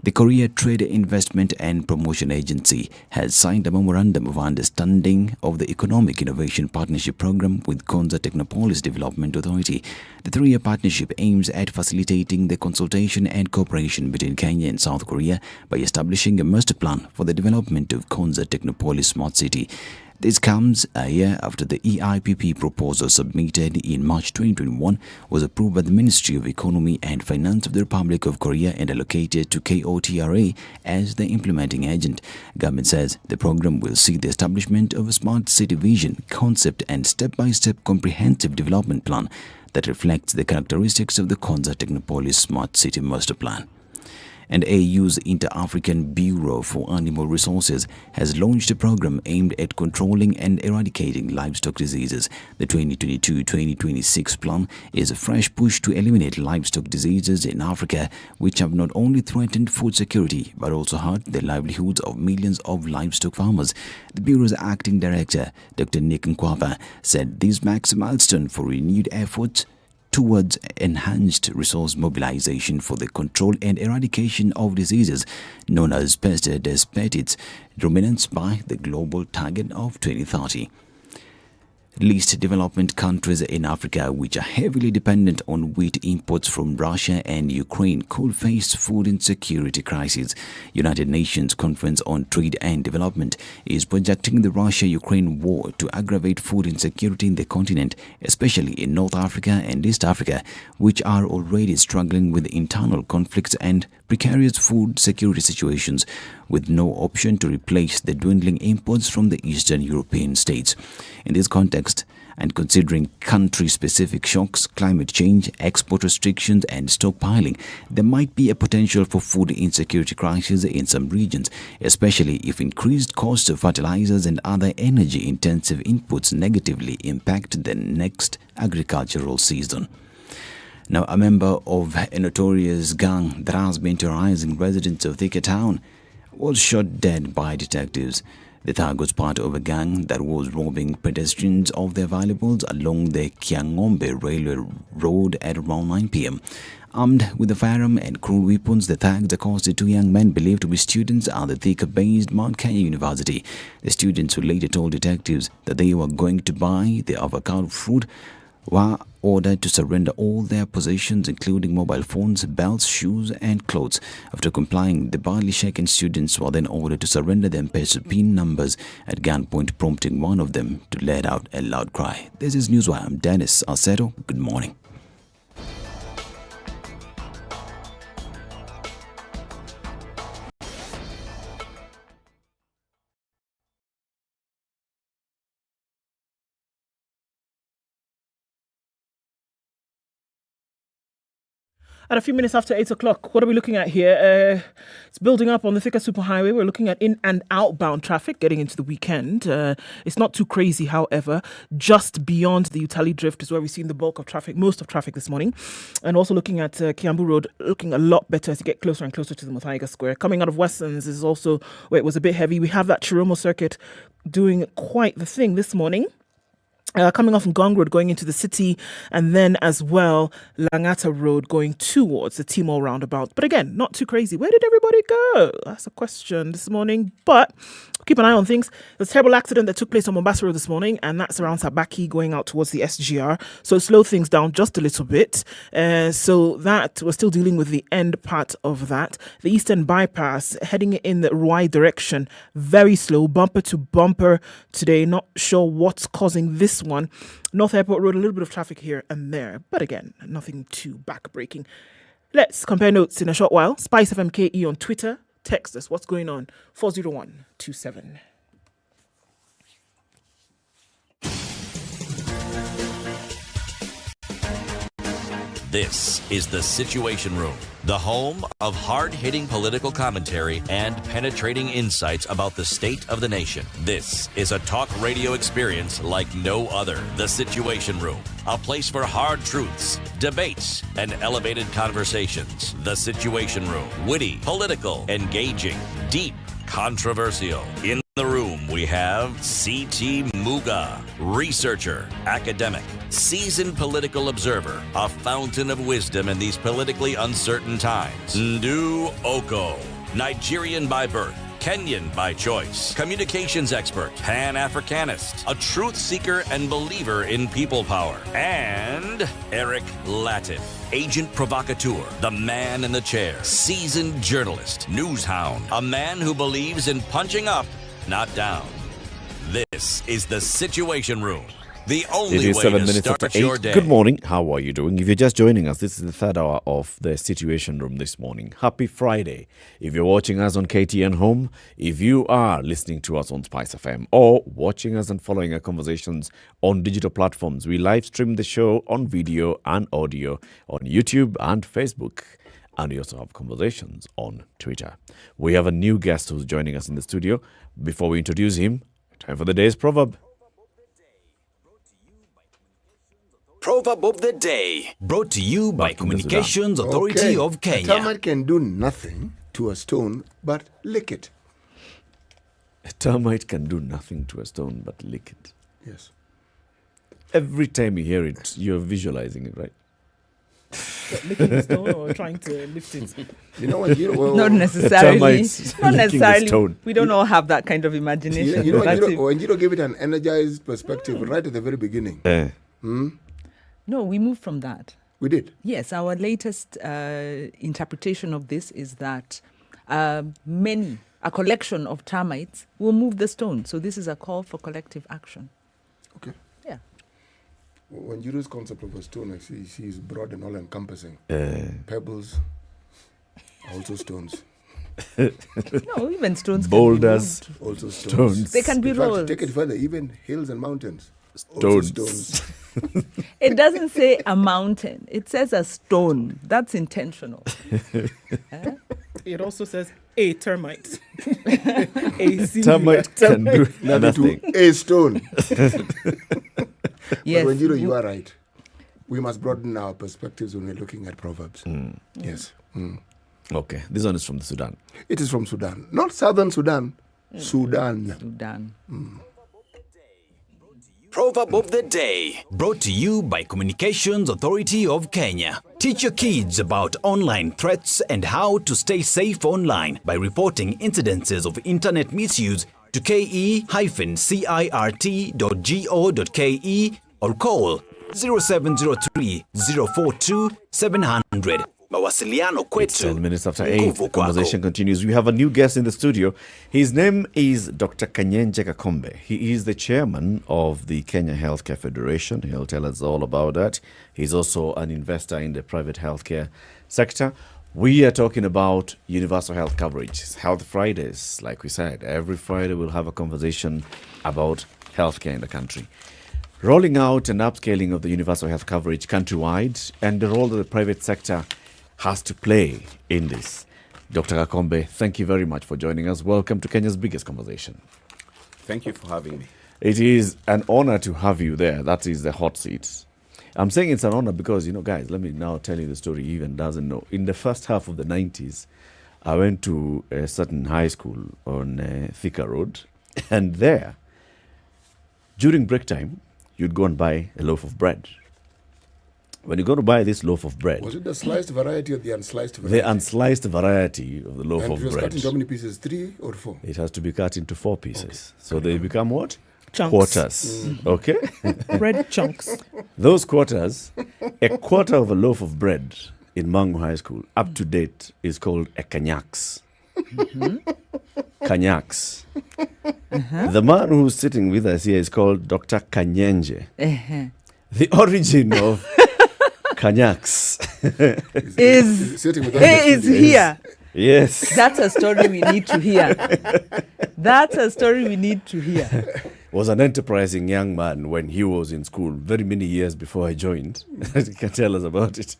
The Korea Trade Investment and Promotion Agency has signed a memorandum of understanding of the Economic Innovation Partnership Program with Konza Technopolis Development Authority. The three-year partnership aims at facilitating the consultation and cooperation between Kenya and South Korea by establishing a master plan for the development of Konza Technopolis Smart City. This comes a year after the EIPP proposal submitted in March 2021 was approved by the Ministry of Economy and Finance of the Republic of Korea and allocated to KOTRA as the implementing agent. Government says the program will see the establishment of a smart city vision, concept and step-by-step comprehensive development plan that reflects the characteristics of the Konza Technopolis Smart City Master Plan. And AU's Inter-African Bureau for Animal Resources has launched a program aimed at controlling and eradicating livestock diseases. The 2022-2026 plan is a fresh push to eliminate livestock diseases in Africa, which have not only threatened food security but also hurt the livelihoods of millions of livestock farmers. The Bureau's acting director, Dr. Nick Nkwapa, said this marks a milestone for renewed efforts towards enhanced resource mobilization for the control and eradication of diseases known as peste despite its dominance by the global target of 2030. Least development countries in Africa, which are heavily dependent on wheat imports from Russia and Ukraine, could face food insecurity crisis. United Nations Conference on Trade and Development is projecting the Russia-Ukraine war to aggravate food insecurity in the continent, especially in North Africa and East Africa, which are already struggling with internal conflicts and precarious food security situations, with no option to replace the dwindling imports from the Eastern European states. In this context, and considering country-specific shocks, climate change, export restrictions and stockpiling, there might be a potential for food insecurity crisis in some regions, especially if increased costs of fertilizers and other energy-intensive inputs negatively impact the next agricultural season. Now, a member of a notorious gang that has been terrorizing residents of Thika Town was shot dead by detectives. The thug was part of a gang that was robbing pedestrians of their valuables along the Kiangombe Railway Road at around 9 p.m. Armed with a firearm and crude weapons, the thugs accosted two young men believed to be students at the Thika-based Mount Kenya University. The students who later told detectives that they were going to buy the avocado fruit were ordered to surrender all their possessions, including mobile phones, belts, shoes, and clothes. After complying, the badly shaken students were then ordered to surrender their M-Pesa PIN numbers at gunpoint, prompting one of them to let out a loud cry. This is Newswire. I'm Dennis Aceto. Good morning. At a few minutes after 8 o'clock, what are we looking at here? It's building up on the Thika Superhighway. We're looking at in and outbound traffic getting into the weekend. It's not too crazy, however. Just beyond the Utali Drift is where we've seen the bulk of traffic, most of traffic this morning. And also looking at Kiambu Road, looking a lot better as you get closer and closer to the Muthaiga Square. Coming out of Westlands is also where it was a bit heavy. We have that Chiromo circuit doing quite the thing this morning. Coming off from Gong Road, going into the city, and then as well, Langata Road going towards the Timor roundabout. But again, not too crazy. Where did everybody go? That's a question this morning. But keep an eye on things. There's a terrible accident that took place on Mombasa Road this morning, and that's around Sabaki going out towards the SGR. So slow things down just a little bit. So that we're still dealing with the end part of that. The Eastern Bypass heading in the Ruai direction, very slow, bumper to bumper today. Not sure what's causing this one. North Airport Road, a little bit of traffic here and there, but again, nothing too backbreaking. Let's compare notes in a short while. SpiceFM KE on Twitter. Text us. What's going on? 40127. This is the Situation Room, the home of hard-hitting political commentary and penetrating insights about the state of the nation. This is a talk radio experience like no other. The Situation Room, a place for hard truths, debates, and elevated conversations. The Situation Room, witty, political, engaging, deep, controversial. In the room, we have C.T. Muga, researcher, academic, seasoned political observer, a fountain of wisdom in these politically uncertain times. Ndu Okoh, Nigerian by birth, Kenyan by choice, communications expert, Pan-Africanist, a truth seeker and believer in people power, and Eric Latiff, agent provocateur, the man in the chair, seasoned journalist, news hound, a man who believes in punching up, not down. This is the Situation Room. The only It is way 7 to minutes start after your 8. day. Good morning. How are you doing? If you're just joining us, this is the third hour of the Situation Room this morning. Happy Friday. If you're watching us on KTN Home, if you are listening to us on SpiceFM, or watching us and following our conversations on digital platforms, we live stream the show on video and audio on YouTube and Facebook. And we also have conversations on Twitter. We have a new guest who's joining us in the studio. Before we introduce him, time for the day's proverb. Proverb of the Day, brought to you by Communications Authority of A Kenya. termite can do nothing to a stone but lick it. A termite can do nothing to a stone but lick it. Yes. Every time you hear it, you're visualizing it, right? Licking the stone or trying to lift it? You know what? Not necessarily. Not necessarily. Stone. We don't all have that kind of imagination. You know, Wanjiro gave it an energized perspective right at the very beginning. No, we moved from that. We did? Yes, our latest interpretation of this is that a collection of termites will move the stone. So this is a call for collective action. Okay. Yeah. Wanjiro's concept of a stone, I see, is broad and all-encompassing. Pebbles, also stones. No, even stones Boulders, can be moved. Also stones. They can be In fact, rolled. take it further, even hills and mountains. Stones. Also stones. It doesn't say a mountain. It says a stone. That's intentional. It also says a termite. A Termite can do nothing. A stone. Yes. But Wanjiro, you are right. We must broaden our perspectives when we're looking at proverbs. Yes. Okay, this one is from the Sudan. It is from Sudan. Not southern Sudan. Sudan. Sudan. Proverb of the Day, brought to you by Communications Authority of Kenya. Teach your kids about online threats and how to stay safe online by reporting incidences of internet misuse to ke-cirt.go.ke or call 0703 042 700. Mawasiliano kwetu. 10 minutes after 8, the conversation continues. We have a new guest in the studio. His name is Dr. Kanyenje Kakombe. He is the chairman of the Kenya Healthcare Federation. He'll tell us all about that. He's also an investor in the private healthcare sector. We are talking about universal health coverage. It's Health Fridays, like we said. Every Friday we'll have a conversation about healthcare in the country. Rolling out and upscaling of the universal health coverage countrywide and the role that the private sector has to play in this. Dr. Kakombe, thank you very much for joining us. Welcome to Kenya's biggest conversation. Thank you for having me. It is an honor to have you there. That is the hot seat. I'm saying it's an honor because, guys, let me now tell you the story he even doesn't know. In the first half of the 90s, I went to a certain high school on Thika Road. And there, during break time, you'd go and buy a loaf of bread. When you go to buy this loaf of bread... Was it the sliced variety or the unsliced variety? The unsliced variety of the loaf of bread. And it was cut into how many pieces? 3 or 4? It has to be cut into 4 pieces. Okay. So they become what? Chunks. Quarters. Okay? Bread chunks. Those quarters, a quarter of a loaf of bread in Mangu High School, up to date, is called a kanyaks. Kanyaks. The man who's sitting with us here is called Dr. Kanyenje. The origin of Kanyaks is here. Yes. That's a story we need to hear. That's a story we need to hear. Was an enterprising young man when he was in school, very many years before I joined. You can tell us about it.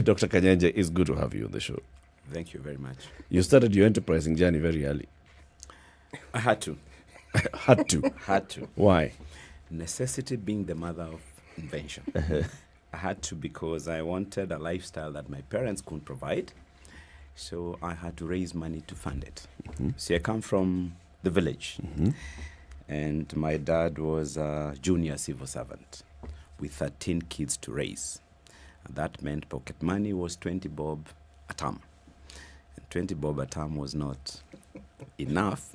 Dr. Kanyenje, it's good to have you on the show. Thank you very much. You started your enterprising journey very early. I had to. Had to? Had to. Why? Necessity being the mother of invention. I had to because I wanted a lifestyle that my parents couldn't provide. So I had to raise money to fund it. See, I come from the village. And my dad was a junior civil servant with 13 kids to raise. And that meant pocket money was 20 bob a term. And 20 bob a term was not enough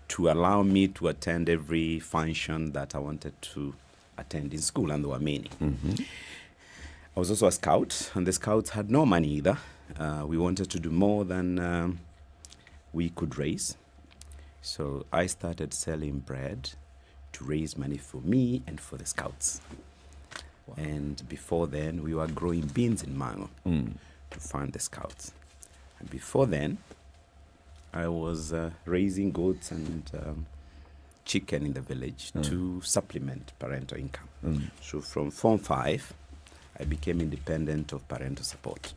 to allow me to attend every function that I wanted to attend in school, and there were many. I was also a scout, and the scouts had no money either. We wanted to do more than we could raise. So I started selling bread to raise money for me and for the scouts. Wow. And before then, we were growing beans in Mango to fund the scouts. And before then, I was raising goats and chicken in the village to supplement parental income. So from Form 5, I became independent of parental support.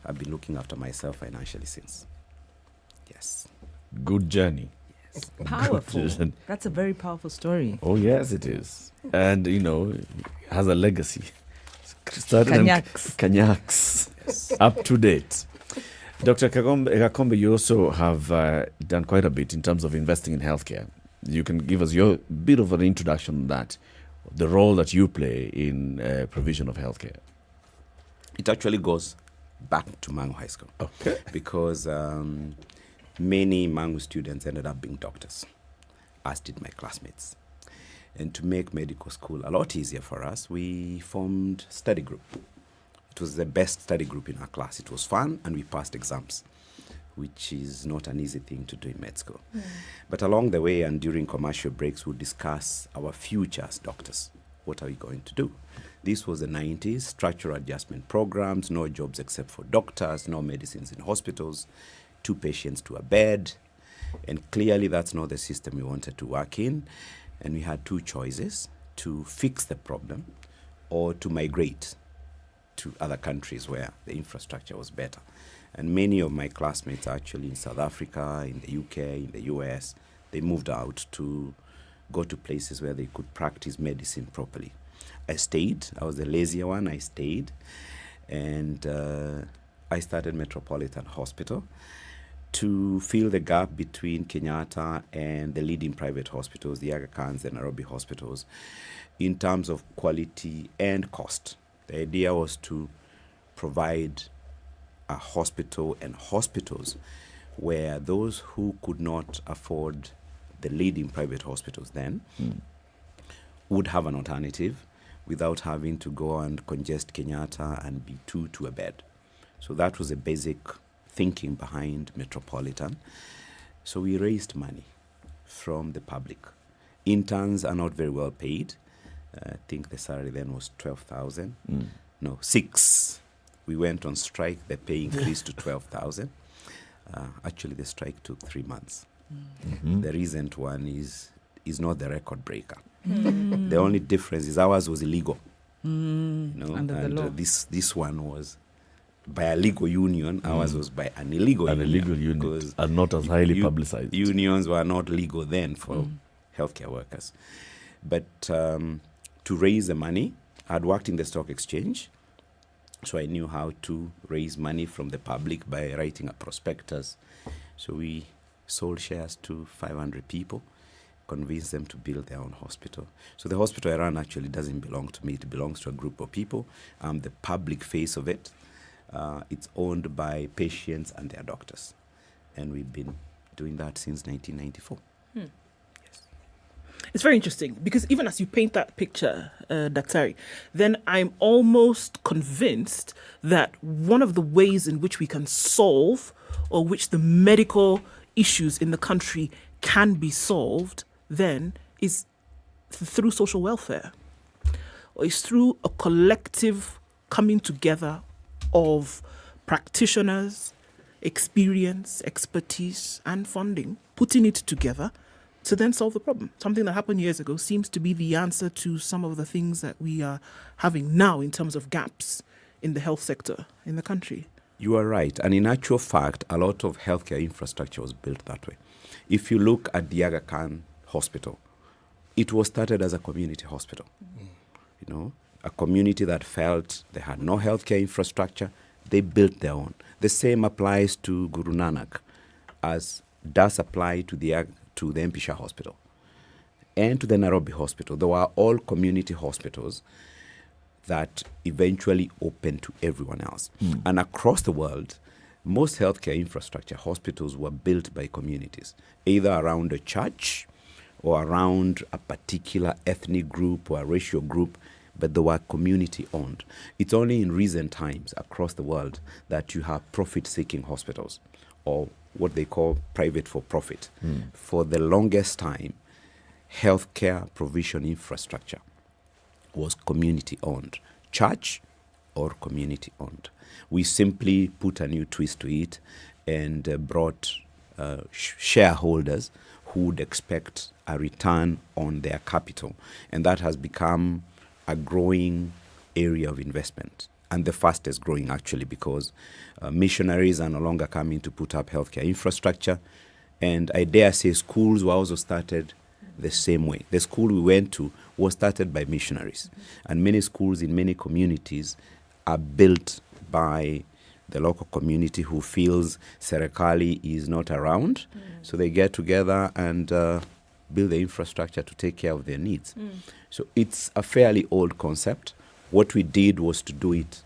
I've been looking after myself financially since. Yes. Good journey. Yes. Powerful. That's a very powerful story. Oh, yes, it is. And, it has a legacy. Kanyaks. Yes. Up to date. Dr. Kakombe, you also have done quite a bit in terms of investing in healthcare. You can give us your bit of an introduction on that, the role that you play in provision of healthcare. It actually goes back to Mangu High School. Okay. Because many Mangu students ended up being doctors, as did my classmates. And to make medical school a lot easier for us, we formed study group. It was the best study group in our class. It was fun, and we passed exams, which is not an easy thing to do in med school. But along the way and during commercial breaks, we'll discuss our future as doctors. What are we going to do? This was the 90s, structural adjustment programs, no jobs except for doctors, no medicines in hospitals, 2 patients to a bed. And clearly that's not the system we wanted to work in. And we had 2 choices: to fix the problem or to migrate to other countries where the infrastructure was better. And many of my classmates actually in South Africa, in the UK, in the US, they moved out to go to places where they could practice medicine properly. I stayed. I was the lazier one. I stayed. And I started Metropolitan Hospital to fill the gap between Kenyatta and the leading private hospitals, the Aga Khans, the Nairobi hospitals, in terms of quality and cost. The idea was to provide a hospital and hospitals where those who could not afford the leading private hospitals then would have an alternative, without having to go and congest Kenyatta and be two to a bed. So that was a basic thinking behind Metropolitan. So we raised money from the public. Interns are not very well paid. I think the salary then was 12,000. No, 6. We went on strike. The pay increased to 12,000. Actually, the strike took 3 months. The recent one is not the record breaker. The only difference is ours was illegal. Under the law. This one was by a legal union. Ours was by an illegal union. An illegal union, and not as highly publicized. Unions were not legal then for healthcare workers. But to raise the money, I'd worked in the stock exchange, so I knew how to raise money from the public by writing a prospectus. So we sold shares to 500 people, convinced them to build their own hospital. So the hospital I run actually doesn't belong to me. It belongs to a group of people. I'm the public face of it. It's owned by patients and their doctors. And we've been doing that since 1994. It's very interesting because even as you paint that picture, Daktari, then I'm almost convinced that one of the ways in which we can solve or which the medical issues in the country can be solved then is through social welfare, or is through a collective coming together of practitioners, experience, expertise, and funding, putting it together to then solve the problem. Something that happened years ago seems to be the answer to some of the things that we are having now in terms of gaps in the health sector in the country. You are right. And in actual fact, a lot of healthcare infrastructure was built that way. If you look at the Aga Khan Hospital, it was started as a community hospital. You know, a community that felt they had no healthcare infrastructure, they built their own. The same applies to Guru Nanak as does apply to the MP Shah Hospital and to the Nairobi Hospital. They were all community hospitals that eventually opened to everyone else. And across the world, most healthcare infrastructure hospitals were built by communities, either around a church or around a particular ethnic group or a racial group, but they were community owned. It's only in recent times across the world that you have profit-seeking hospitals, or what they call private for profit. For the longest time, healthcare provision infrastructure was community owned, church or community owned. We simply put a new twist to it and brought shareholders who would expect a return on their capital. And that has become a growing area of investment, and the fastest growing actually, because missionaries are no longer coming to put up healthcare infrastructure. And I dare say schools were also started the same way. The school we went to was started by missionaries. And many schools in many communities are built by the local community who feels Serikali is not around. So they get together and build the infrastructure to take care of their needs. So it's a fairly old concept. What we did was to do it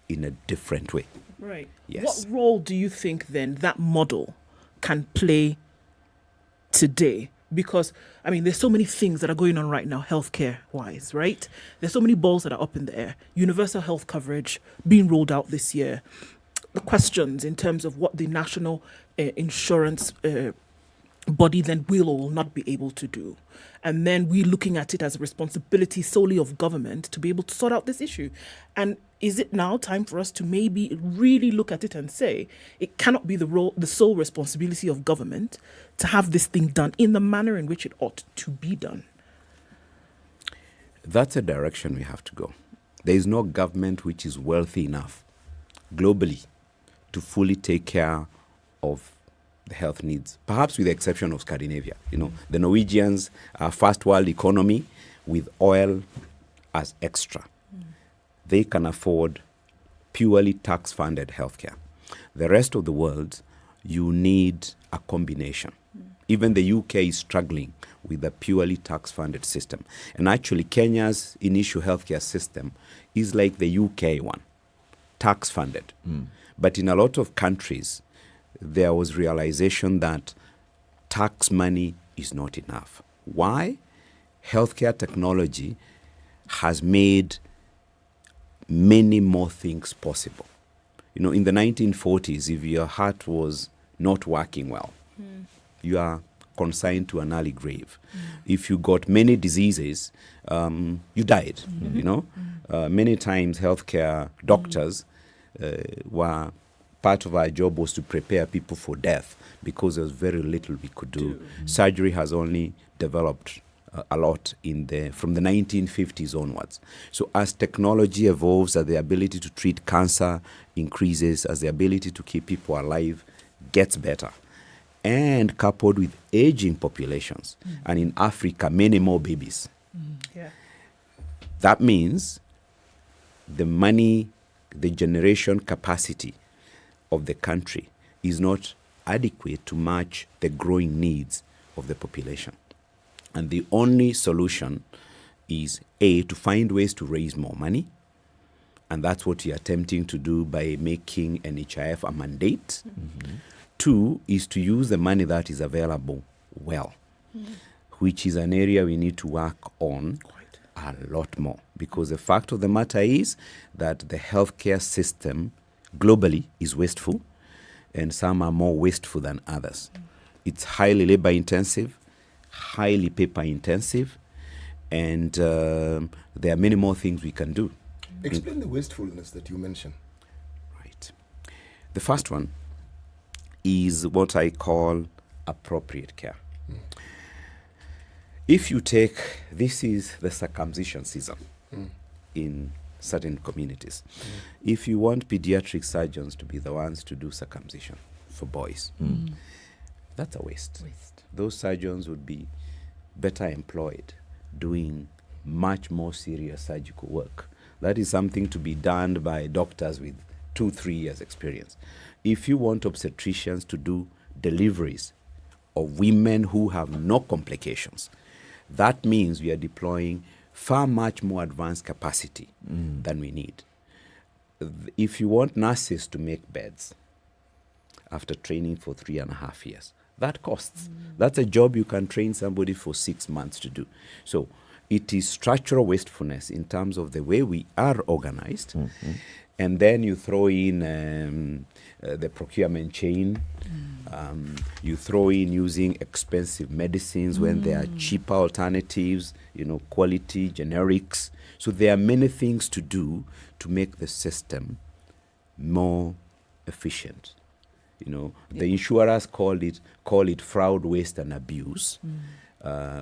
in a different way. Right. Yes. What role do you think then that model can play today? Because, I mean, there's so many things that are going on right now, healthcare-wise, right? There's so many balls that are up in the air. Universal health coverage being rolled out this year. The questions in terms of what the national insurance body then will or will not be able to do. And then we looking at it as a responsibility solely of government to be able to sort out this issue. And is it now time for us to maybe really look at it and say it cannot be the sole responsibility of government to have this thing done in the manner in which it ought to be done? That's a direction we have to go. There is no government which is wealthy enough globally to fully take care of the health needs, perhaps with the exception of Scandinavia. You know, the Norwegians are first world economy with oil as extra. They can afford purely tax-funded healthcare. The rest of the world, you need a combination. Even the UK is struggling with a purely tax-funded system. And actually, Kenya's initial healthcare system is like the UK one, tax-funded. But in a lot of countries, there was realization that tax money is not enough. Why? Healthcare technology has made many more things possible. You know, in the 1940s, if your heart was not working well, you are consigned to an early grave. If you got many diseases, you died. You know, many times healthcare doctors were part of our job was to prepare people for death because there was very little we could do. Surgery has only developed a lot from the 1950s onwards. So as technology evolves, as the ability to treat cancer increases, as the ability to keep people alive gets better, and coupled with aging populations, and in Africa, many more babies. That means the money, the generation capacity of the country is not adequate to match the growing needs of the population. And the only solution is, A, to find ways to raise more money. And that's what you're attempting to do by making NHIF a mandate. 2 is to use the money that is available well, which is an area we need to work on a lot more. Because the fact of the matter is that the healthcare system globally is wasteful, and some are more wasteful than others. It's highly labor intensive, highly paper intensive, and there are many more things we can do. Explain the wastefulness that you mentioned. Right. The first one is what I call appropriate care. If you take, this is the circumcision season in certain communities. If you want pediatric surgeons to be the ones to do circumcision for boys, that's a waste. Those surgeons would be better employed doing much more serious surgical work. That is something to be done by doctors with 2-3 years experience. If you want obstetricians to do deliveries of women who have no complications, that means we are deploying far much more advanced capacity than we need. If you want nurses to make beds after training for 3.5 years, that costs. That's a job you can train somebody for 6 months to do. So it is structural wastefulness in terms of the way we are organized. And then you throw in the procurement chain. You throw in using expensive medicines when there are cheaper alternatives, you know, quality, generics. So there are many things to do to make the system more efficient. You know, the insurers call it fraud, waste, and abuse.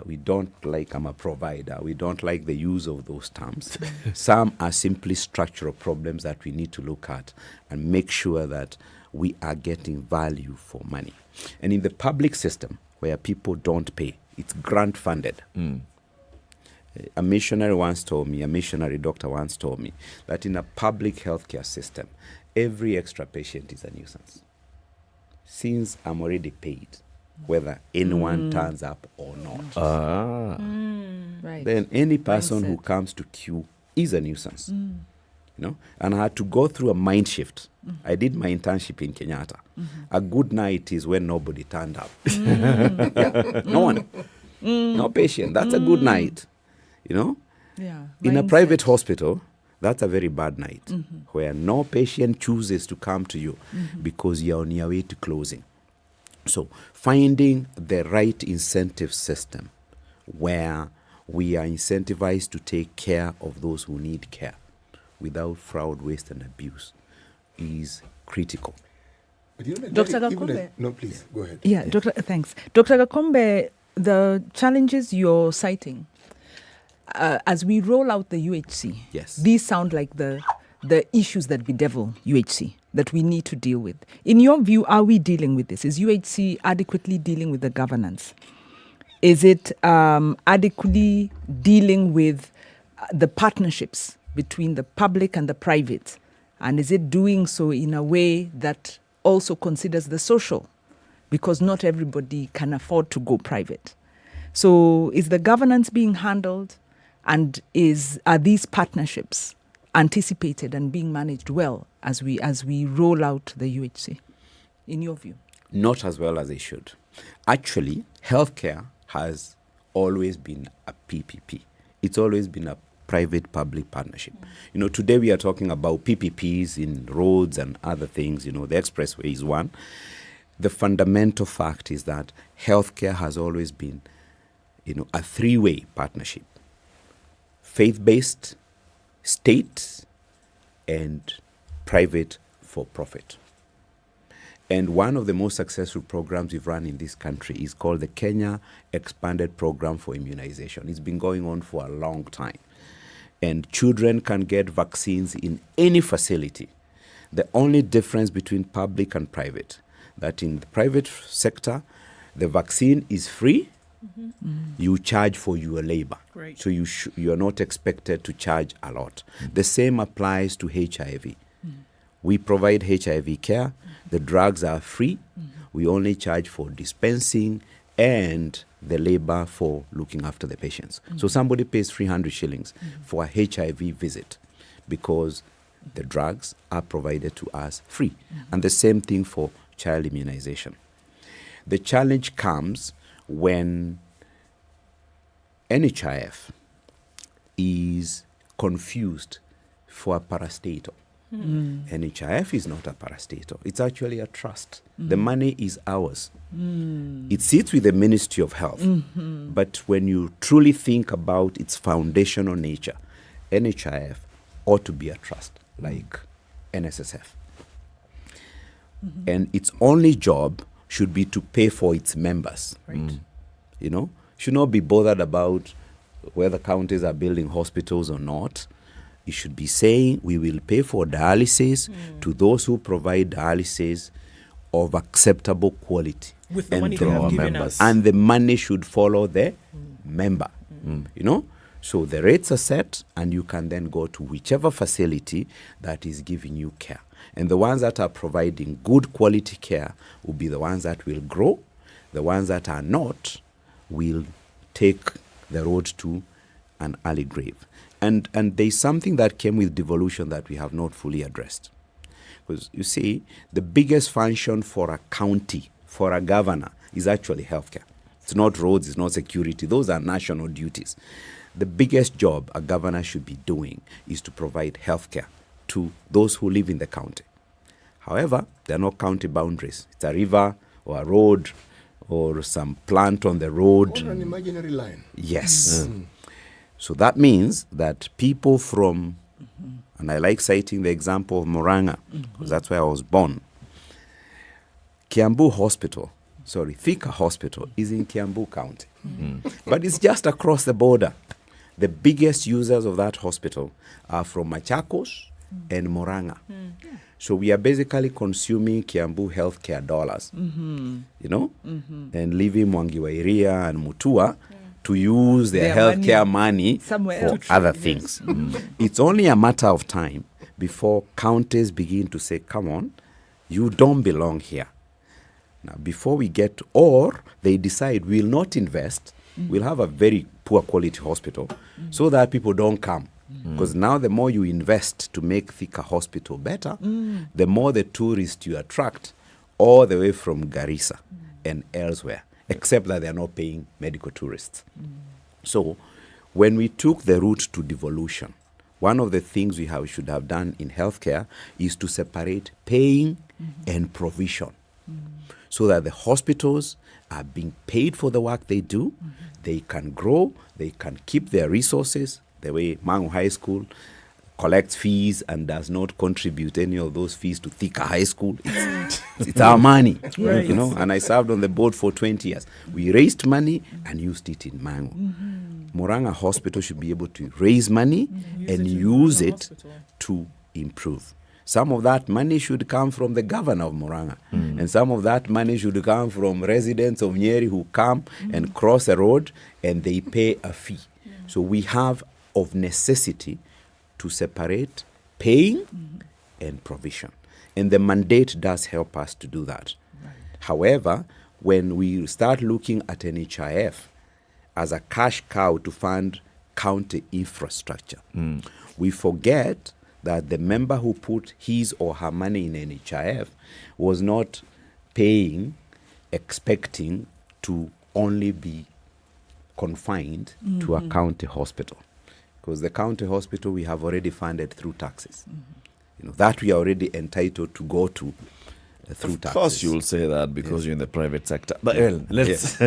We don't like, I'm a provider, we don't like the use of those terms. Some are simply structural problems that we need to look at and make sure that we are getting value for money. And in the public system, where people don't pay, it's grant funded. A missionary doctor once told me that in a public healthcare system, every extra patient is a nuisance. Since I'm already paid, whether anyone turns up or not, then any person who comes to queue is a nuisance. You know, and I had to go through a mind shift. I did my internship in Kenyatta. A good night is when nobody turned up. No one, no patient. That's a good night. You know, in a private hospital, that's a very bad night, where no patient chooses to come to you because you're on your way to closing. So finding the right incentive system where we are incentivized to take care of those who need care without fraud, waste, and abuse is critical. But you know, Dr. Gakombe. No, please, go ahead. Yeah, thanks. Dr. Gakombe, the challenges you're citing, as we roll out the UHC, these sound like the issues that bedevil UHC that we need to deal with. In your view, are we dealing with this? Is UHC adequately dealing with the governance? Is it adequately dealing with the partnerships between the public and the private? And is it doing so in a way that also considers the social? Because not everybody can afford to go private. So is the governance being handled? And are these partnerships anticipated and being managed well as we roll out the UHC, in your view? Not as well as they should. Actually, healthcare has always been a PPP. It's always been a private-public partnership. You know, today we are talking about PPPs in roads and other things. You know, the expressway is one. The fundamental fact is that healthcare has always been, you know, a three-way partnership: faith-based, state, and private for profit. And one of the most successful programs we've run in this country is called the Kenya Expanded Program for Immunization. It's been going on for a long time. And children can get vaccines in any facility. The only difference between public and private, that in the private sector, the vaccine is free. You charge for your labor. Great. So you are not expected to charge a lot. The same applies to HIV. We provide HIV care. The drugs are free. We only charge for dispensing and the labor for looking after the patients. So somebody pays 300 shillings for a HIV visit because the drugs are provided to us free. And the same thing for child immunization. The challenge comes when NHIF is confused for a parastatal. NHIF is not a parastatal. It's actually a trust. The money is ours. It sits with the Ministry of Health. But when you truly think about its foundational nature, NHIF ought to be a trust, like NSSF. And its only job should be to pay for its members. You know, should not be bothered about whether counties are building hospitals or not. It should be saying we will pay for dialysis to those who provide dialysis of acceptable quality. With the money they have given us. And the money should follow the member. You know? So the rates are set, and you can then go to whichever facility that is giving you care. And the ones that are providing good quality care will be the ones that will grow. The ones that are not will take the road to an early grave. And there's something that came with devolution that we have not fully addressed. Because you see, the biggest function for a county, for a governor, is actually healthcare. It's not roads, it's not security. Those are national duties. The biggest job a governor should be doing is to provide healthcare to those who live in the county. However, there are no county boundaries. It's a river or a road or some plant on the road. Or an imaginary line. Yes. So that means that people from, and I like citing the example of Murang'a, because that's where I was born. Thika Hospital is in Kiambu County. But it's just across the border. The biggest users of that hospital are from Machakos and Murang'a. So we are basically consuming Kiambu healthcare dollars, you know, and leaving Mwangiwairia and Mutua to use their healthcare money for other things. It's only a matter of time before counties begin to say, come on, you don't belong here. Now, before we get, or they decide we'll not invest, we'll have a very poor quality hospital so that people don't come. Because now the more you invest to make Thika Hospital better, the more the tourists you attract all the way from Garissa and elsewhere, except that they're not paying medical tourists. So when we took the route to devolution, one of the things we should have done in healthcare is to separate paying and provision, so that the hospitals are being paid for the work they do, they can grow, they can keep their resources, the way Mangu High School collects fees and does not contribute any of those fees to Thika High School. It's our money, you know, and I served on the board for 20 years. We raised money and used it in Mangu. Murang'a Hospital should be able to raise money and use it to improve. Some of that money should come from the governor of Murang'a, and some of that money should come from residents of Nyeri who come and cross a road and they pay a fee. So we have, of necessity, to separate paying and provision. And the mandate does help us to do that. However, when we start looking at NHIF as a cash cow to fund county infrastructure, we forget that the member who put his or her money in NHIF was not paying, expecting to only be confined to a county hospital. because the county hospital we have already funded through taxes. That we are already entitled to go to through taxes. Of course you will say that because you're in the private sector. But let's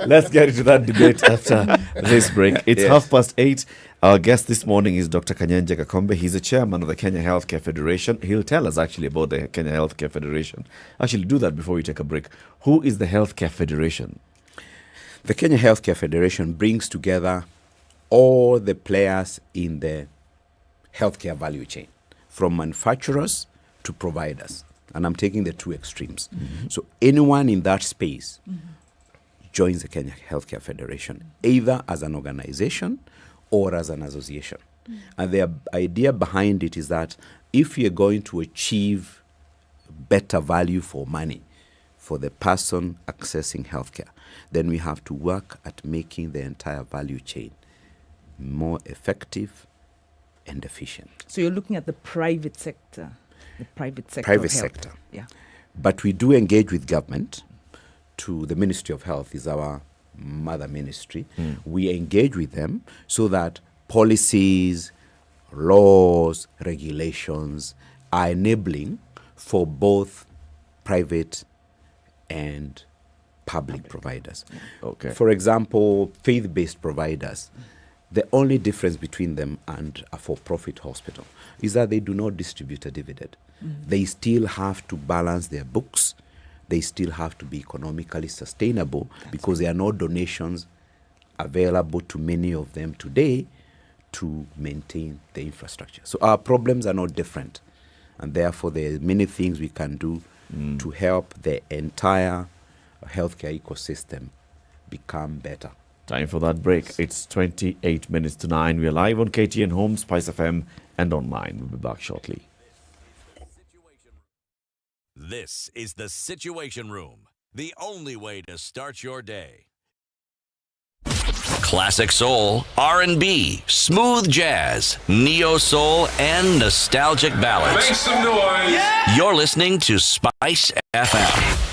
let's get into that debate after this break. It's 8:30. Our guest this morning is Dr. Kanyenje Kakombe. He's the chairman of the Kenya Healthcare Federation. He'll tell us actually about the Kenya Healthcare Federation. Actually, do that before we take a break. Who is the Healthcare Federation? The Kenya Healthcare Federation brings together all the players in the healthcare value chain, from manufacturers to providers. And I'm taking the two extremes. So anyone in that space joins the Kenya Healthcare Federation, either as an organization or as an association. And the idea behind it is that if you're going to achieve better value for money for the person accessing healthcare, then we have to work at making the entire value chain more effective and efficient. So you're looking at the private sector. The private sector. Private of health. sector. Yeah. But we do engage with government. To the Ministry of Health is our mother ministry. We engage with them so that policies, laws, regulations are enabling for both private and public providers. Okay. For example, faith-based providers, the only difference between them and a for-profit hospital is that they do not distribute a dividend. They still have to balance their books. They still have to be economically sustainable because there are no donations available to many of them today to maintain the infrastructure. So our problems are not different. And therefore, there are many things we can do to help the entire healthcare ecosystem become better. Time for that break. It's 28 minutes to 9. We are live on KTN Home, SpiceFM, and online. We'll be back shortly. This is the Situation Room, the only way to start your day. Classic soul, R&B, smooth jazz, neo soul, and nostalgic ballads. Make some noise. Yeah! You're listening to Spice FM.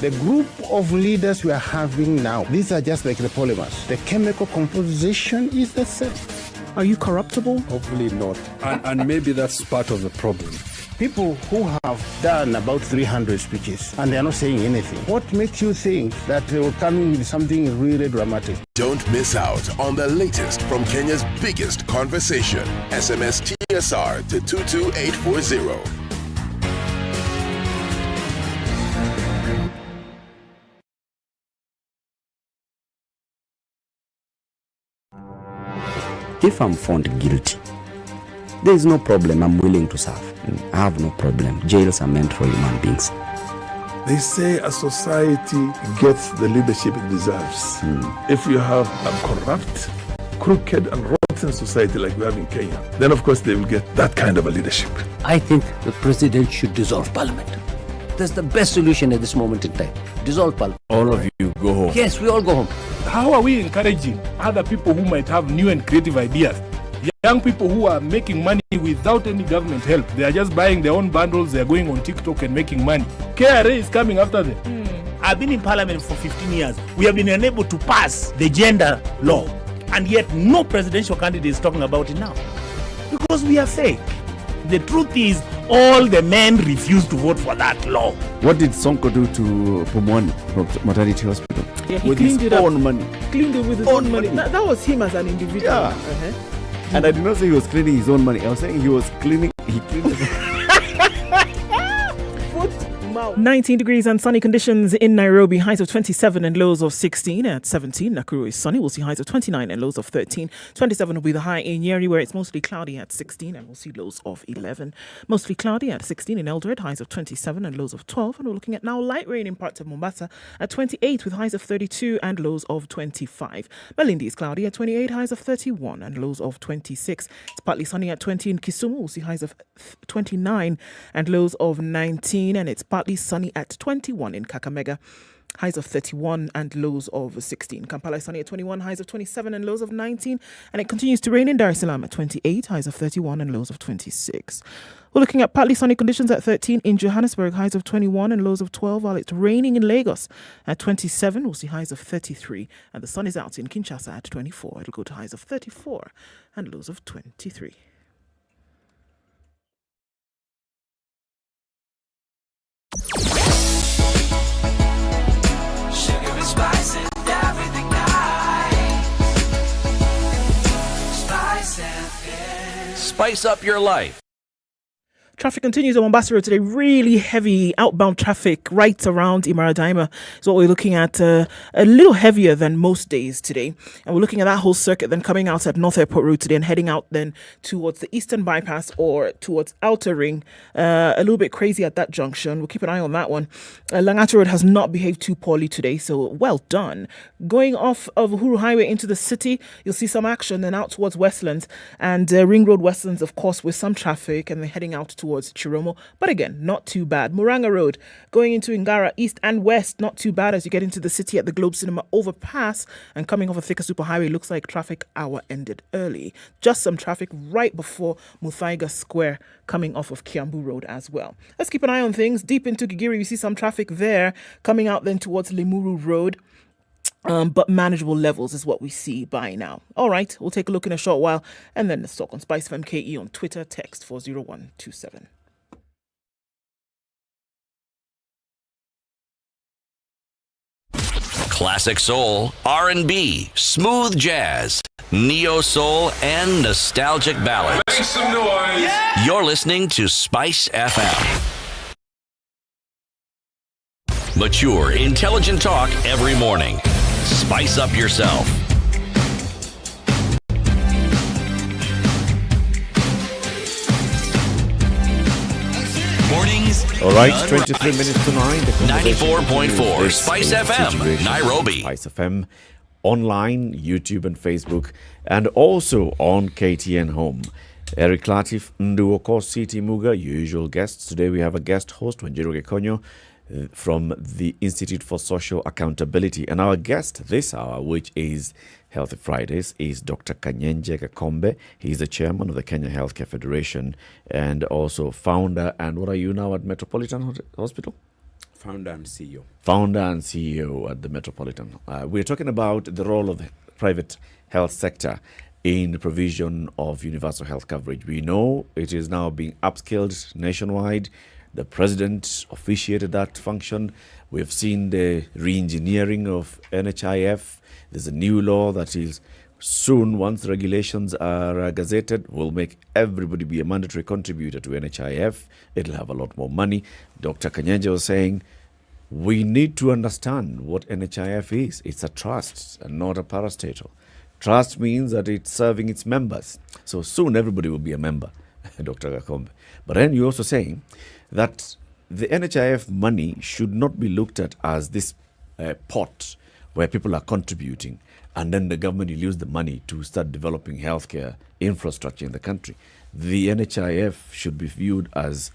The group of leaders we are having now, these are just like the polymers. The chemical composition is the same. Are you corruptible? Hopefully not. And maybe that's part of the problem. People who have done about 300 speeches and they are not saying anything. What makes you think that they will come in with something really dramatic? Don't miss out on the latest from Kenya's biggest conversation. SMS TSR to 22840. If I'm found guilty, there is no problem. I'm willing to serve. I have no problem. Jails are meant for human beings. They say a society gets the leadership it deserves. If you have a corrupt, crooked, and rotten society like we have in Kenya, then of course they will get that kind of a leadership. I think the president should dissolve parliament. That's the best solution at this moment in time. Dissolve parliament. All of you go home. Yes, we all go home. How are we encouraging other people who might have new and creative ideas? Young people who are making money without any government help. They are just buying their own bundles. They are going on TikTok and making money. KRA is coming after them. I've been in parliament for 15 years. We have been unable to pass the gender law. And yet no presidential candidate is talking about it now. Because we are fake. The truth is, all the men refused to vote for that law. What did Sonko do to Pumwani maternity hospital? Yeah, he with cleaned his it up. own money. Cleaned it with his own money. That was him as an individual. Yeah. And I did not say he was cleaning his own money. I was saying he cleaned it. 19 degrees and sunny conditions in Nairobi, highs of 27 and lows of 16. At 17, Nakuru is sunny. We'll see highs of 29 and lows of 13. 27 will be the high in Nyeri, where it's mostly cloudy at 16, and we'll see lows of 11. Mostly cloudy at 16 in Eldoret, highs of 27 and lows of 12. And we're looking at now light rain in parts of Mombasa at 28 with highs of 32 and lows of 25. Malindi is cloudy at 28, highs of 31 and lows of 26. It's partly sunny at 20 in Kisumu. We'll see highs of 29 and lows of 19, and it's partly sunny at 21 in Kakamega. highs of 31 and lows of 16. Kampala is sunny at 21, highs of 27 and lows of 19. And it continues to rain in Dar es Salaam at 28, highs of 31 and lows of 26. We're looking at partly sunny conditions at 13 in Johannesburg, highs of 21 and lows of 12, while it's raining in Lagos at 27. We'll see highs of 33, and the sun is out in Kinshasa at 24. It'll go to highs of 34 and lows of 23. Sugar and spice and everything nice. SpiceFM. Spice up your life. Traffic continues on Mombasa Road today. Really heavy outbound traffic right around Imaradaima is what we're looking at. A little heavier than most days today. And we're looking at that whole circuit then coming out at North Airport Road today and heading out then towards the Eastern Bypass or towards Outer Ring. A little bit crazy at that junction. We'll keep an eye on that one. Langata Road has not behaved too poorly today, so well done. Going off of Uhuru Highway into the city, you'll see some action then out towards Westlands and Ring Road Westlands, of course, with some traffic and then heading out towards Chiromo, but again, not too bad. Muranga Road going into Ngara East and West, not too bad as you get into the city at the Globe Cinema overpass and coming off a thicker superhighway. Looks like traffic hour ended early. Just some traffic right before Muthaiga Square coming off of Kiambu Road as well. Let's keep an eye on things. Deep into Gigiri, we see some traffic there coming out then towards Limuru Road. But manageable levels is what we see by now. All right, we'll take a look in a short while and then let's talk on SpiceFM KE on Twitter, text 40127. Classic soul, R&B, smooth jazz, neo soul, and nostalgic ballads. Make some noise. Yeah. You're listening to Spice FM. Mature, intelligent talk every morning. Spice up yourself. Mornings. All right, 23 minutes to 9. 94.4 Spice FM, Nairobi. Spice FM online, YouTube and Facebook, and also on KTN Home. Eric Latiff, Okoh, CT Muga, usual guests. Today we have a guest host, Wanjiru Gekonyo, from the Institute for Social Accountability. And our guest this hour, which is Healthy Fridays, is Dr. Kanyenje Gakombe. He's the chairman of the Kenya Healthcare Federation and also founder. And what are you now at Metropolitan Hospital? Founder and CEO. Founder and CEO at the Metropolitan. We're talking about the role of the private health sector in the provision of universal health coverage. We know it is now being upscaled nationwide. The president officiated that function. We've seen the re-engineering of NHIF. There's a new law that is soon, once regulations are gazetted, will make everybody be a mandatory contributor to NHIF. It'll have a lot more money. Dr. Kanyenje was saying, we need to understand what NHIF is. It's a trust and not a parastatal. Trust means that it's serving its members. So soon everybody will be a member, Dr. Gakombe. But then you're also saying that the NHIF money should not be looked at as this pot where people are contributing and then the government will use the money to start developing healthcare infrastructure in the country. The NHIF should be viewed as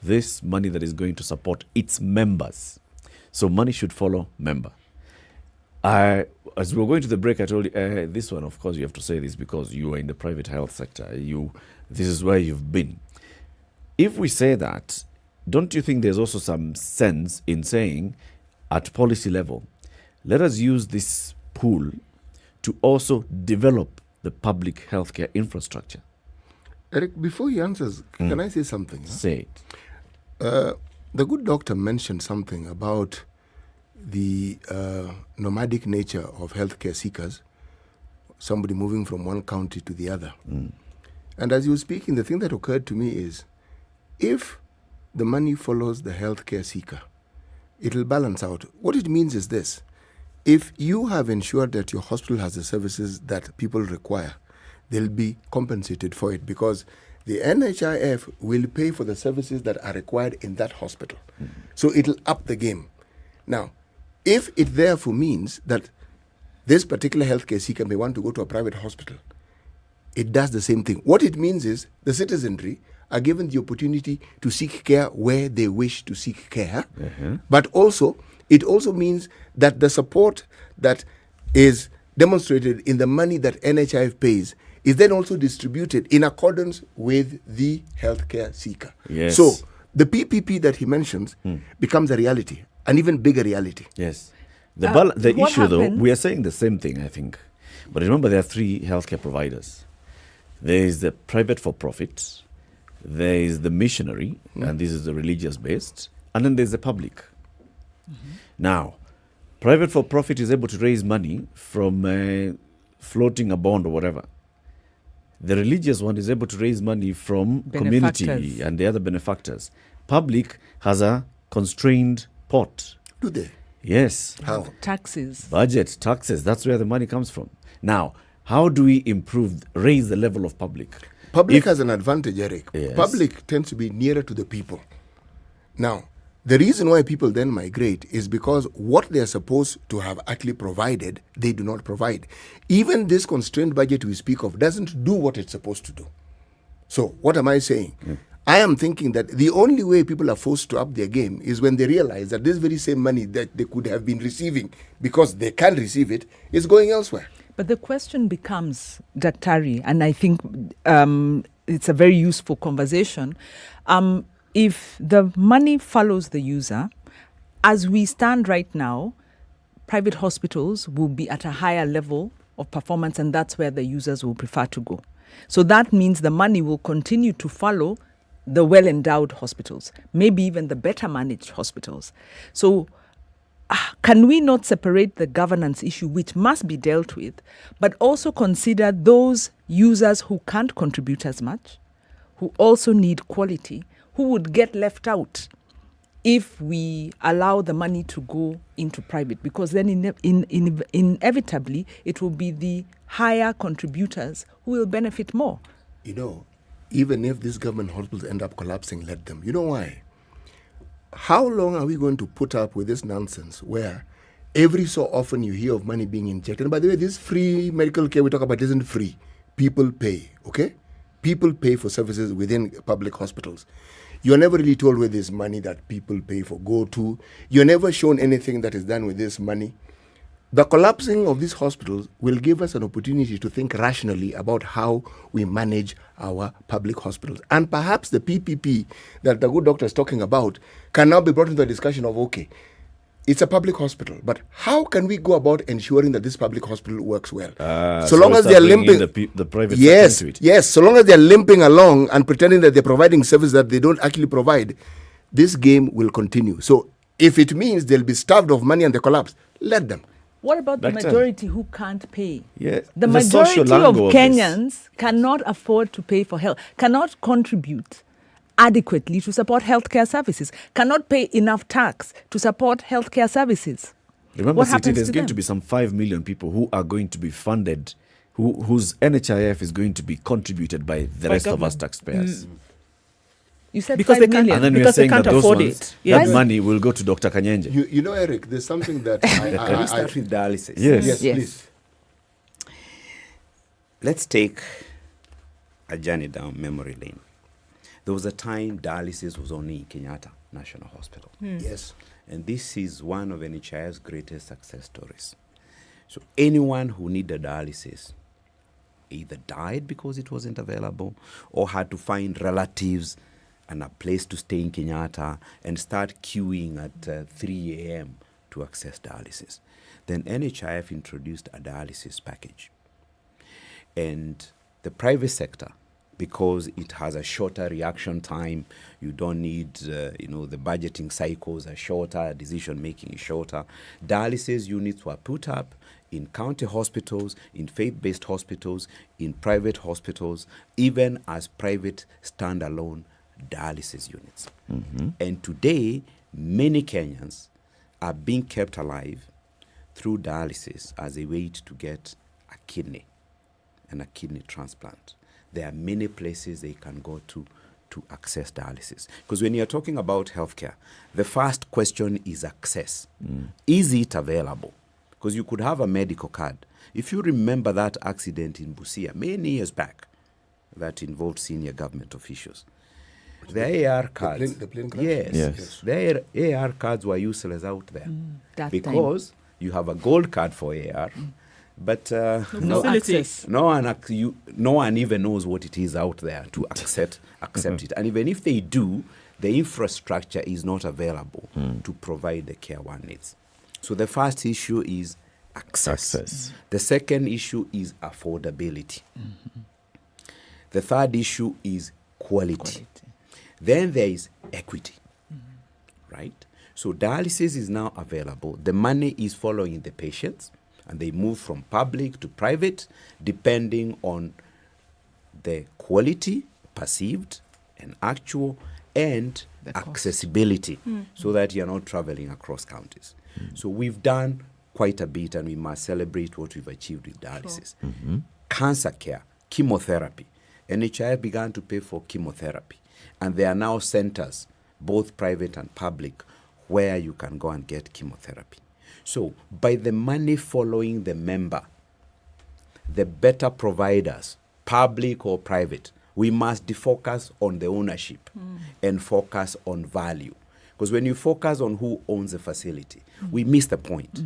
this money that is going to support its members. So money should follow member. As we were going to the break, I told you, this one, of course, you have to say this because you are in the private health sector. This is where you've been. If we say that, don't you think there's also some sense in saying at policy level, let us use this pool to also develop the public healthcare infrastructure? Eric, before he answers, can I say something? Huh? Say it. The good doctor mentioned something about the nomadic nature of healthcare seekers, somebody moving from one county to the other. And as you were speaking, the thing that occurred to me is, if the money follows the healthcare seeker, it'll balance out. What it means is this. If you have ensured that your hospital has the services that people require, they'll be compensated for it because the NHIF will pay for the services that are required in that hospital. So it'll up the game. Now, if it therefore means that this particular healthcare seeker may want to go to a private hospital, it does the same thing. What it means is the citizenry are given the opportunity to seek care where they wish to seek care, but also it also means that the support that is demonstrated in the money that NHIF pays is then also distributed in accordance with the healthcare seeker. Yes. So the PPP that he mentions becomes a reality, an even bigger reality. Yes. The issue, though, we are saying the same thing, I think. But remember, there are three healthcare providers. There is the private for-profit, there is the missionary, and this is the religious-based, and then there's the public. Now, private for-profit is able to raise money from floating a bond or whatever. The religious one is able to raise money from community and the other benefactors. Public has a constrained pot. Do they? Yes. How? Taxes. Budget, taxes. That's where the money comes from. Now, how do we raise the level of public? Public has an advantage, Eric. Yes. Public tends to be nearer to the people. Now, the reason why people then migrate is because what they are supposed to have actually provided, they do not provide. Even this constrained budget we speak of doesn't do what it's supposed to do. So, what am I saying? I am thinking that the only way people are forced to up their game is when they realize that this very same money that they could have been receiving because they can't receive it is going elsewhere. But the question becomes, Daktari, and I think it's a very useful conversation, if the money follows the user, as we stand right now, private hospitals will be at a higher level of performance, and that's where the users will prefer to go. So that means the money will continue to follow the well-endowed hospitals, maybe even the better-managed hospitals. So can we not separate the governance issue, which must be dealt with, but also consider those users who can't contribute as much, who also need quality, who would get left out if we allow the money to go into private? Because then inevitably it will be the higher contributors who will benefit more. You know, even if these government hospitals end up collapsing, let them. You know why? How long are we going to put up with this nonsense where every so often you hear of money being injected? And by the way, this free medical care we talk about isn't free. People pay, okay? People pay for services within public hospitals. You're never really told where this money that people pay for go to. You're never shown anything that is done with this money. The collapsing of these hospitals will give us an opportunity to think rationally about how we manage our public hospitals. And perhaps the PPP that the good doctor is talking about can now be brought into the discussion of, okay, it's a public hospital, but how can we go about ensuring that this public hospital works well? So long as they are limping, the private yes, sector into it. yes. So long as they are limping along and pretending that they're providing service that they don't actually provide, this game will continue. So if it means they'll be starved of money and they collapse, let them. What about the majority who can't pay? Yes. The majority of Kenyans cannot afford to pay for health, cannot contribute adequately to support healthcare services, cannot pay enough tax to support healthcare services. Remember, City, there's going to be some 5 million people who are going to be funded, whose NHIF is going to be contributed by the rest of us taxpayers. You said because 5 million. And then we are saying that those ones, that money will go to Dr. Kanyenje. You know, Eric, there's something that Can we start with dialysis? Yes. Please. Let's take a journey down memory lane. There was a time dialysis was only in Kenyatta National Hospital. Yes. And this is one of NHIF's greatest success stories. So anyone who needed dialysis either died because it wasn't available or had to find relatives and a place to stay in Kenyatta and start queuing at 3 a.m. to access dialysis. Then NHIF introduced a dialysis package. And the private sector, because it has a shorter reaction time, you don't need, the budgeting cycles are shorter, decision-making is shorter. Dialysis units were put up in county hospitals, in faith-based hospitals, in private hospitals, even as private standalone dialysis units. And today, many Kenyans are being kept alive through dialysis as a way to get a kidney and a kidney transplant. There are many places they can go to access dialysis. Because when you're talking about healthcare, the first question is access. Is it available? Because you could have a medical card. If you remember that accident in Busia many years back that involved senior government officials, The AR cards. The plane crash? Yes. The AR cards were useless out there. Because you have a gold card for AR, but no access. No one even knows what it is out there to accept it. And even if they do, the infrastructure is not available to provide the care one needs. So the first issue is access. The second issue is affordability. The third issue is quality. Then there is equity, right? So dialysis is now available. The money is following the patients, and they move from public to private depending on the quality, perceived and actual, and accessibility, so that you're not traveling across counties. So we've done quite a bit, and we must celebrate what we've achieved with dialysis. Cancer care, chemotherapy. NHIF began to pay for chemotherapy, and there are now centers, both private and public, where you can go and get chemotherapy. So by the money following the member, the better providers, public or private, we must defocus on the ownership and focus on value. Because when you focus on who owns the facility, we miss the point.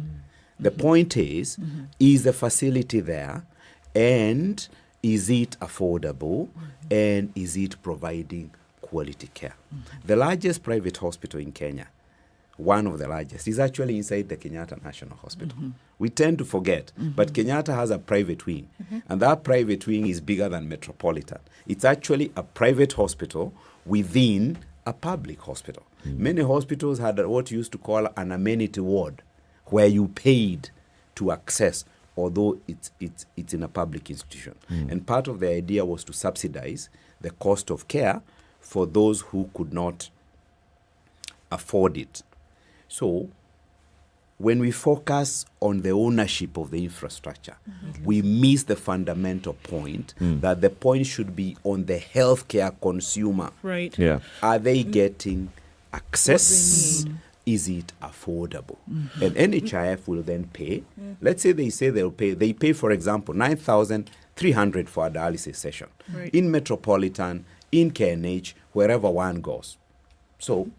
The point is the facility there, and is it affordable, and is it providing quality care? The largest private hospital in Kenya, one of the largest, is actually inside the Kenyatta National Hospital. We tend to forget, but Kenyatta has a private wing, and that private wing is bigger than Metropolitan. It's actually a private hospital within a public hospital. Many hospitals had what you used to call an amenity ward, where you paid to access, although it's in a public institution. And part of the idea was to subsidize the cost of care for those who could not afford it. So when we focus on the ownership of the infrastructure, we miss the fundamental point that the point should be on the healthcare consumer. Right. Yeah. Are they getting access? Is it affordable? And NHIF will then pay. Let's say they pay, for example, 9,300 for a dialysis session. In Metropolitan, in KNH, wherever one goes. So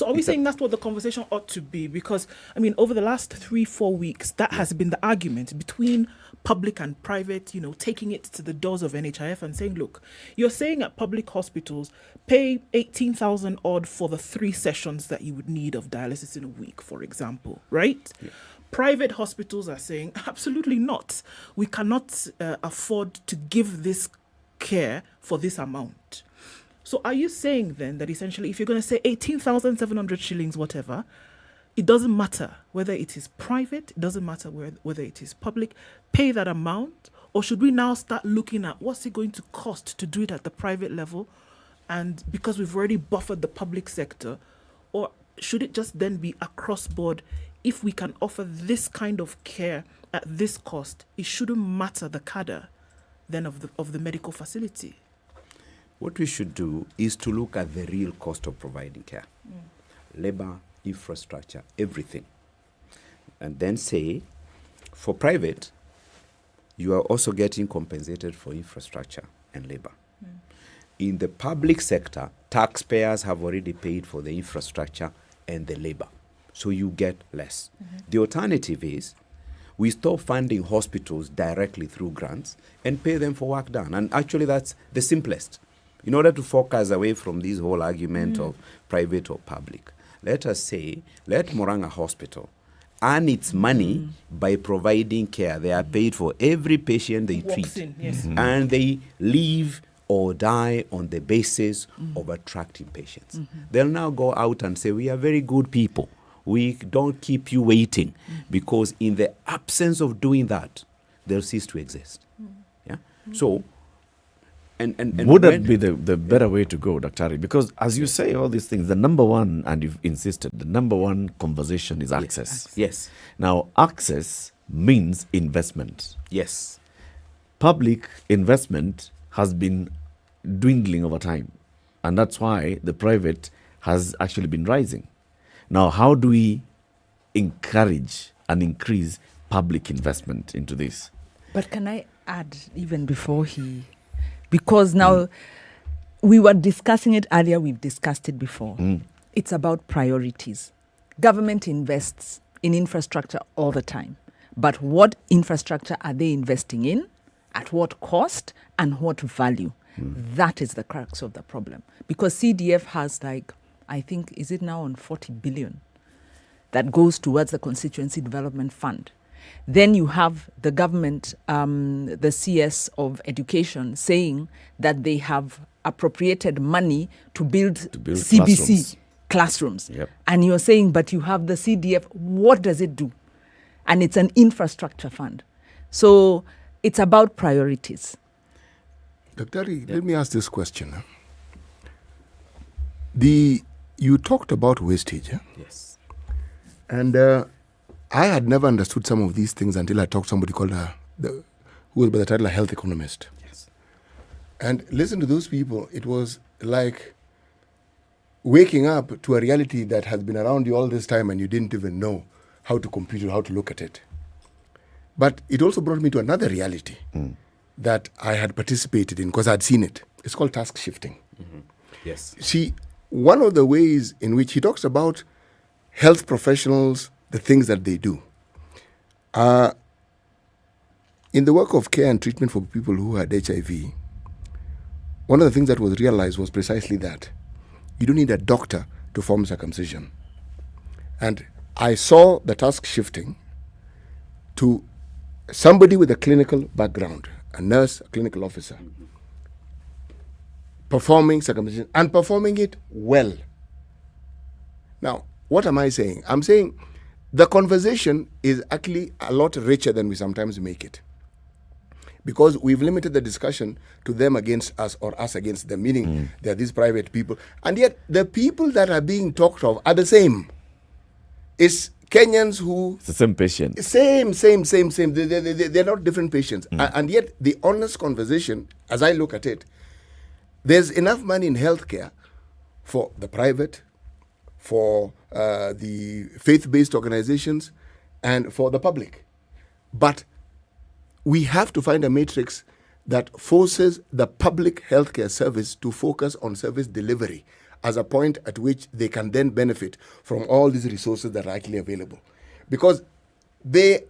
are we saying that's what the conversation ought to be? Because, I mean, over the last 3-4 weeks, that has been the argument between public and private, taking it to the doors of NHIF and saying, look, you're saying at public hospitals, pay 18,000 odd for the 3 sessions that you would need of dialysis in a week, for example, right? Yeah. Private hospitals are saying, absolutely not. We cannot afford to give this care for this amount. So are you saying then that essentially if you're going to say 18,700 shillings, whatever, it doesn't matter whether it is private, it doesn't matter whether it is public, pay that amount? Or should we now start looking at what's it going to cost to do it at the private level? And because we've already buffered the public sector, or should it just then be across board? If we can offer this kind of care at this cost, it shouldn't matter the cadre then of the medical facility. What we should do is to look at the real cost of providing care. Labor, infrastructure, everything. And then say, for private, you are also getting compensated for infrastructure and labor. In the public sector, taxpayers have already paid for the infrastructure and the labor. So you get less. The alternative is we stop funding hospitals directly through grants and pay them for work done. And actually that's the simplest. In order to focus away from this whole argument of private or public, let us say, let Moranga Hospital earn its money by providing care. They are paid for every patient they treat. And they live or die on the basis of attracting patients. They'll now go out and say, we are very good people. We don't keep you waiting, because in the absence of doing that, they'll cease to exist. Yeah. So, and would that be the better way to go, Dr. Because as you say all these things, the number one, and you've insisted, the number one conversation is access. Yes. Now, access means investment. Yes. Public investment has been dwindling over time, and that's why the private has actually been rising. Now, how do we encourage and increase public investment into this? But can I add, even before because now we were discussing it earlier, we've discussed it before. It's about priorities. Government invests in infrastructure all the time. But what infrastructure are they investing in? At what cost and what value? That is the crux of the problem. Because CDF has I think, is it now on 40 billion that goes towards the Constituency Development Fund. Then you have the government, the CS of Education, saying that they have appropriated money to build CBC classrooms. Yep. And you're saying, but you have the CDF, what does it do? And it's an infrastructure fund. So it's about priorities. Dr. Let me ask this question. You talked about wastage. Yes. And I had never understood some of these things until I talked to somebody called who was by the title a health economist. Yes. And listen to those people. It was like waking up to a reality that has been around you all this time and you didn't even know how to compute it, how to look at it. But it also brought me to another reality that I had participated in because I had seen it. It's called task shifting. Yes. See, one of the ways in which he talks about health professionals, the things that they do. In the work of care and treatment for people who had HIV, one of the things that was realized was precisely that. You don't need a doctor to perform circumcision. And I saw the task shifting to somebody with a clinical background, a nurse, a clinical officer, performing circumcision and performing it well. Now, what am I saying? I'm saying the conversation is actually a lot richer than we sometimes make it. Because we've limited the discussion to them against us or us against them, meaning they're these private people. And yet the people that are being talked of are the same. It's Kenyans who... It's the same patient. Same. They're not different patients. And yet the honest conversation, as I look at it, there's enough money in healthcare for the private, for the faith-based organizations, and for the public. But we have to find a matrix that forces the public healthcare service to focus on service delivery as a point at which they can then benefit from all these resources that are actually available. Because they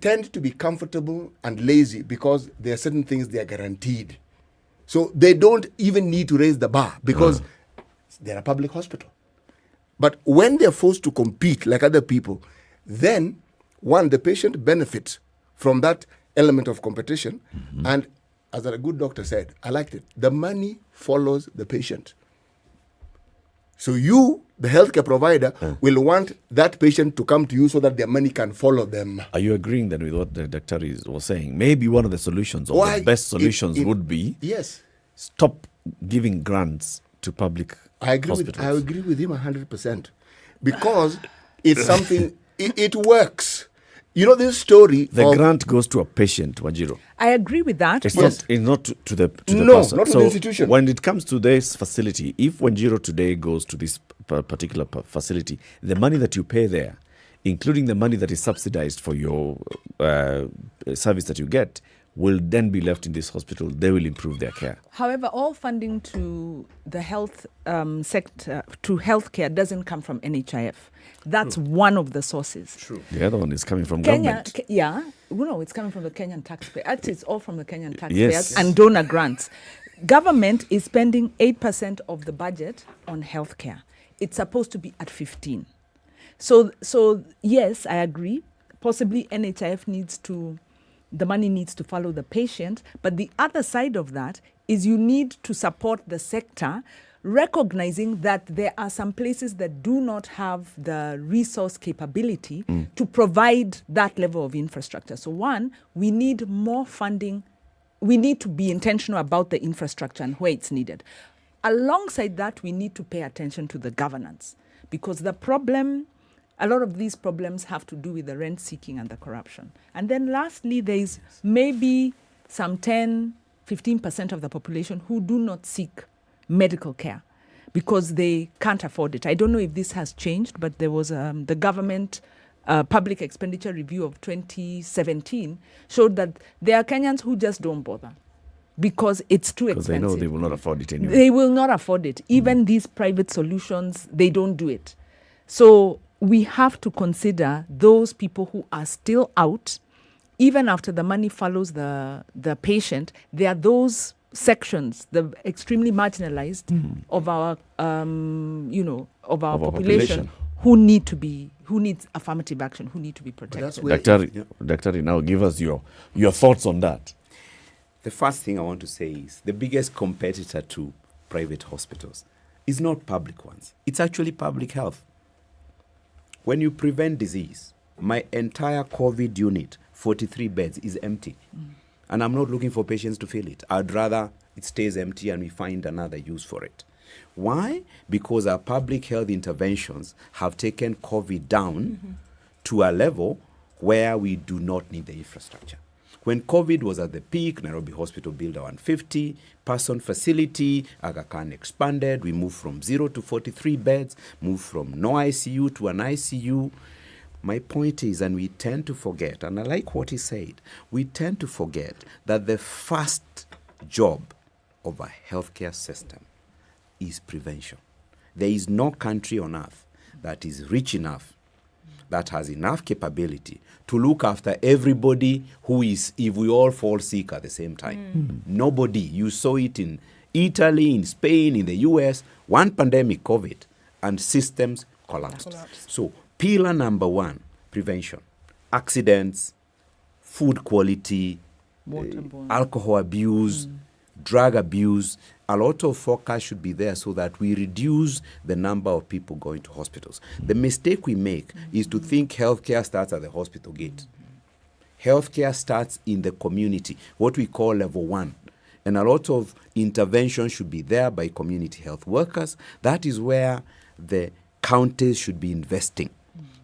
tend to be comfortable and lazy because there are certain things they are guaranteed. So they don't even need to raise the bar because they're a public hospital. But when they're forced to compete like other people, then, one, the patient benefits from that element of competition. And as a good doctor said, I liked it, the money follows the patient. So you, the healthcare provider, will want that patient to come to you so that their money can follow them. Are you agreeing then with what the doctor was saying? Maybe one of the solutions or the best solutions would be stop giving grants to public hospitals. I agree with him 100%. Because it's something, it works. You know this story. The grant goes to a patient, Wanjiro. I agree with that. It's not to the person. Not to the institution. When it comes to this facility, if Wanjiro today goes to this particular facility, the money that you pay there, including the money that is subsidized for your service that you get, will then be left in this hospital. They will improve their care. However, all funding to the health sector, to healthcare, doesn't come from NHIF. That's one of the sources. True. The other one is coming from Kenya, government. No, it's coming from the Kenyan taxpayer. Actually, it's all from the Kenyan taxpayers Yes. and donor grants. Government is spending 8% of the budget on healthcare. It's supposed to be at 15%. So yes, I agree. Possibly NHIF the money needs to follow the patient. But the other side of that is you need to support the sector, recognizing that there are some places that do not have the resource capability to provide that level of infrastructure. So one, we need more funding. We need to be intentional about the infrastructure and where it's needed. Alongside that, we need to pay attention to the governance, because a lot of these problems have to do with the rent seeking and the corruption. And then lastly, there is maybe some 10-15% of the population who do not seek medical care because they can't afford it. I don't know if this has changed, but there was the government public expenditure review of 2017 showed that there are Kenyans who just don't bother. because it's too Because expensive. they know they will not afford it anyway. They will not afford it. Even these private solutions, they don't do it. So we have to consider those people who are still out, even after the money follows the patient. There are those sections, the extremely marginalized of our, of our population, who needs affirmative action, who need to be protected. Daktari, now give us your thoughts on that. The first thing I want to say is the biggest competitor to private hospitals is not public ones. It's actually public health. When you prevent disease, my entire COVID unit, 43 beds, is empty. And I'm not looking for patients to fill it. I'd rather it stays empty and we find another use for it. Why? Because our public health interventions have taken COVID down to a level where we do not need the infrastructure. When COVID was at the peak, Nairobi Hospital built a 150-person facility. Aga Khan expanded. We moved from 0 to 43 beds, moved from no ICU to an ICU. My point is, and we tend to forget, and I like what he said, we tend to forget that the first job of a healthcare system is prevention. There is no country on earth that is rich enough, that has enough capability to look after everybody who is, if we all fall sick at the same time. Nobody. You saw it in Italy, in Spain, in the US, one pandemic, COVID, and systems collapsed. So pillar number one, prevention. Accidents, food quality, alcohol abuse, drug abuse. A lot of focus should be there so that we reduce the number of people going to hospitals. The mistake we make is to think healthcare starts at the hospital gate. Healthcare starts in the community, what we call level 1. And a lot of intervention should be there by community health workers. That is where the counties should be investing.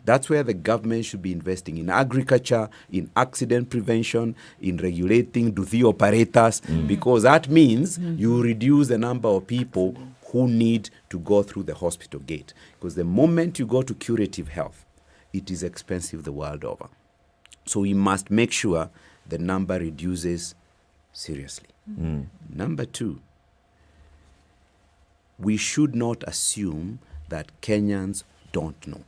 That's where the government should be investing in agriculture, in accident prevention, in regulating the operators, because that means you reduce the number of people who need to go through the hospital gate. Because the moment you go to curative health, it is expensive the world over. So we must make sure the number reduces seriously. Number 2, we should not assume that Kenyans don't know.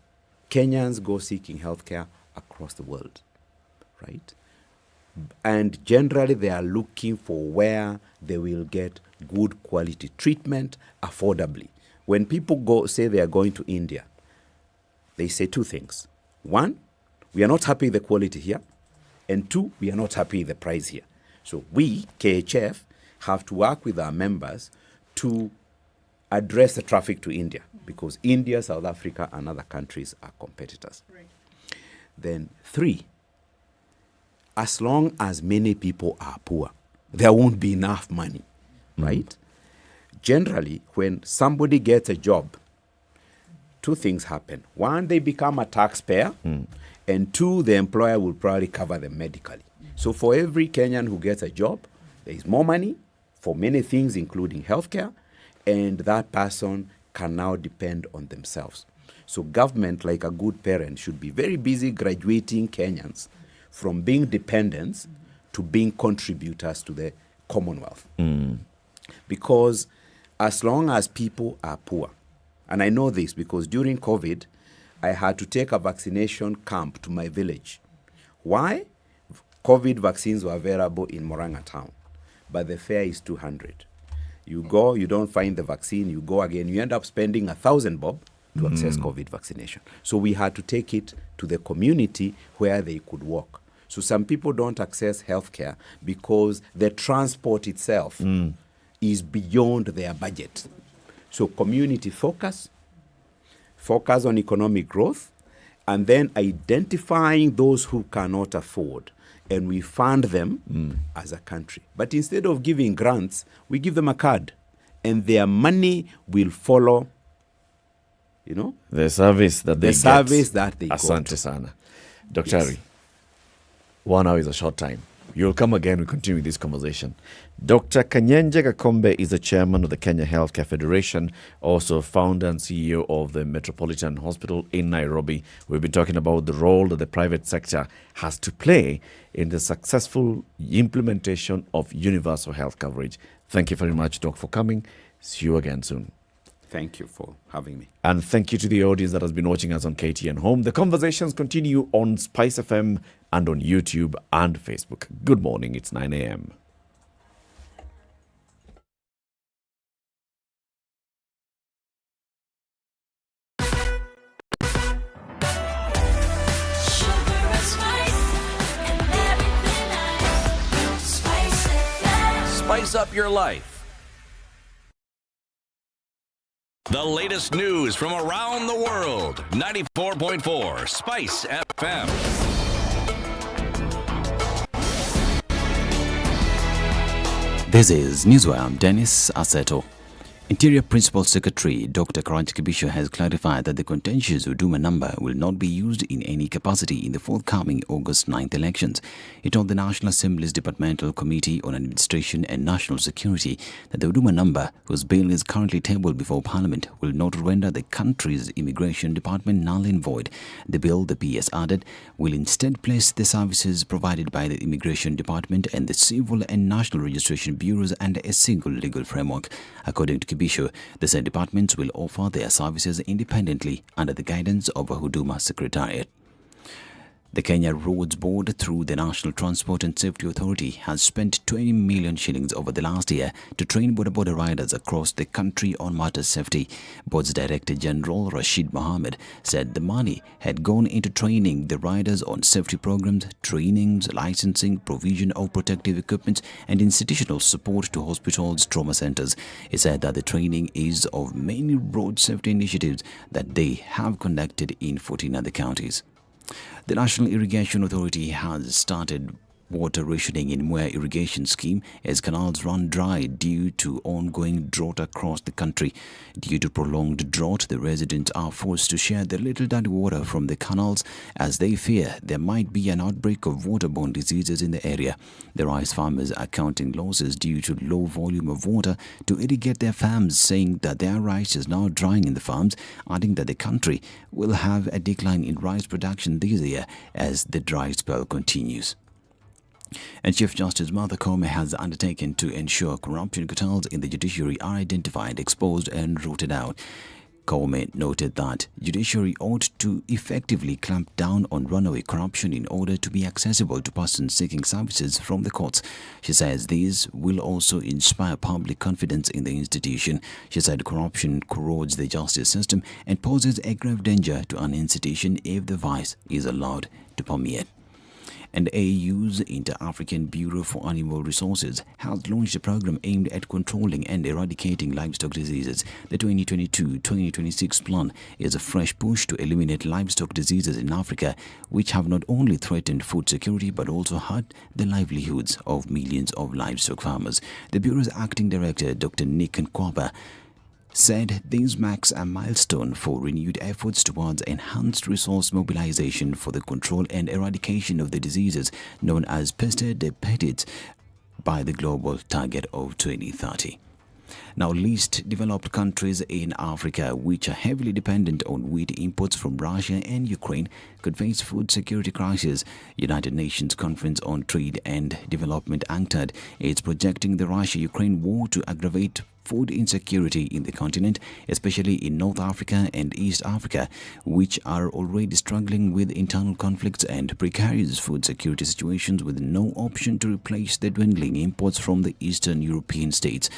Kenyans go seeking healthcare across the world, right? And generally they are looking for where they will get good quality treatment affordably. When people say they are going to India, they say 2 things. 1, we are not happy with the quality here. And 2, we are not happy with the price here. So we, KHF, have to work with our members to address the traffic to India, because India, South Africa, and other countries are competitors. Right. Then 3, as long as many people are poor, there won't be enough money, right? Generally, when somebody gets a job, 2 things happen. 1, they become a taxpayer, and 2, the employer will probably cover them medically. So for every Kenyan who gets a job, there is more money for many things, including healthcare, and that person can now depend on themselves. So government, like a good parent, should be very busy graduating Kenyans from being dependents to being contributors to the Commonwealth. Because as long as people are poor, and I know this because during COVID, I had to take a vaccination camp to my village. Why? COVID vaccines were available in Moranga town, but the fare is 200. You go, you don't find the vaccine, you go again, you end up spending 1,000 bob to access COVID vaccination. So we had to take it to the community where they could walk. So some people don't access healthcare because the transport itself is beyond their budget. So community focus on economic growth, and then identifying those who cannot afford, and we fund them as a country. But instead of giving grants, we give them a card, and their money will follow, the service that they get. Service that they Asante got. sana. Daktari, 1 hour is a short time. You'll come again. We continue this conversation. Dr. Kanyenje Gakombe is the chairman of the Kenya Healthcare Federation, also founder and CEO of the Metropolitan Hospital in Nairobi. We've been talking about the role that the private sector has to play in the successful implementation of universal health coverage. Thank you very much, Doc, for coming. See you again soon. Thank you for having me. And thank you to the audience that has been watching us on KTN Home. The conversations continue on SpiceFM and on YouTube and Facebook. Good morning. It's 9 a.m. Spice up your life. The latest news from around the world. 94.4 Spice FM. This is Newswire. I'm Dennis Aseto. Interior Principal Secretary Dr. Karanchi Kibisho has clarified that the contentious Huduma number will not be used in any capacity in the forthcoming August 9th elections. He told the National Assembly's Departmental Committee on Administration and National Security that the Huduma number, whose bill is currently tabled before Parliament, will not render the country's immigration department null and void. The bill, the PS added, will instead place the services provided by the Immigration Department and the Civil and National Registration Bureaus under a single legal framework. According to Kibisho, the said departments will offer their services independently under the guidance of a Huduma Secretariat. The Kenya Roads Board, through the National Transport and Safety Authority, has spent 20 million shillings over the last year to train boda riders across the country on matters safety. Board's Director General Rashid Mohammed said the money had gone into training the riders on safety programs, trainings, licensing, provision of protective equipment, and institutional support to hospitals, trauma centers. He said that the training is of many road safety initiatives that they have conducted in 14 other counties. The National Irrigation Authority has started water rationing in Muga irrigation scheme as canals run dry due to ongoing drought across the country. Due to prolonged drought, the residents are forced to share the little dirty water from the canals as they fear there might be an outbreak of waterborne diseases in the area. The rice farmers are counting losses due to low volume of water to irrigate their farms, saying that their rice is now drying in the farms, adding that the country will have a decline in rice production this year as the dry spell continues. And Chief Justice Martha Koome has undertaken to ensure corruption cartels in the judiciary are identified, exposed and rooted out. Koome noted that judiciary ought to effectively clamp down on runaway corruption in order to be accessible to persons seeking services from the courts. She says this will also inspire public confidence in the institution. She said corruption corrodes the justice system and poses a grave danger to an institution if the vice is allowed to permeate. And AU's Inter-African Bureau for Animal Resources has launched a program aimed at controlling and eradicating livestock diseases. The 2022-2026 plan is a fresh push to eliminate livestock diseases in Africa, which have not only threatened food security but also hurt the livelihoods of millions of livestock farmers. The Bureau's acting director, Dr. Nick Nkwapa, said this marks a milestone for renewed efforts towards enhanced resource mobilization for the control and eradication of the diseases known as peste des petits by the global target of 2030. Now, least developed countries in Africa, which are heavily dependent on wheat imports from Russia and Ukraine, could face food security crisis. United Nations Conference on Trade and Development, UNCTAD, is projecting the Russia-Ukraine war to aggravate food insecurity in the continent, especially in North Africa and East Africa, which are already struggling with internal conflicts and precarious food security situations with no option to replace the dwindling imports from the Eastern European states.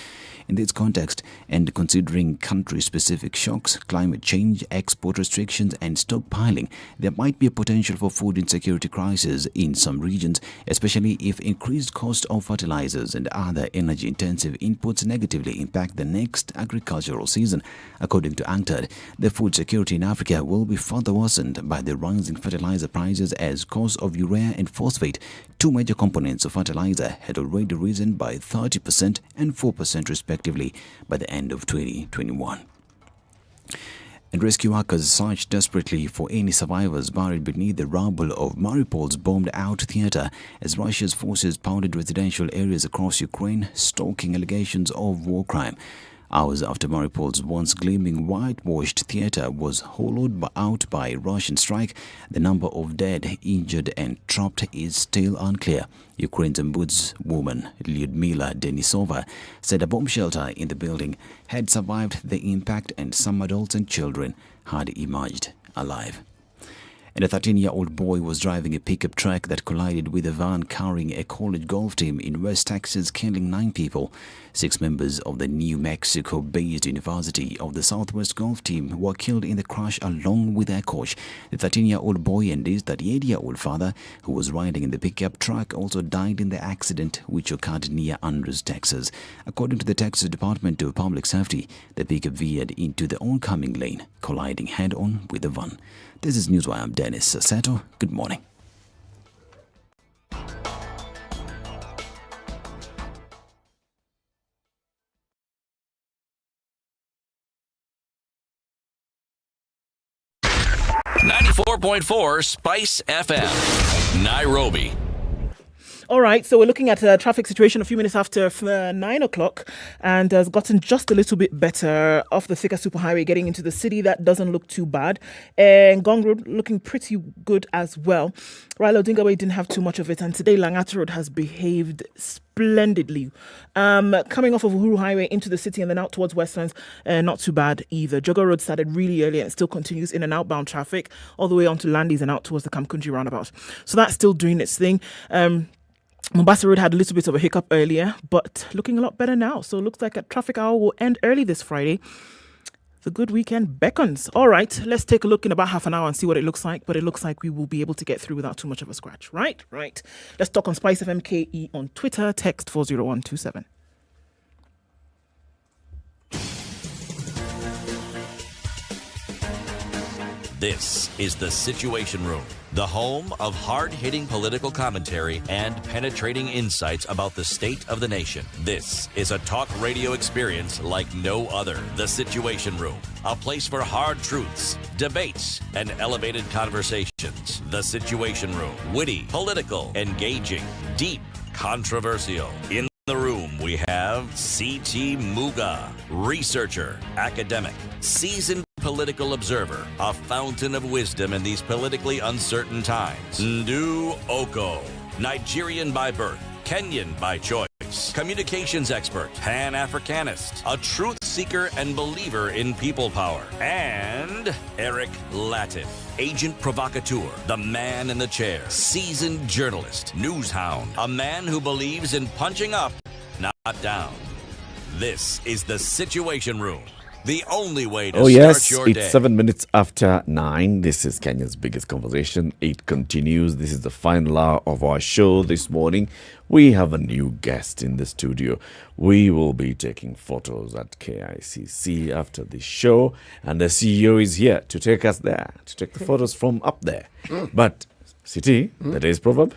In this context, and considering country-specific shocks, climate change, export restrictions and stockpiling, there might be a potential for food insecurity crisis in some regions, especially if increased cost of fertilizers and other energy-intensive inputs negatively impact the next agricultural season. According to UNCTAD, the food security in Africa will be further worsened by the rising fertilizer prices as costs of urea and phosphate, two major components of fertilizer, had already risen by 30% and 4% respectively by the end of 2021. And rescue workers search desperately for any survivors buried beneath the rubble of Mariupol's bombed-out theater as Russia's forces pounded residential areas across Ukraine, stoking allegations of war crime. Hours after Mariupol's once gleaming whitewashed theater was hollowed out by Russian strike, the number of dead, injured and trapped is still unclear. Ukraine's ombudswoman Lyudmila Denisova said a bomb shelter in the building had survived the impact and some adults and children had emerged alive. And a 13-year-old boy was driving a pickup truck that collided with a van carrying a college golf team in West Texas, killing 9 people. 6 members of the New Mexico-based University of the Southwest golf team were killed in the crash along with their coach. The 13-year-old boy and his 38-year-old father, who was riding in the pickup truck, also died in the accident, which occurred near Andrews, Texas. According to the Texas Department of Public Safety, the pickup veered into the oncoming lane, colliding head-on with the van. This is Newswire. I'm Dennis Sato. Good morning. .4 Spice FM, Nairobi. All right, so we're looking at a traffic situation a few minutes after 9 o'clock, and has gotten just a little bit better off the Thika Superhighway getting into the city. That doesn't look too bad. And Gong Road looking pretty good as well. Raila Odinga Way didn't have too much of it, and today Langata Road has behaved splendidly. Coming off of Uhuru Highway into the city and then out towards Westlands, not too bad either. Jogo Road started really early and still continues in and outbound traffic all the way onto Landis and out towards the Kamkunji roundabout. So that's still doing its thing. Mombasa Road had a little bit of a hiccup earlier, but looking a lot better now. So it looks like a traffic hour will end early this Friday. The good weekend beckons. All right, let's take a look in about half an hour and see what it looks like. But it looks like we will be able to get through without too much of a scratch. Right. Let's talk on SpiceFM KE on Twitter. Text 40127. This is The Situation Room, the home of hard-hitting political commentary and penetrating insights about the state of the nation. This is a talk radio experience like no other. The Situation Room, a place for hard truths, debates, and elevated conversations. The Situation Room, witty, political, engaging, deep, controversial. In the room, we have C.T. Muga, researcher, academic, seasoned political observer, a fountain of wisdom in these politically uncertain times. Ndu Okoh, Nigerian by birth, Kenyan by choice, communications expert, Pan-Africanist, a truth seeker and believer in people power, and Eric Latiff, agent provocateur, the man in the chair, seasoned journalist, news hound, a man who believes in punching up, not down. This is The Situation Room, the only way to start your day. It's 7 minutes after 9. This is Kenya's biggest conversation. It continues. This is the final hour of our show this morning. We have a new guest in the studio. We will be taking photos at KICC after the show, and the CEO is here to take us there, to take the photos from up there. But, City, the day's proverb?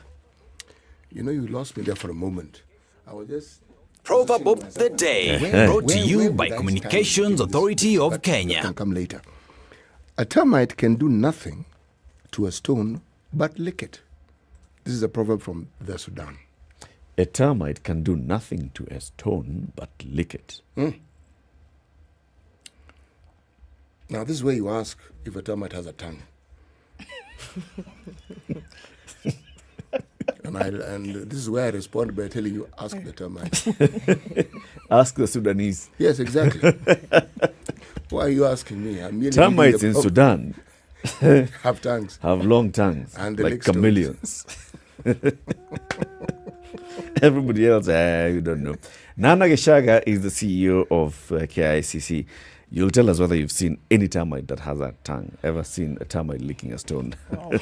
You know, you lost me there for a moment. I was just... Proverb of the day, brought to you by Communications Authority of Kenya. Can come later. A termite can do nothing to a stone but lick it. This is a proverb from the Sudan. A termite can do nothing to a stone but lick it. Now, this is where you ask if a termite has a tongue. And this is where I respond by telling you, ask the termite. Ask the Sudanese. Yes, exactly. Why are you asking me? I'm termites in Sudan have tongues. Have long tongues, and like chameleons. Everybody else, you don't know. Nana Geshaga is the CEO of KICC. You'll tell us whether you've seen any termite that has a tongue. Ever seen a termite licking a stone? Oh.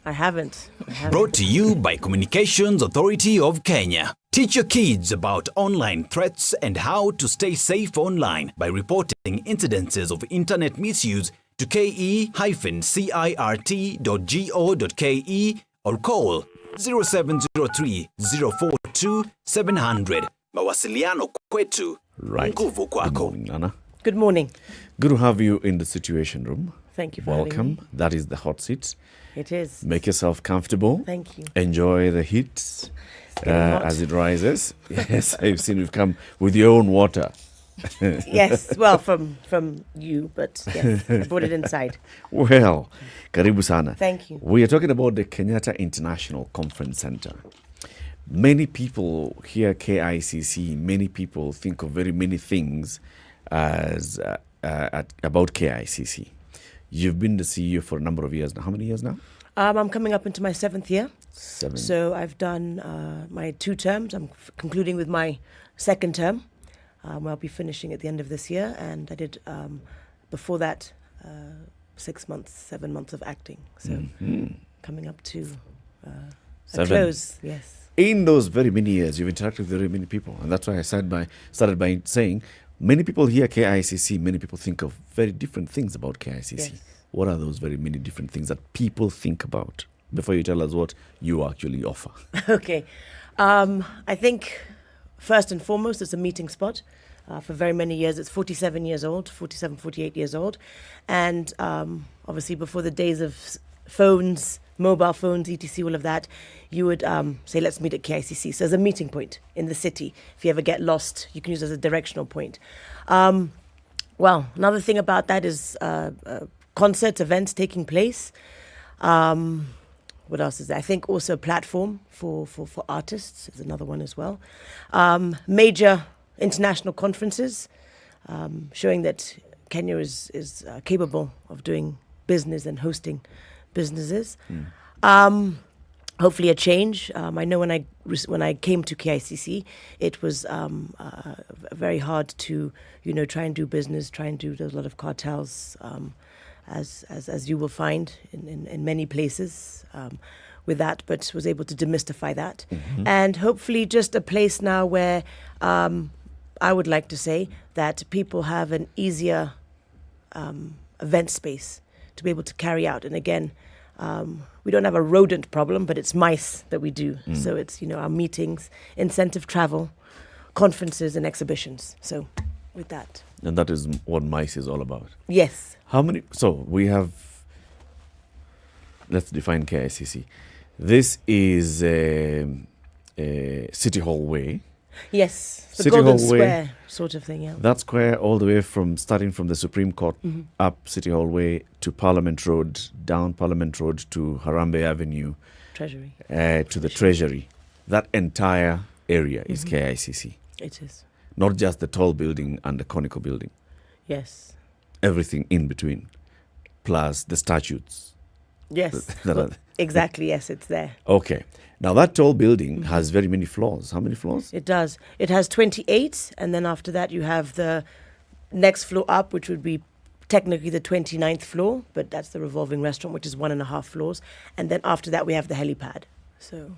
I haven't. Brought to you by Communications Authority of Kenya. Teach your kids about online threats and how to stay safe online by reporting incidences of internet misuse to ke-cirt.go.ke or call 0703 042 700. Mawasiliano kwetu. Right. Nguvu kwako. Good morning, Nana. Good morning. Good to have you in the Situation Room. Thank you for having Welcome. me. That is the hot seat. It is. Make yourself comfortable. Thank you. Enjoy the heat hot. as it rises. Yes, I've seen you've come with your own water. Yes, well, from you, but yes, I brought it inside. Well, karibu sana. Thank you. We are talking about the Kenyatta International Conference Center. Many people hear KICC, many people think of very many things as about KICC. You've been the CEO for a number of years now. How many years now? I'm coming up into my 7th year. 7. So I've done my 2 terms. I'm concluding with my 2nd term. I'll be finishing at the end of this year. And I did, before that, 6 months, 7 months of acting. So coming up to a close, yes. In those very many years, you've interacted with very many people. And that's why I started by saying, many people hear KICC, many people think of very different things about KICC. Yes. What are those very many different things that people think about? Before you tell us what you actually offer. Okay. I think, first and foremost, it's a meeting spot. For very many years, it's 47 years old, 47, 48 years old. And obviously before the days of phones, mobile phones, etc., all of that, you would say, let's meet at KICC. So there's a meeting point in the city. If you ever get lost, you can use it as a directional point. Well, another thing about that is concerts, events taking place. What else is there? I think also a platform for artists is another one as well. Major international conferences, showing that Kenya is capable of doing business and hosting businesses. Hopefully a change. I know when I came to KICC, it was very hard to try and do business, there's a lot of cartels, as you will find in many places with that, but was able to demystify that. And hopefully just a place now where I would like to say that people have an easier event space to be able to carry out. And again, we don't have a rodent problem, but it's mice that we do. So it's, our meetings, incentive travel, conferences and exhibitions. So with that. And that is what MICE is all about. Yes. How many? So we have, let's define KICC. This is City Hall Way. Yes, the City Golden Hall Square Way, sort of thing, yeah. That square all the way starting from the Supreme Court up City Hall Way to Parliament Road, down Parliament Road to Harambee Avenue. Treasury. To the Treasury. That entire area is KICC. It is. Not just the tall building and the conical building. Yes. Everything in between, plus the statutes. Yes. Exactly, yes, it's there. Okay. Now, that tall building has very many floors. How many floors? It does. It has 28, and then after that you have the next floor up, which would be technically the 29th floor, but that's the revolving restaurant, which is 1.5 floors. And then after that we have the helipad. So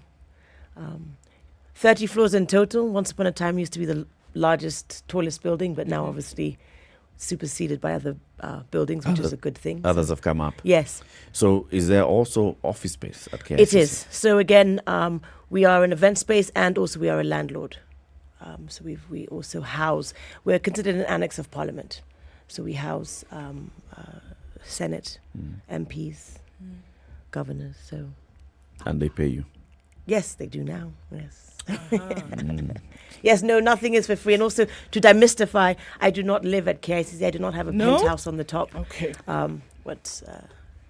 30 floors in total. Once upon a time used to be the largest, tallest building, but now obviously superseded by other buildings, which is a good thing. Others have come up. Yes. So is there also office space at KICC? It is. So again, we are an event space and also we are a landlord. So we also house, we're considered an annex of Parliament. So we house Senate, MPs, governors. So. And they pay you? Yes, they do now. Yes. Yes, no, nothing is for free. And also to demystify, I do not live at KICC. I do not have a penthouse on the top. Okay.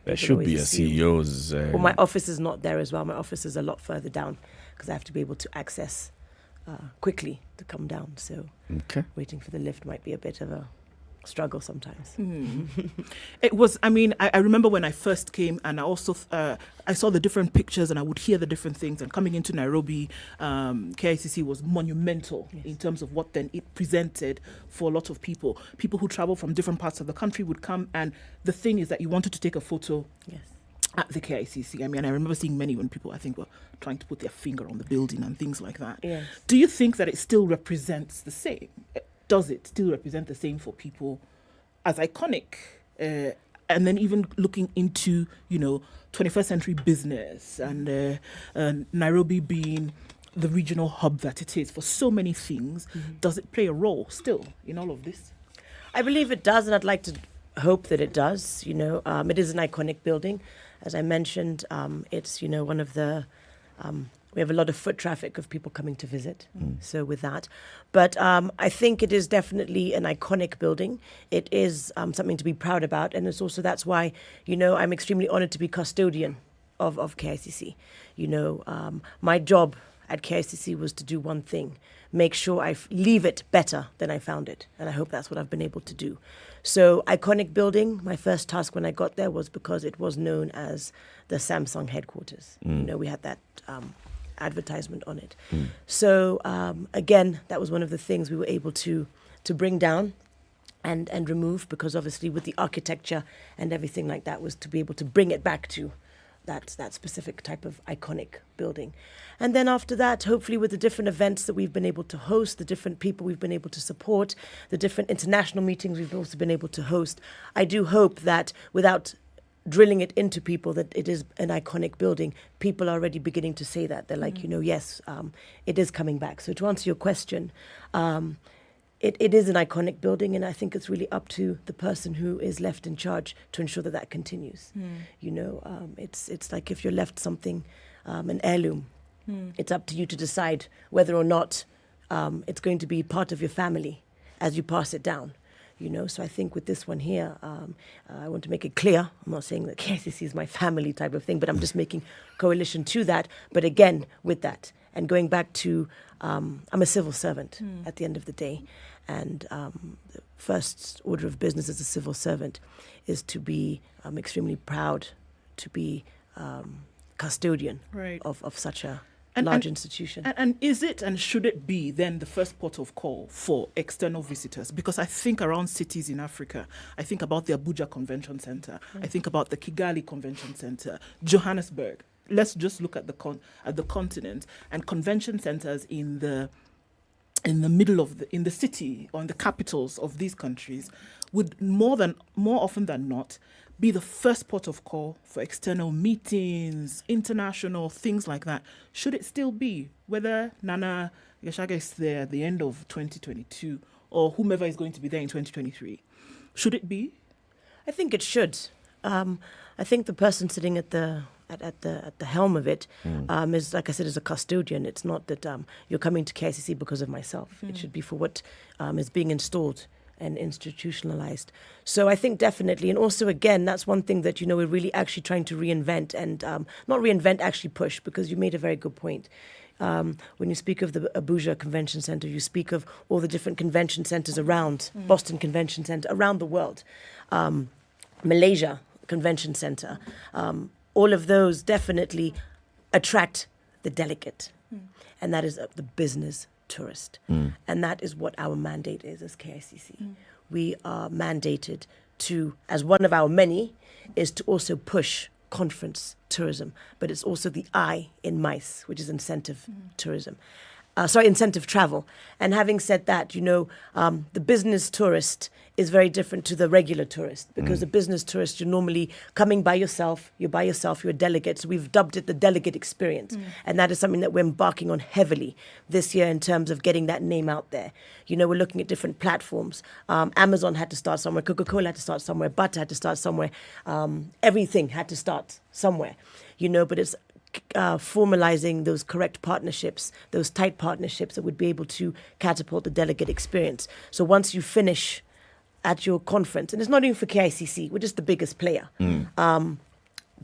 There should be a CEO's. Well, my office is not there as well. My office is a lot further down because I have to be able to access quickly to come down. So waiting for the lift might be a bit of a struggle sometimes. It was, I remember when I first came and I also, I saw the different pictures and I would hear the different things, and coming into Nairobi, KICC was monumental in terms of what then it presented for a lot of people. People who travel from different parts of the country would come, and the thing is that you wanted to take a photo at the KICC. I remember seeing many when people, I think, were trying to put their finger on the building and things like that. Yes. Do you think that it still represents the same? Does it still represent the same for people as iconic? And then even looking into, 21st century business and Nairobi being the regional hub that it is for so many things, does it play a role still in all of this? I believe it does, and I'd like to hope that it does. It is an iconic building. As I mentioned, it's, one of the... we have a lot of foot traffic of people coming to visit, so with that. But I think it is definitely an iconic building. It is something to be proud about, and it's also that's why, I'm extremely honored to be custodian of KICC. My job at KICC was to do one thing, make sure I leave it better than I found it, and I hope that's what I've been able to do. So, iconic building, my first task when I got there was because it was known as the Samsung headquarters. We had that advertisement on it. So again, that was one of the things we were able to bring down and remove, because obviously with the architecture and everything like that was to be able to bring it back to that specific type of iconic building. And then after that, hopefully with the different events that we've been able to host, the different people we've been able to support, the different international meetings we've also been able to host, I do hope that without drilling it into people that it is an iconic building, people are already beginning to say that. They're like, yes, it is coming back. So to answer your question, it is an iconic building, and I think it's really up to the person who is left in charge to ensure that that continues. It's like if you're left something, an heirloom, it's up to you to decide whether or not it's going to be part of your family as you pass it down. So I think with this one here, I want to make it clear. I'm not saying that KICC is my family type of thing, but I'm just making coalition to that. But again, with that, and going back to, I'm a civil servant at the end of the day. And the first order of business as a civil servant is to be extremely proud to be custodian of such a large institution. And is it and should it be then the first port of call for external visitors? Because I think around cities in Africa, I think about the Abuja Convention Center, I think about the Kigali Convention Center, Johannesburg. Let's just look at the continent, and convention centers in the middle of in the city or in the capitals of these countries would more often than not be the first port of call for external meetings, international things like that. Should it still be, whether Nana Gachagua is there at the end of 2022 or whomever is going to be there in 2023? Should it be? I think it should. I think the person sitting at the helm of it is, like I said, is a custodian. It's not that you're coming to KICC because of myself. It should be for what is being installed and institutionalized. So I think definitely, and also again, that's one thing that we're really actually trying to reinvent, and not reinvent, actually push, because you made a very good point. When you speak of the Abuja Convention Center, you speak of all the different convention centers around Boston Convention Center around the world, Malaysia Convention Center. All of those definitely attract the delegate, and that is the business tourist. And that is what our mandate is as KICC. We are mandated to, as one of our many, is to also push conference tourism, but it's also the I in MICE, which is incentive tourism. Incentive travel. And having said that, the business tourist is very different to the regular tourist, because the business tourist, you're normally coming by yourself, you're a delegate. So we've dubbed it the delegate experience. And that is something that we're embarking on heavily this year in terms of getting that name out there. We're looking at different platforms. Amazon had to start somewhere, Coca-Cola had to start somewhere, Butter had to start somewhere, everything had to start somewhere, but it's formalizing those correct partnerships, those tight partnerships that would be able to catapult the delegate experience. So once you finish at your conference, and it's not even for KICC, we're just the biggest player.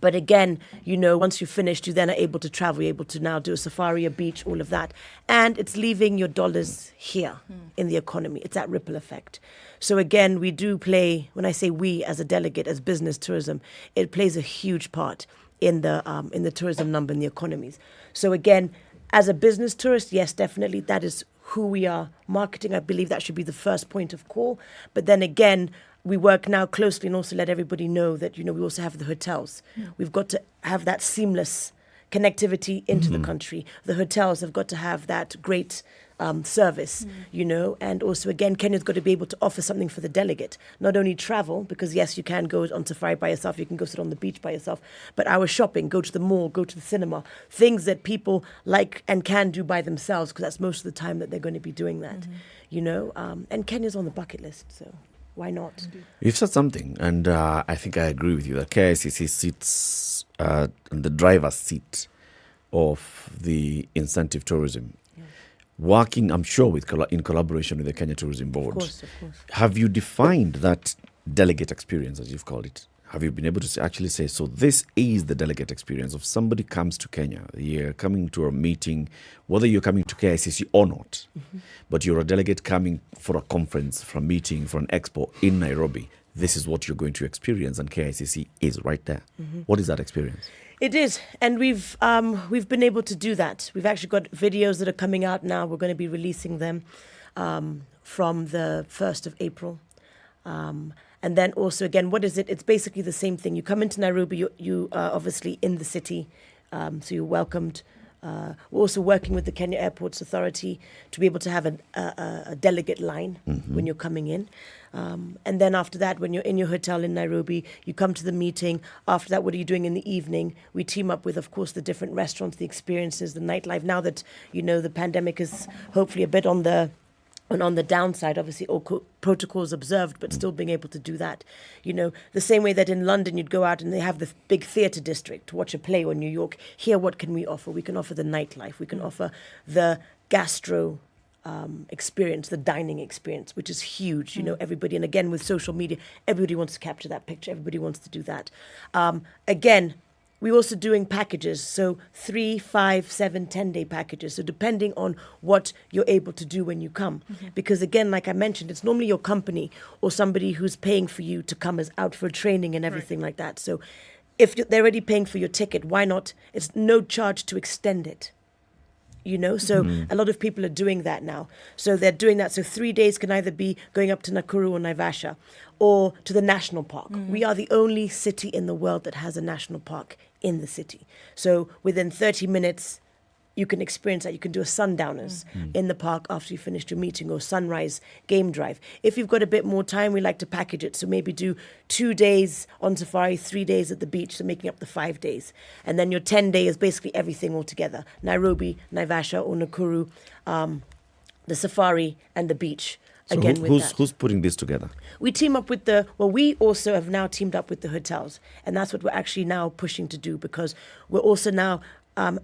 But again, once you've finished, you then are able to travel, you're able to now do a safari, a beach, all of that. And it's leaving your dollars here in the economy. It's that ripple effect. So again, we do play, when I say we as a delegate, as business tourism, it plays a huge part in the tourism number in the economies. So again, as a business tourist, yes, definitely, that is who we are marketing. I believe that should be the first point of call. But then again, we work now closely and also let everybody know that, we also have the hotels. We've got to have that seamless connectivity into the country. The hotels have got to have that great service, and also again, Kenya's got to be able to offer something for the delegate. Not only travel, because yes, you can go on safari by yourself, you can go sit on the beach by yourself, but our shopping, go to the mall, go to the cinema, things that people like and can do by themselves, because that's most of the time that they're going to be doing that, and Kenya's on the bucket list, so Why not? You've said something, and I think I agree with you, that KICC sits in the driver's seat of the incentive tourism. Working, I'm sure, in collaboration with the Kenya Tourism Board. Of course. Have you defined that delegate experience, as you've called it? Have you been able to actually say, so this is the delegate experience of somebody comes to Kenya, you're coming to a meeting, whether you're coming to KICC or not, but you're a delegate coming for a conference, for a meeting, for an expo in Nairobi. This is what you're going to experience, and KICC is right there. What is that experience? It is, and we've been able to do that. We've actually got videos that are coming out now. We're going to be releasing them from the 1st of April. And then also, again, what is it? It's basically the same thing. You come into Nairobi, you are obviously in the city, so you're welcomed. We're also working with the Kenya Airports Authority to be able to have a delegate line when you're coming in. And then after that, when you're in your hotel in Nairobi, you come to the meeting. After that, what are you doing in the evening? We team up with, of course, the different restaurants, the experiences, the nightlife. Now that, the pandemic is hopefully a bit on the downside, obviously all protocols observed, but still being able to do that. The same way that in London you'd go out and they have the big theatre district to watch a play, or New York. Here, what can we offer? We can offer the nightlife. We can offer the gastro experience, the dining experience, which is huge. Everybody, and again with social media, everybody wants to capture that picture. Everybody wants to do that. Again, we're also doing packages, so 3, 5, 7, 10-day packages. So depending on what you're able to do when you come. Because again, like I mentioned, it's normally your company or somebody who's paying for you to come as out for training and everything like that. So if they're already paying for your ticket, why not? It's no charge to extend it. So a lot of people are doing that now. So they're doing that. So 3 days can either be going up to Nakuru or Naivasha or to the national park. We are the only city in the world that has a national park in the city. So within 30 minutes, you can experience that. You can do a sundowners in the park after you finished your meeting, or sunrise game drive. If you've got a bit more time, we like to package it. So maybe do 2 days on safari, 3 days at the beach, so making up the 5 days. And then your 10-day is basically everything all together. Nairobi, Naivasha or Nakuru, the safari and the beach. So Again, who's putting this together? We team up with we also have now teamed up with the hotels. And that's what we're actually now pushing to do, because we're also now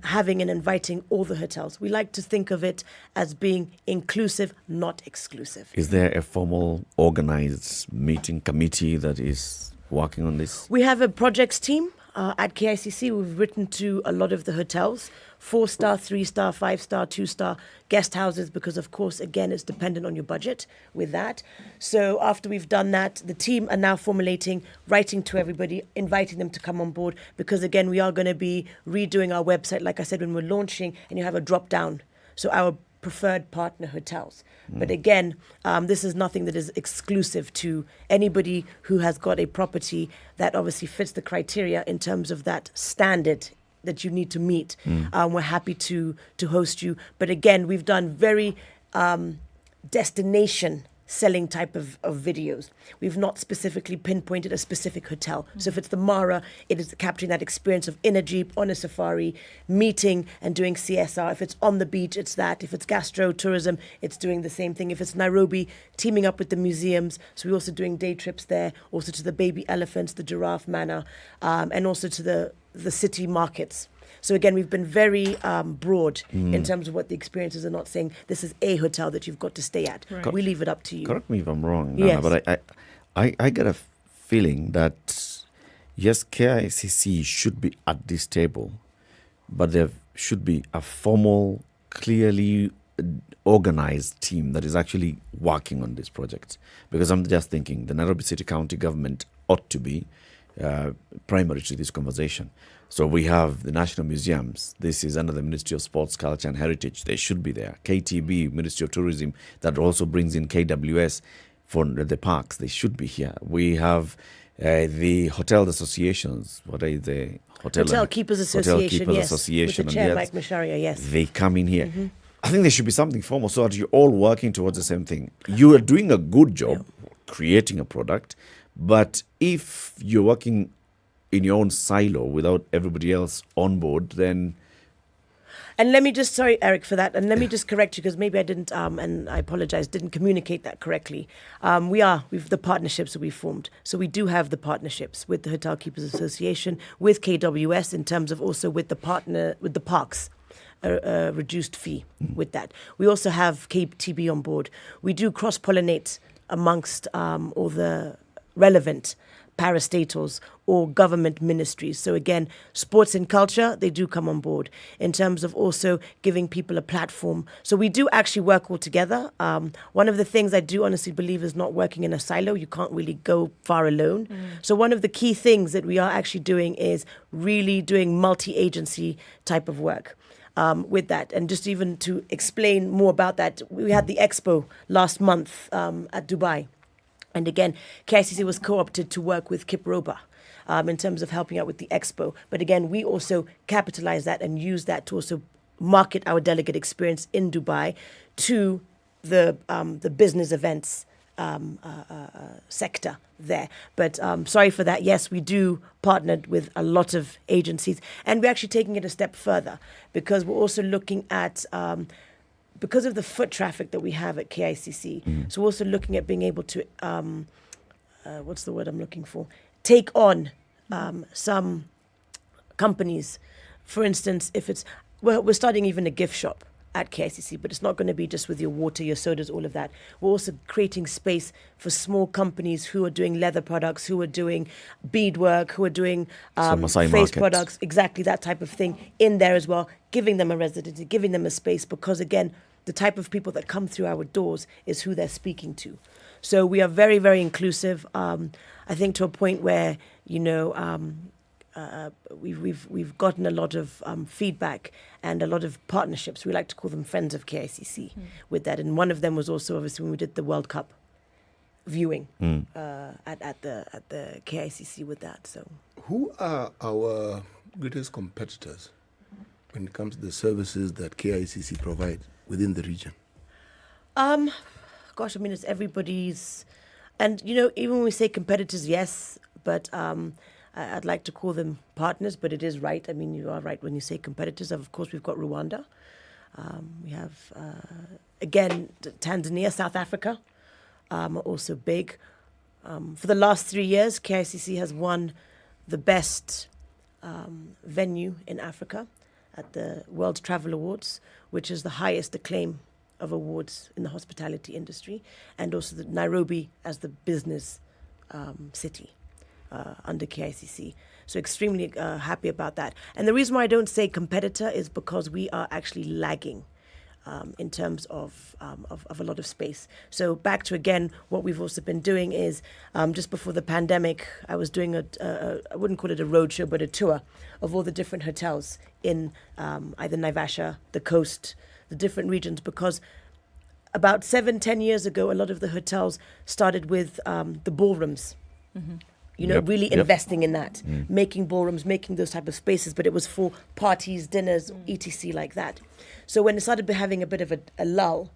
having and inviting all the hotels. We like to think of it as being inclusive, not exclusive. Is there a formal organized meeting committee that is working on this? We have a projects team at KICC. We've written to a lot of the hotels, 4-star, 3-star, 5-star, 2-star guest houses, because of course, again, it's dependent on your budget with that. So after we've done that, the team are now formulating, writing to everybody, inviting them to come on board, because again, we are going to be redoing our website, like I said, when we're launching, and you have a drop down. So our preferred partner hotels. But again, this is nothing that is exclusive to anybody who has got a property that obviously fits the criteria in terms of that standard that you need to meet. We're happy to host you. But again, we've done very destination selling type of videos. We've not specifically pinpointed a specific hotel. So if it's the Mara, it is capturing that experience of in a jeep, on a safari, meeting and doing CSR. If it's on the beach, it's that. If it's gastro tourism, it's doing the same thing. If it's Nairobi, teaming up with the museums. So we're also doing day trips there, also to the baby elephants, the giraffe manor, and also to the city markets. So again, we've been very broad in terms of what the experiences are, not saying this is a hotel that you've got to stay at. Right. We leave it up to you. Correct me if I'm wrong, yes. Nana, but I get a feeling that, yes, KICC should be at this table, but there should be a formal, clearly organized team that is actually working on this project. Because I'm just thinking the Nairobi City County government ought to be primary to this conversation. So we have the National Museums. This is under the Ministry of Sports, Culture and Heritage. They should be there. KTB, Ministry of Tourism, that also brings in KWS for the parks. They should be here. We have the hotel associations. What is the Hotel Keepers Association? Hotel Keepers yes. Association. With the chair, Mike Masharia, yes. They come in here. I think there should be something formal so that you're all working towards the same thing. You are doing a good job creating a product, but if you're working in your own silo without everybody else on board, then And let me just, sorry, Eric, for that. And let me just correct you because maybe I didn't, and I apologize, didn't communicate that correctly. We've the partnerships that we formed. So we do have the partnerships with the Hotel Keepers Association, with KWS in terms of also with the partner, with the parks. A reduced fee with that. We also have KTB on board. We do cross-pollinate amongst all the relevant parastatals or government ministries. So again, sports and culture, they do come on board in terms of also giving people a platform. So we do actually work all together. One of the things I do honestly believe is not working in a silo. You can't really go far alone. So one of the key things that we are actually doing is really doing multi-agency type of work. With that. And just even to explain more about that, we had the expo last month at Dubai. And again, KICC was co-opted to work with Kiproba in terms of helping out with the expo. But again, we also capitalize that and use that to also market our delegate experience in Dubai to the business events sector there. But sorry for that. Yes, we do partnered with a lot of agencies, and we're actually taking it a step further because we're also looking at because of the foot traffic that we have at KICC. So we're also looking at being able to what's the word I'm looking for? Take on some companies. For instance, if it's we're starting even a gift shop at KICC, but it's not going to be just with your water, your sodas, all of that. We're also creating space for small companies who are doing leather products, who are doing beadwork, who are doing face products, exactly that type of thing in there as well, giving them a residency, giving them a space, because again, the type of people that come through our doors is who they're speaking to. So we are very, very inclusive. I think to a point where, you know, we've gotten a lot of feedback and a lot of partnerships. We like to call them friends of KICC with that. And one of them was also obviously when we did the World Cup viewing at the KICC with that. So, who are our greatest competitors when it comes to the services that KICC provide within the region? Gosh, I mean, it's everybody's, and you know, even when we say competitors, yes, but I'd like to call them partners, but it is right. I mean, you are right when you say competitors. Of course, we've got Rwanda. We have, again, Tanzania, South Africa are also big. For the last 3 years, KICC has won the best venue in Africa at the World Travel Awards, which is the highest acclaim of awards in the hospitality industry, and also the Nairobi as the business city. Under KICC. So extremely happy about that. And the reason why I don't say competitor is because we are actually lagging in terms of a lot of space. So back to, again, what we've also been doing is just before the pandemic, I was doing I wouldn't call it a roadshow, but a tour of all the different hotels in either Naivasha, the coast, the different regions, because about 7-10 years ago, a lot of the hotels started with the ballrooms. You know, really investing in that, making ballrooms, making those type of spaces, but it was for parties, dinners, etc. like that. So when it started having a bit of a lull,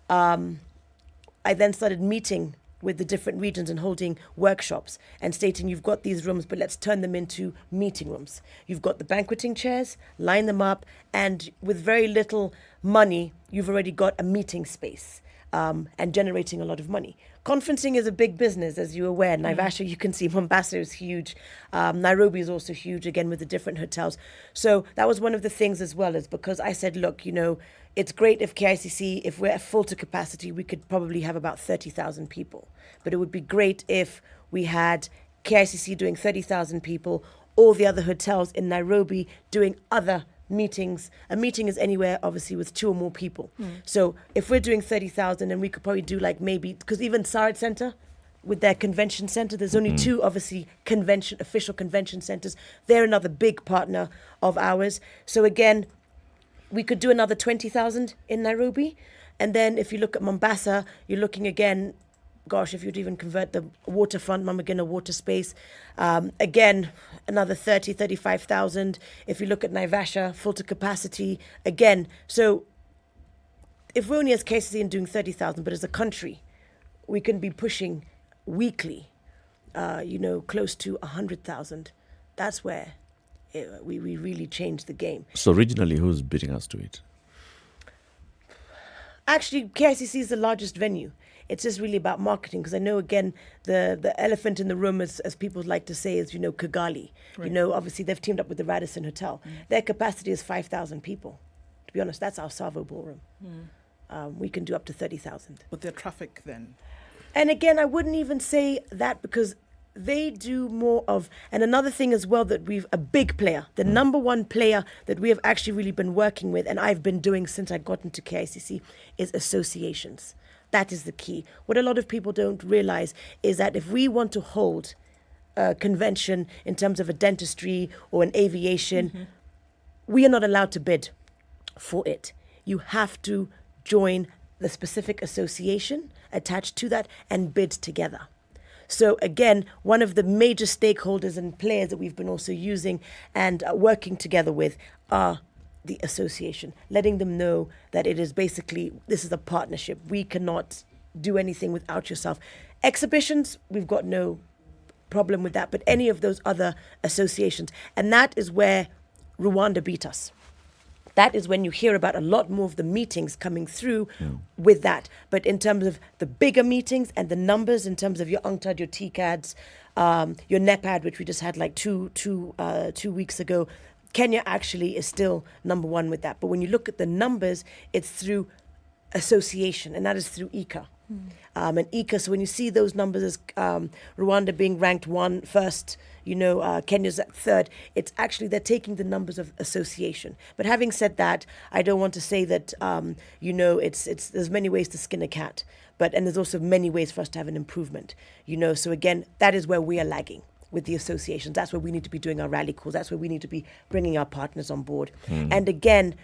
I then started meeting with the different regions and holding workshops and stating, you've got these rooms, but let's turn them into meeting rooms. You've got the banqueting chairs, line them up, and with very little money, you've already got a meeting space. And generating a lot of money. Conferencing is a big business, as you're aware. Naivasha, you can see Mombasa is huge. Nairobi is also huge, again, with the different hotels. So that was one of the things as well, is because I said, look, you know, it's great if KICC, if we're at full to capacity, we could probably have about 30,000 people. But it would be great if we had KICC doing 30,000 people, all the other hotels in Nairobi doing other meetings. A meeting is anywhere, obviously, with 2 or more people. So if we're doing 30,000, and we could probably do like maybe, because even Sarit Center, with their convention center, there's only 2, obviously, official convention centers. They're another big partner of ours. So again, we could do another 20,000 in Nairobi. And then if you look at Mombasa, you're looking again, gosh, if you'd even convert the waterfront, Mama Gina water space, again, another 35,000. If you look at Naivasha, full to capacity, again. So if we're only as KICC and doing 30,000, but as a country, we can be pushing weekly, you know, close to 100,000. That's where we really changed the game. So regionally, who's beating us to it? Actually, KICC is the largest venue. It's just really about marketing, because I know, again, the elephant in the room, as people like to say, is, Kigali. Right. Obviously they've teamed up with the Radisson Hotel. Their capacity is 5,000 people. To be honest, that's our Savo ballroom. We can do up to 30,000. But their traffic then? And again, I wouldn't even say that, because they do more of, and another thing as well, that a big player, the number one player that we have actually really been working with, and I've been doing since I got into KICC, is associations. That is the key. What a lot of people don't realize is that if we want to hold a convention in terms of a dentistry or an aviation, we are not allowed to bid for it. You have to join the specific association attached to that and bid together. So again, one of the major stakeholders and players that we've been also using and working together with are the association, letting them know that it is basically, this is a partnership. We cannot do anything without yourself. Exhibitions, we've got no problem with that, but any of those other associations. And that is where Rwanda beat us. That is when you hear about a lot more of the meetings coming through with that. But in terms of the bigger meetings and the numbers, in terms of your UNCTAD, your TCADs, your NEPAD, which we just had like two weeks ago, Kenya actually is still number one with that. But when you look at the numbers, it's through association, and that is through ICA. And ICA, so when you see those numbers as Rwanda being ranked first, Kenya's at third, it's actually they're taking the numbers of association. But having said that, I don't want to say that, it's there's many ways to skin a cat, and there's also many ways for us to have an improvement. So again, that is where we are lagging with the associations. That's where we need to be doing our rally calls. That's where we need to be bringing our partners on board. And again,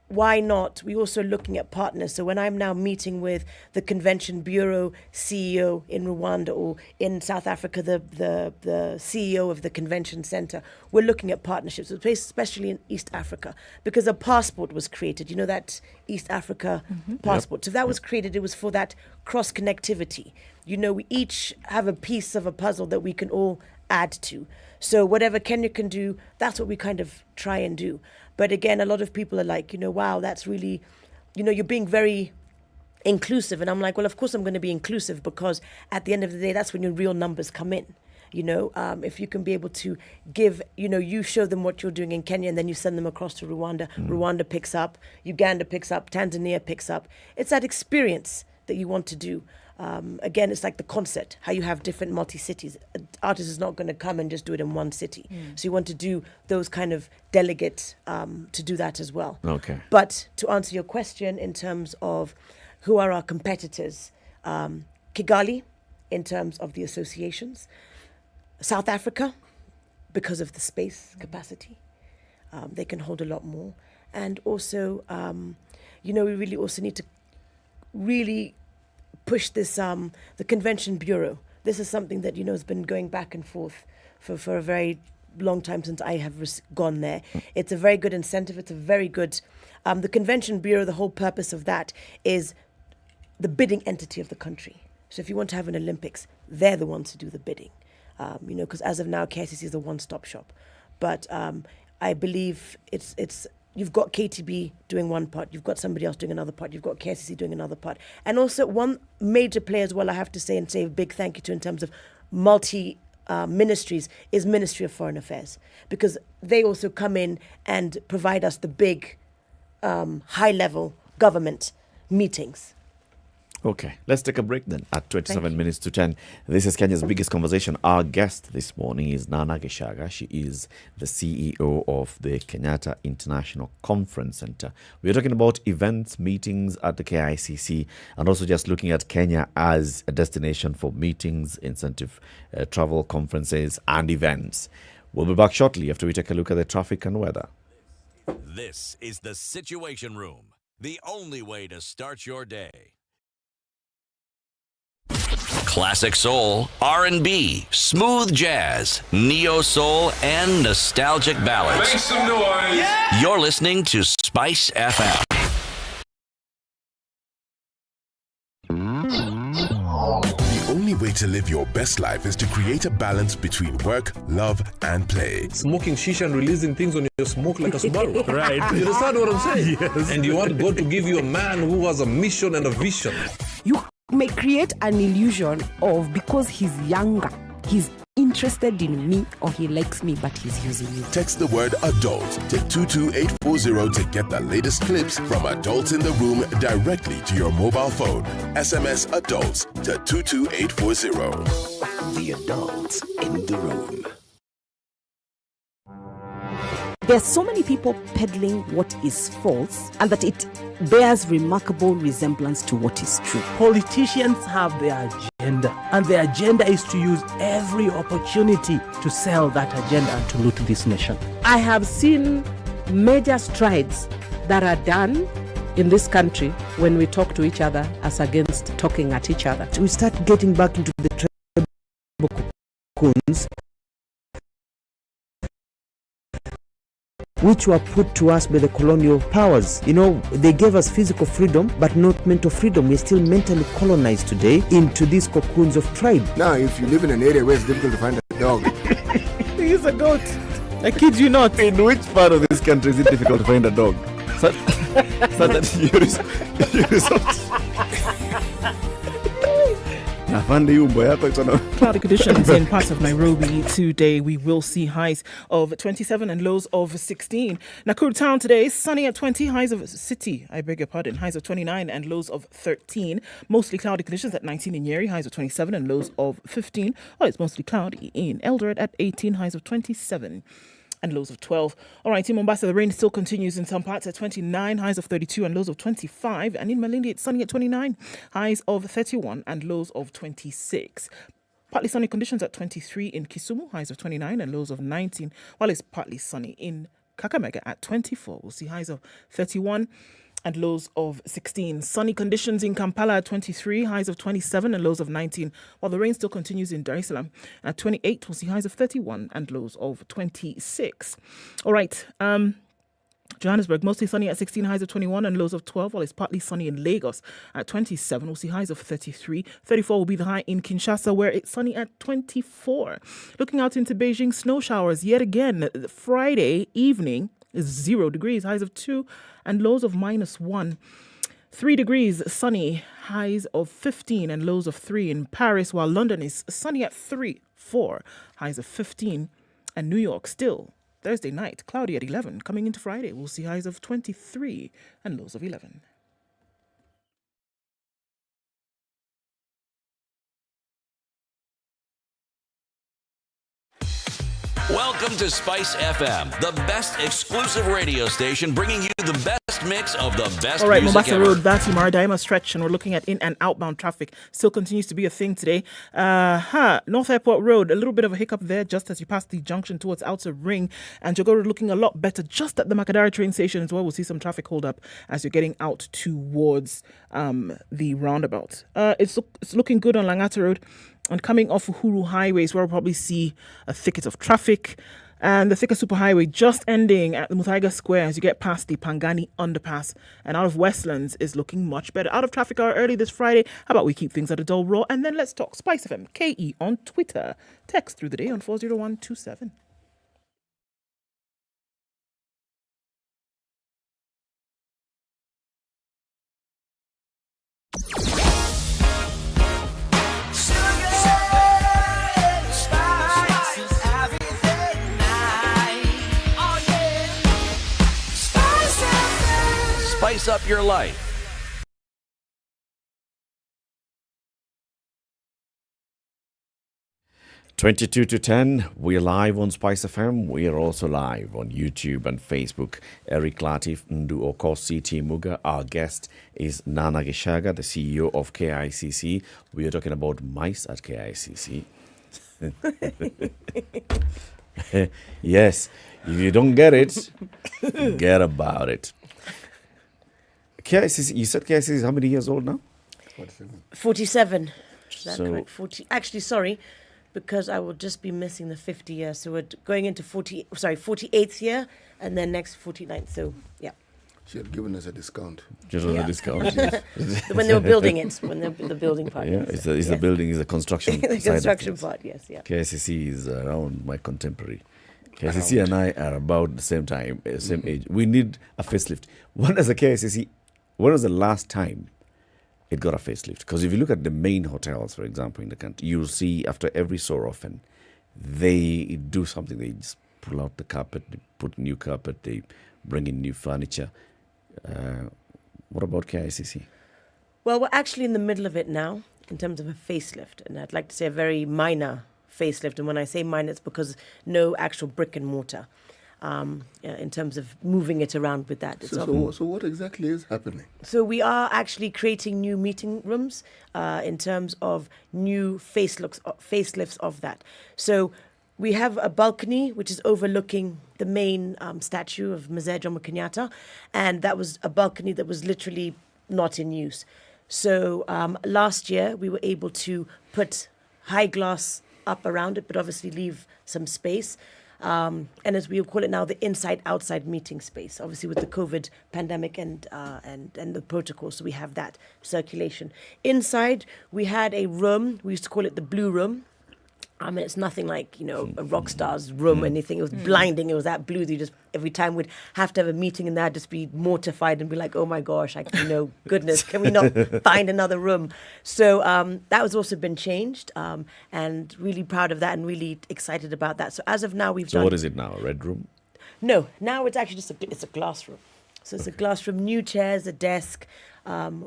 why not? We're also looking at partners. So when I'm now meeting with the Convention Bureau CEO in Rwanda, or in South Africa, the CEO of the Convention Center, we're looking at partnerships, especially in East Africa, because a passport was created. That East Africa passport. So if that was created, it was for that cross-connectivity. We each have a piece of a puzzle that we can all add to. So whatever Kenya can do, that's what we kind of try and do. But again, a lot of people are like, wow, that's really, you're being very inclusive. And I'm like, well, of course I'm going to be inclusive, because at the end of the day, that's when your real numbers come in. If you can be able to give, you show them what you're doing in Kenya, and then you send them across to Rwanda. Rwanda picks up, Uganda picks up, Tanzania picks up. It's that experience that you want to do. Again, it's like the concert, how you have different multi-cities. An artist is not going to come and just do it in one city. So you want to do those kind of delegates to do that as well. Okay. But to answer your question in terms of who are our competitors, Kigali, in terms of the associations, South Africa, because of the space capacity, they can hold a lot more. And also, we really also need to really push this, the Convention Bureau. This is something that, has been going back and forth for a very long time since I have gone there. It's a very good incentive. It's a very good, the Convention Bureau, the whole purpose of that is the bidding entity of the country. So if you want to have an Olympics, they're the ones to do the bidding. Because as of now, KICC is a one-stop shop. But I believe it's you've got KTB doing one part, you've got somebody else doing another part, you've got KICC doing another part. And also one major player as well, I have to say, and say a big thank you to in terms of ministries, is Ministry of Foreign Affairs. Because they also come in and provide us the big high-level government meetings. Okay, let's take a break then at 27 minutes to 10. This is Kenya's biggest conversation. Our guest this morning is Nana Geshaga. She is the CEO of the Kenyatta International Conference Center. We're talking about events, meetings at the KICC, and also just looking at Kenya as a destination for meetings, incentive travel, conferences, and events. We'll be back shortly after we take a look at the traffic and weather. This is the Situation Room, the only way to start your day. Classic soul, R&B, smooth jazz, neo soul, and nostalgic ballads. Make some noise. Yeah. You're listening to SpiceFM. The only way to live your best life is to create a balance between work, love, and play. Smoking shisha and releasing things on your smoke like a Subaru. Right. You understand what I'm saying? Yes. And you want God to give you a man who has a mission and a vision. You may create an illusion of because he's younger, he's interested in me or he likes me, but he's using me. Text the word adult to 22840 to get the latest clips from Adults in the Room directly to your mobile phone. SMS adults to 22840. The Adults in the Room. There's so many people peddling what is false and that it bears remarkable resemblance to what is true. Politicians have their agenda, and their agenda is to use every opportunity to sell that agenda and to loot this nation. I have seen major strides that are done in this country when we talk to each other as against talking at each other. We start getting back into the tribal cocoons which were put to us by the colonial powers. You know, they gave us physical freedom, but not mental freedom. We're still mentally colonized today into these cocoons of tribe. Now, if you live in an area where it's difficult to find a dog. He's a goat. I kid you not. In which part of this country is it difficult to find a dog? So that you resort. Cloudy conditions in parts of Nairobi today. We will see highs of 27 and lows of 16. Nakuru town today, sunny at 20, highs of highs of 29 and lows of 13. Mostly cloudy conditions at 19 in Nyeri, highs of 27 and lows of 15. Well, it's mostly cloudy in Eldoret at 18, highs of 27. And lows of 12. All right, in Mombasa, the rain still continues in some parts at 29, highs of 32 and lows of 25. And in Malindi, it's sunny at 29, highs of 31 and lows of 26. Partly sunny conditions at 23 in Kisumu, highs of 29 and lows of 19, while it's partly sunny in Kakamega at 24. We'll see highs of 31 and lows of 16. Sunny conditions in Kampala at 23, highs of 27 and lows of 19, while the rain still continues in Dar es Salaam. At 28, we'll see highs of 31 and lows of 26. All right. Johannesburg, mostly sunny at 16, highs of 21 and lows of 12, while it's partly sunny in Lagos at 27. We'll see highs of 33. 34 will be the high in Kinshasa, where it's sunny at 24. Looking out into Beijing, snow showers yet again. Friday evening is 0 degrees, highs of 2 and lows of -1. 3 degrees sunny, highs of 15 and lows of 3 in Paris, while London is sunny at 4, highs of 15, and New York still Thursday night, cloudy at 11. Coming into Friday, we'll see highs of 23 and lows of 11. Welcome to Spice FM, the best exclusive radio station bringing you the best mix of the best All right, music Mombasa ever. Road, Vati Maradaima stretch, and we're looking at in and outbound traffic. Still continues to be a thing today. North Airport Road, a little bit of a hiccup there just as you pass the junction towards Outer Ring. And Jogoro looking a lot better just at the Makadara train station as well. We'll see some traffic hold up as you're getting out towards the roundabout. It's looking good on Langata Road. And coming off Uhuru Highways, where we'll probably see a thicket of traffic. And the Thika Superhighway just ending at the Muthaiga Square as you get past the Pangani underpass. And out of Westlands is looking much better. Out of traffic hour early this Friday. How about we keep things at a dull roar? And then let's talk SpiceFM KE on Twitter. Text through the day on 40127. Spice up your life. Twenty-two to 10, we're live on SpiceFM. We are also live on YouTube and Facebook. Eric Latiff, Ndu Okoh, CT Muga. Our guest is Nana Gishaga, the CEO of KICC. We are talking about mice at KICC. Yes, if you don't get it, forget about it. KICC, you said KICC is how many years old now? 47. Is that So- correct? 40. Actually, sorry, because I will just be missing the 50 years. So we're going into 48th year and then next 49th. So, yeah. She had given us a discount. Just on a discount. When they were building it, when the building part. Yeah, it's the building, is the construction. The side construction of things. part, yes, yeah. KICC is around my contemporary. KICC and I are about the same time, same age. We need a facelift. When was the last time it got a facelift? Because if you look at the main hotels, for example, in the country, you'll see after every so often, they do something. They just pull out the carpet, they put new carpet, they bring in new furniture. What about KICC? Well, we're actually in the middle of it now in terms of a facelift, and I'd like to say a very minor facelift. And when I say minor, it's because no actual brick and mortar in terms of moving it around with that. So what exactly is happening? So we are actually creating new meeting rooms in terms of new facelifts of that. So we have a balcony which is overlooking the main statue of Mzee Jomo Kenyatta, and that was a balcony that was literally not in use. So last year we were able to put high glass up around it, but obviously leave some space. And as we call it now, the inside-outside meeting space, obviously with the COVID pandemic and the protocol, so we have that circulation. Inside, we had a room, we used to call it the blue room. It's nothing like, a rock star's room or anything. It was blinding. It was that blue that you just, every time we'd have to have a meeting in there, I'd just be mortified and be like, oh my gosh, goodness, can we not find another room? So that has also been changed, and really proud of that and really excited about that. So as of now, we've done... So what is it now, a red room? No, now it's actually just it's a glass room. So it's a glass room, new chairs, a desk,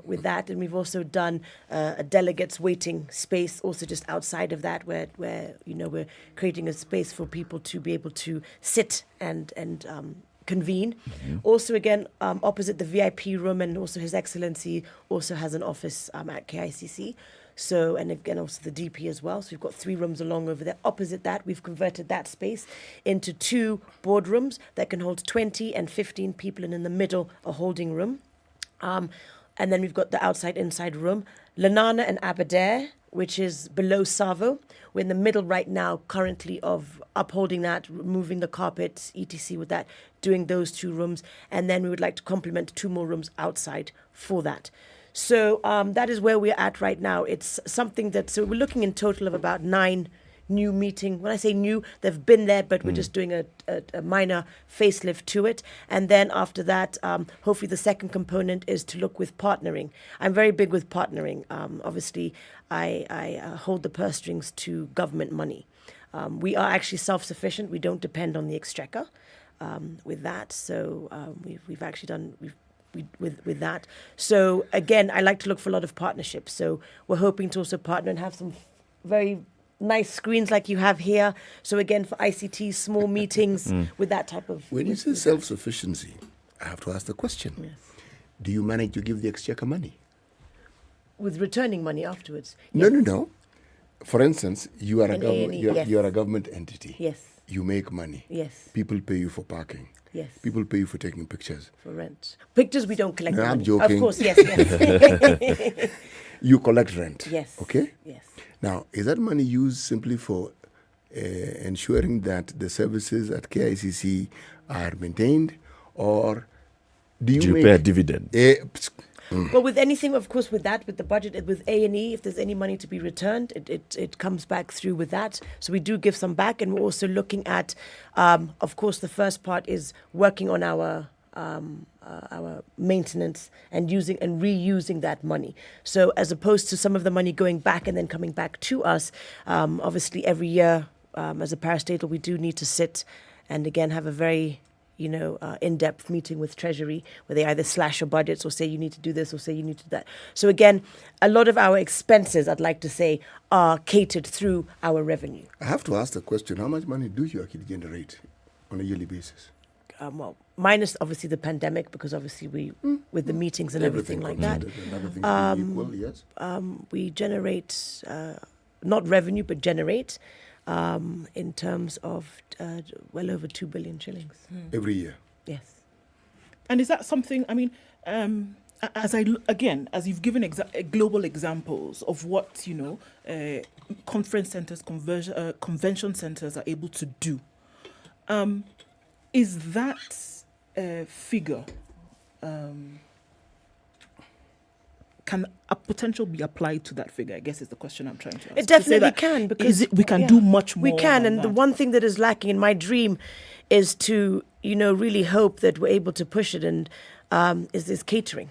with that, and we've also done a delegates waiting space also just outside of that where we're creating a space for people to be able to sit and convene. Also again opposite the VIP room, and also His Excellency also has an office at KICC. So, and again also the DP as well. So we've got 3 rooms along over there. Opposite that, we've converted that space into 2 boardrooms that can hold 20 and 15 people, and in the middle a holding room. And then we've got the outside-inside room. Lanana and Aberdare, which is below Savo. We're in the middle right now, currently, of upholding that, removing the carpet, etc. with that, doing those 2 rooms. And then we would like to complement 2 more rooms outside for that. So that is where we're at right now. It's something so we're looking in total of about 9 new meeting. When I say new, they've been there, but we're just doing a minor facelift to it. And then after that, hopefully the second component is to look with partnering. I'm very big with partnering. Obviously, I hold the purse strings to government money. We are actually self-sufficient. We don't depend on the exchequer with that. So we've actually done... With that. So again, I like to look for a lot of partnerships. So we're hoping to also partner and have some very nice screens like you have here. So again, for ICT, small meetings with that type of... When you say self-sufficiency, I have to ask the question. Yes. Do you manage to give the exchequer money? With returning money afterwards? No. For instance, you are a government. Yes. You are a government entity. Yes. You make money. Yes. People pay you for parking. Yes. People pay you for taking pictures. For rent. Pictures we don't collect. No, I'm money. joking. Of course, yes. You collect rent. Yes. Okay? Yes. Now, is that money used simply for ensuring that the services at KICC are maintained, or do you pay a dividend? Well, with anything, of course, with the budget, with A&E, if there's any money to be returned, it comes back through with that. So we do give some back, and we're also looking at, of course, the first part is working on our maintenance and using and reusing that money. So as opposed to some of the money going back and then coming back to us, obviously every year as a parastatal, we do need to sit and again have a very in-depth meeting with Treasury where they either slash your budgets or say you need to do this or say you need to do that. So again, a lot of our expenses, I'd like to say, are catered through our revenue. I have to ask the question, how much money do you actually generate on a yearly basis? Well, minus obviously the pandemic, because obviously we, with the meetings and everything like that, equal, yes? We generate, not revenue, but generate in terms of well over 2 billion shillings. Every year? Yes. And is that something, I mean, as you've given global examples of what, conference centers, convention centers are able to do, is that figure can a potential be applied to that figure? I guess is the question I'm trying to ask. It definitely can, because we can do much more. We can, than and the that. one thing that is lacking in my dream is to, really hope that we're able to push it, and is catering.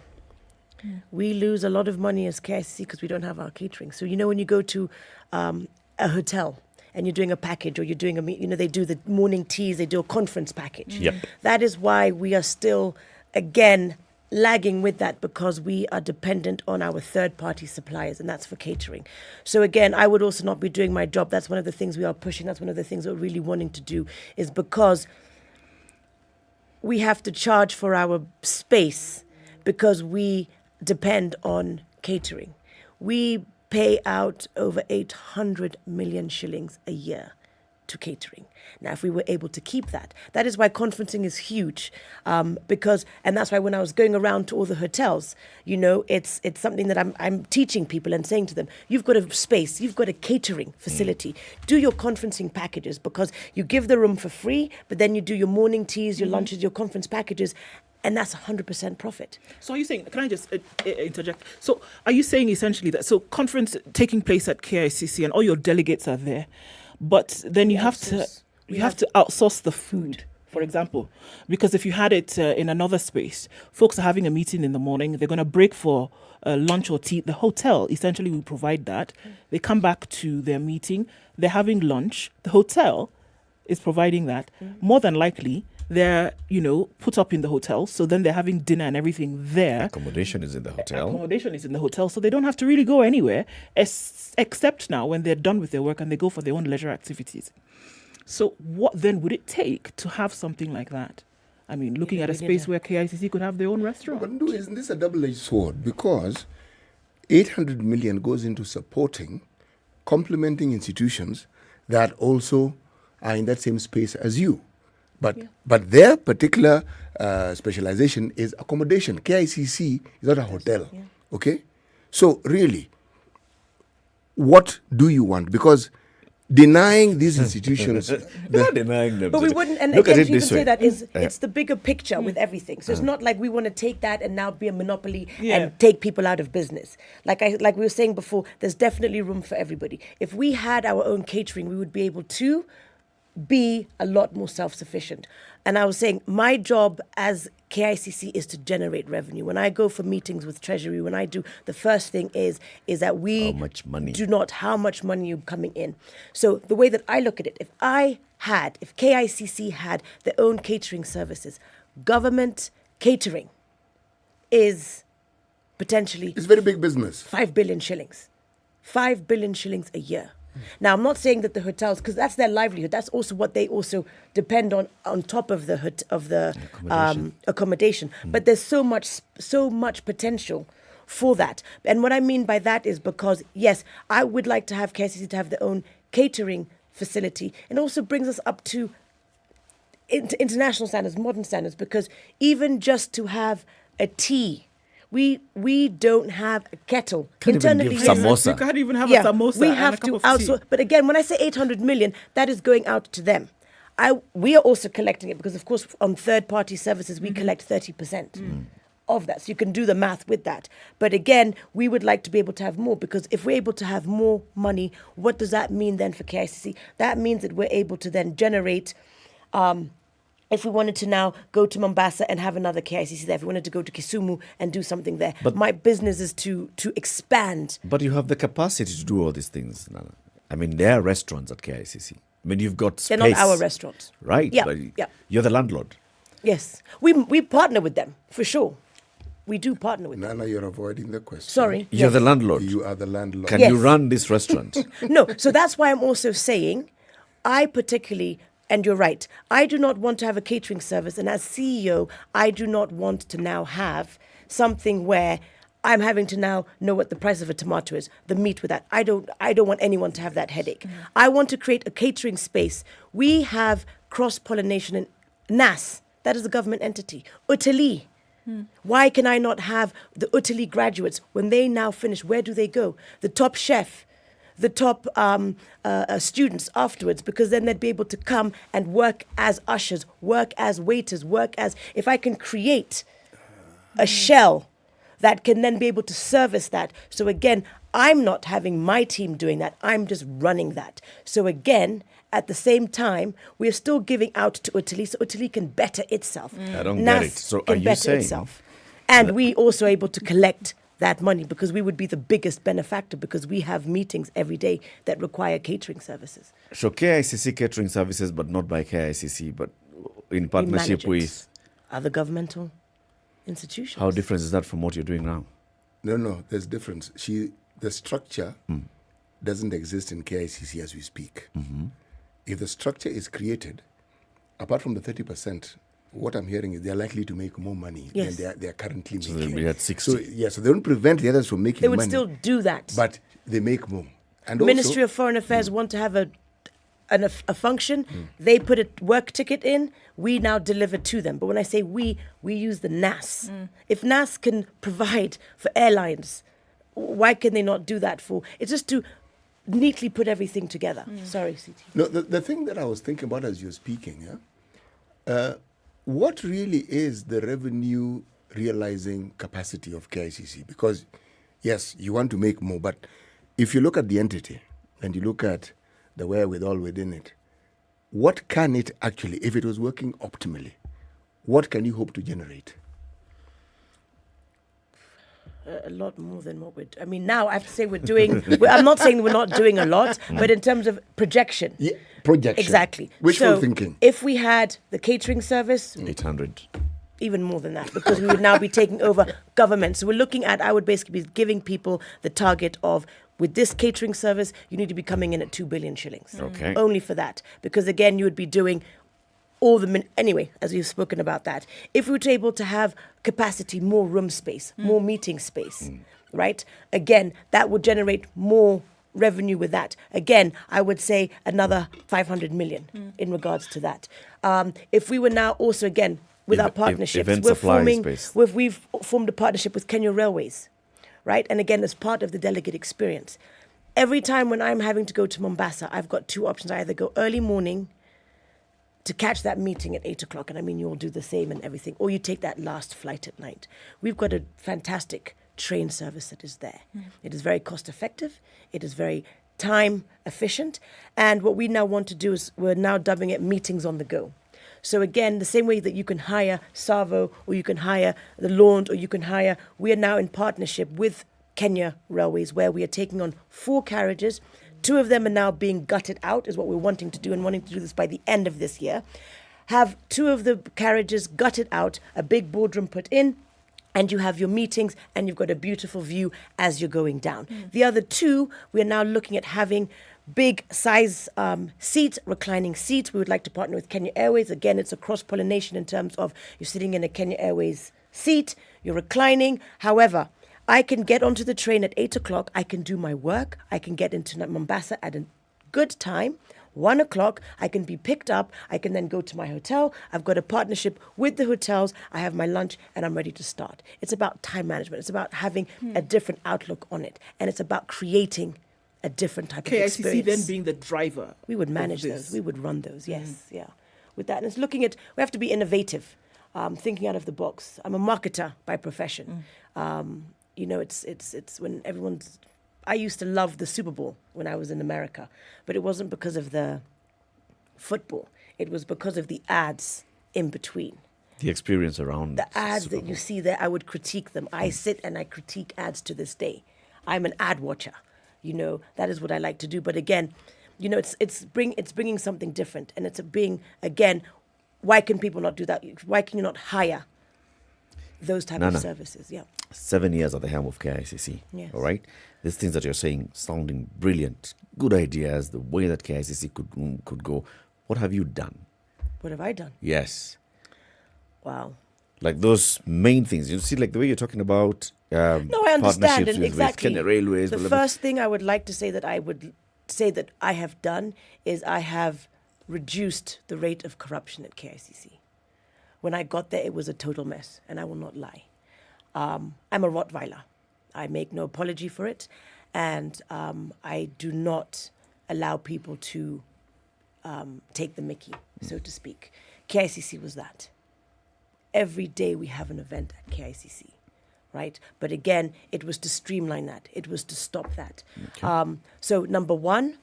We lose a lot of money as KICC because we don't have our catering. So when you go to a hotel and you're doing a package, or you're doing they do the morning teas, they do a conference package. Yep. That is why we are still, again, lagging with that, because we are dependent on our third-party suppliers, and that's for catering. So again, I would also not be doing my job. That's one of the things we are pushing. That's one of the things we're really wanting to do, is because we have to charge for our space because we depend on catering. We pay out over 800 million shillings a year to catering. Now, if we were able to keep that is why conferencing is huge, and that's why when I was going around to all the hotels, it's something that I'm teaching people and saying to them, you've got a space, you've got a catering facility, do your conferencing packages, because you give the room for free, but then you do your morning teas, your lunches, your conference packages, and that's 100% profit. So are you saying, can I just interject? So are you saying essentially that, conference taking place at KICC and all your delegates are there, but then you have to outsource the food, for example, because if you had it in another space, folks are having a meeting in the morning, they're going to break for lunch or tea. The hotel essentially will provide that. They come back to their meeting, they're having lunch, the hotel is providing that. More than likely, they're, put up in the hotel, so then they're having dinner and everything there. Accommodation is in the hotel. So they don't have to really go anywhere, except now when they're done with their work and they go for their own leisure activities. So what then would it take to have something like that? I mean, looking at a space where KICC could have their own restaurant. But isn't this a double-edged sword? Because 800 million goes into supporting, complementing institutions that also are in that same space as you. But their particular specialization is accommodation. KICC is not a hotel, okay? So really, what do you want? Because denying these institutions... We're not denying them. But we wouldn't, and Look again, at it you can this say way. that it's the bigger picture with everything. So it's not like we want to take that and now be a monopoly and take people out of business. Like we were saying before, there's definitely room for everybody. If we had our own catering, we would be able to be a lot more self-sufficient. And I was saying, my job as KICC is to generate revenue. When I go for meetings with Treasury, the first thing is that we how much money you're coming in. So the way that I look at it, if KICC had their own catering services, government catering is potentially... It's very big business. 5 billion shillings. 5 billion shillings a year. Now, I'm not saying that the hotels, because that's their livelihood. That's also what they also depend on top of the accommodation. But there's so much potential for that. And what I mean by that is because, yes, I would like to have KICC to have their own catering facility, and also brings us up to international standards, modern standards, because even just to have a tea, we don't have a kettle. Internally, we can't even have a samosa. We have to outsource. But again, when I say 800 million, that is going out to them. We are also collecting it because, of course, on third-party services, we collect 30% of that. So you can do the math with that. But again, we would like to be able to have more, because if we're able to have more money, what does that mean then for KICC? That means that we're able to then generate... if we wanted to now go to Mombasa and have another KICC there, if we wanted to go to Kisumu and do something there, but my business is to expand. But you have the capacity to do all these things, Nana. I mean, there are restaurants at KICC. I mean, you've got space. They're not our restaurants. Right? Yeah, But yeah. You're the landlord. Yes. We partner with them, for sure. We do partner with them. Nana, you're avoiding the question. Sorry. You're the landlord. You are the landlord. Can you run this restaurant? No. So that's why I'm also saying, I particularly... And you're right. I do not want to have a catering service. And as CEO, I do not want to now have something where I'm having to now know what the price of a tomato is, the meat with that. I don't want anyone to have that headache. I want to create a catering space. We have cross-pollination in NAS. That is the government entity. Utali. Why can I not have the Utali graduates, when they now finish, where do they go? The top chef, the top students afterwards, because then they'd be able to come and work as ushers, work as waiters, if I can create a shell that can then be able to service that. So again, I'm not having my team doing that. I'm just running that. So again, at the same time, we're still giving out to Italy so Italy can better itself. I don't NAS get it. So are can you better saying itself. And we also able to collect that money because we would be the biggest benefactor because we have meetings every day that require catering services. So KICC catering services, but not by KICC, but in partnership with other governmental institutions. How different is that from what you're doing now? No, there's difference. The structure doesn't exist in KICC as we speak. If the structure is created, apart from the 30%, what I'm hearing is they're likely to make more money than they're currently So making. they'll be at 60. So they don't prevent the others from making They would money. still do that. But they make more. And Ministry also, of Foreign Affairs want to have a function. They put a work ticket in. We now deliver to them. But when I say we use the NAS. If NAS can provide for airlines, why can they not do that for? It's just to neatly put everything together. Sorry, CT. No, the thing that I was thinking about as you're speaking, what really is the revenue realizing capacity of KICC? Because, yes, you want to make more, but if you look at the entity and you look at the wherewithal within it, what can it actually, if it was working optimally, what can you hope to generate? A lot more than what we're I mean, now I have to say we're doing... I'm not saying we're not doing a lot, but in terms of projection. Yeah, projection. Exactly. Wishful thinking. If we had the catering service... 800. Even more than that, because we would now be taking over government. So we're looking at, I would basically be giving people the target of, with this catering service, you need to be coming in at 2 billion shillings. Okay. Only for that. Because again, you would be doing all the... Anyway, as we've spoken about that. If we were able to have capacity, more room space, more meeting space, right? Again, that would generate more revenue with that. Again, I would say another 500 million in regards to that. If we were now also, again... with our partnerships, we've formed a partnership with Kenya Railways, right? And again, as part of the delegate experience, every time when I'm having to go to Mombasa, I've got two options. I either go early morning to catch that meeting at 8 o'clock, and I mean, you'll do the same and everything, or you take that last flight at night. We've got a fantastic train service that is there. It is very cost effective. It is very time efficient. And what we now want to do is we're now dubbing it meetings on the go. So again, the same way that you can hire Savo, or you can hire the Launch, or you can hire, we are now in partnership with Kenya Railways, where we are taking on 4 carriages. 2 of them are now being gutted out, is what we're wanting to do, and wanting to do this by the end of this year. Have 2 of the carriages gutted out, a big boardroom put in, and you have your meetings, and you've got a beautiful view as you're going down. The other 2, we are now looking at having big size seats, reclining seats. We would like to partner with Kenya Airways. Again, it's a cross-pollination in terms of you're sitting in a Kenya Airways seat, you're reclining. However, I can get onto the train at 8 o'clock. I can do my work. I can get into Mombasa at a good time. 1 o'clock, I can be picked up. I can then go to my hotel. I've got a partnership with the hotels. I have my lunch and I'm ready to start. It's about time management. It's about having a different outlook on it. And it's about creating a different type of experience. KICC then being the driver. We would manage those. We would run those. Yes, yeah. With that, and it's looking at. We have to be innovative, thinking out of the box. I'm a marketer by profession. You know, it's when everyone's. I used to love the Super Bowl when I was in America, but it wasn't because of the football. It was because of the ads in between. The experience around the ads that you see there. I would critique them. I sit and I critique ads to this day. I'm an ad watcher. You know, that is what I like to do. But again, you know, it's bringing something different, and it's being, again, why can people not do that? Why can you not hire those type of services? Yeah. 7 years at the helm of KICC. Yes. All right. These things that you're saying sounding brilliant, good ideas, the way that KICC could go. What have you done? What have I done? Yes. Wow. Like those main things. You see, like the way you're talking about. No, I understand, and exactly. With Kenya Railways. The first thing I would like to say that I have done is I have reduced the rate of corruption at KICC. When I got there, it was a total mess, and I will not lie. I'm a Rottweiler. I make no apology for it, and I do not allow people to take the mickey, so to speak. KICC was that. every day we have an event at KICC, right? But again, it was to streamline that. It was to stop that. Okay. So number one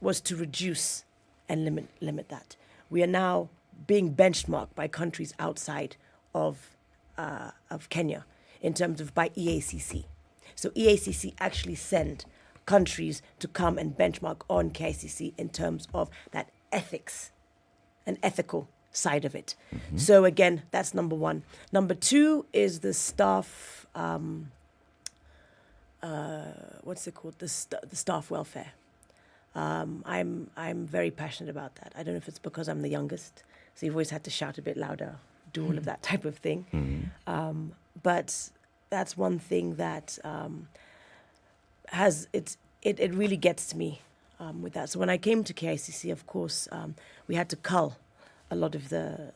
was to reduce and limit that. We are now being benchmarked by countries outside of Kenya in terms of by EACC. So EACC actually send countries to come and benchmark on KICC in terms of that ethics and ethical side of it. So again, that's number one. Number two is the staff, what's it called? The staff welfare. I'm very passionate about that. I don't know if it's because I'm the youngest, so you've always had to shout a bit louder, do all of that type of thing. But that's one thing that it really gets to me with that. So when I came to KICC, of course, we had to cull a lot of the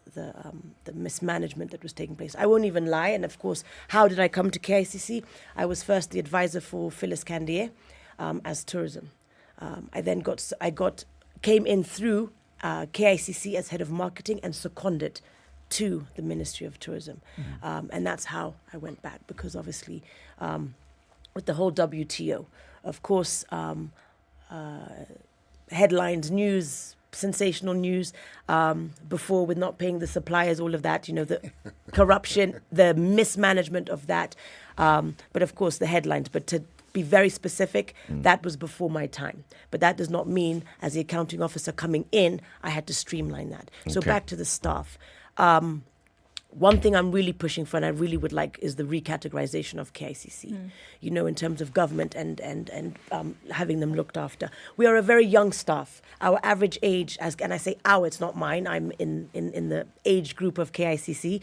mismanagement that was taking place. I won't even lie. And of course, how did I come to KICC? I was first the advisor for Phyllis Candier as tourism. I then came in through KICC as head of marketing and seconded to the Ministry of Tourism. And that's how I went back, because obviously with the whole WTO, of course, headlines, news, sensational news, before with not paying the suppliers, all of that, the corruption, the mismanagement of that. But of course, the headlines. But to be very specific, that was before my time. But that does not mean, as the accounting officer coming in, I had to streamline that. So back to the staff. One thing I'm really pushing for, and I really would like, is the recategorization of KICC, in terms of government and having them looked after. We are a very young staff. Our average age, and I say our, it's not mine, I'm in the age group of KICC.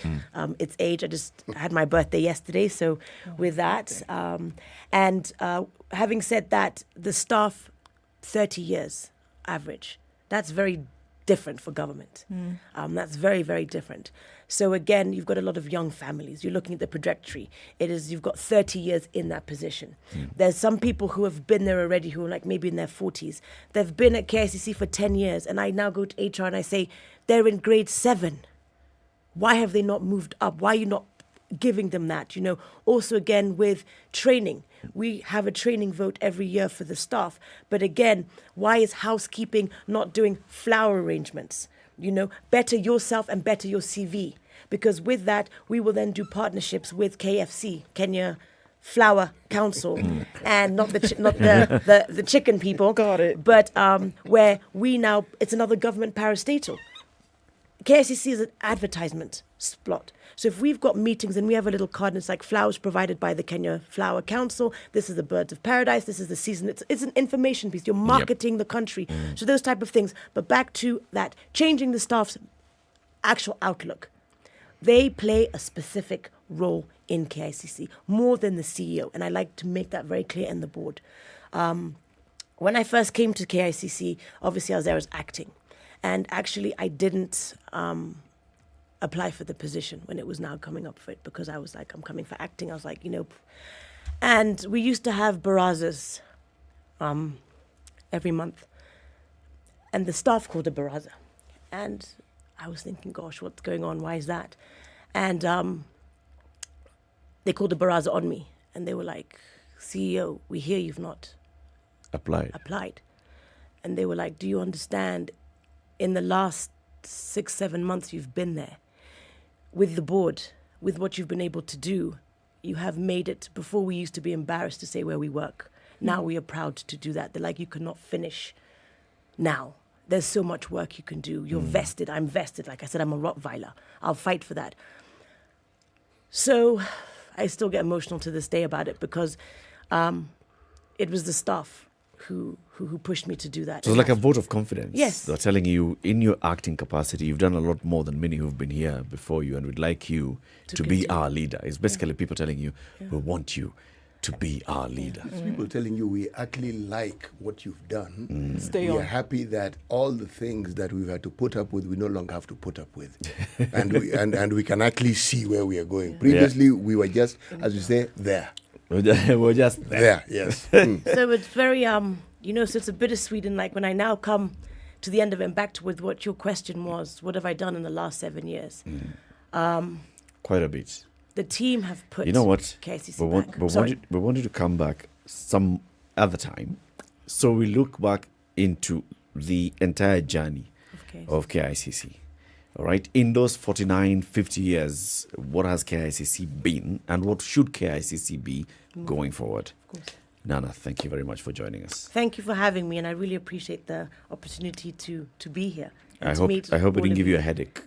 It's age, I just had my birthday yesterday, so with that. Having said that, the staff, 30 years average. That's very different for government. That's very, very different. So again, you've got a lot of young families. You're looking at the trajectory. You've got 30 years in that position. There's some people who have been there already who are like maybe in their 40s. They've been at KICC for 10 years, and I now go to HR and I say, they're in grade 7. Why have they not moved up? Why are you not giving them that? Also again with training. We have a training vote every year for the staff. But again, why is housekeeping not doing flower arrangements? Better yourself and better your CV. Because with that, we will then do partnerships with KFC, Kenya Flower Council, and not the chicken people. Got it. But where we now, it's another government parastatal. KICC is an advertisement spot. So if we've got meetings and we have a little card and it's like flowers provided by the Kenya Flower Council, this is the birds of paradise, this is the season, it's an information piece. You're marketing the country. So those type of things. But back to that, changing the staff's actual outlook. They play a specific role in KICC, more than the CEO. And I like to make that very clear in the board. When I first came to KICC, obviously I was there as acting. And actually I didn't apply for the position when it was now coming up for it, because I was like, I'm coming for acting. I was like, and we used to have barazas every month, and the staff called a baraza, and I was thinking, gosh, what's going on? Why is that? And they called a baraza on me, and they were like, CEO, we hear you've not applied. And they were like, do you understand, in the last 6-7 months you've been there, with the board, with what you've been able to do, you have made it. Before we used to be embarrassed to say where we work. Now we are proud to do that. They're like, you cannot finish now. There's so much work you can do. You're vested. I'm vested. Like I said, I'm a Rottweiler. I'll fight for that. So I still get emotional to this day about it, because it was the staff who pushed me to do that. So it's like a vote of confidence. Yes. They're telling you, in your acting capacity, you've done a lot more than many who've been here before you, and we'd like you to be our leader. It's basically people telling you, we want you to be our leader. It's people telling you, we actually like what you've done. Stay we on. are happy that all the things that we've had to put up with, we no longer have to put up with. and we can actually see where we are going. Previously, we were just, as you say, there. We're just there. Yes. So it's very, so it's a bittersweet. And like when I now come to the end of it, and back to with what your question was, what have I done in the last 7 years? Quite a bit. The team have put You know what? KICC We back. I'm sorry. we want you to come back some other time. So we look back into the entire journey of KICC. All right. In those 49, 50 years, what has KICC been and what should KICC be going forward? Nana, thank you very much for joining us. Thank you for having me, and I really appreciate the opportunity to be here. and I to hope meet it all didn't of give you a headache.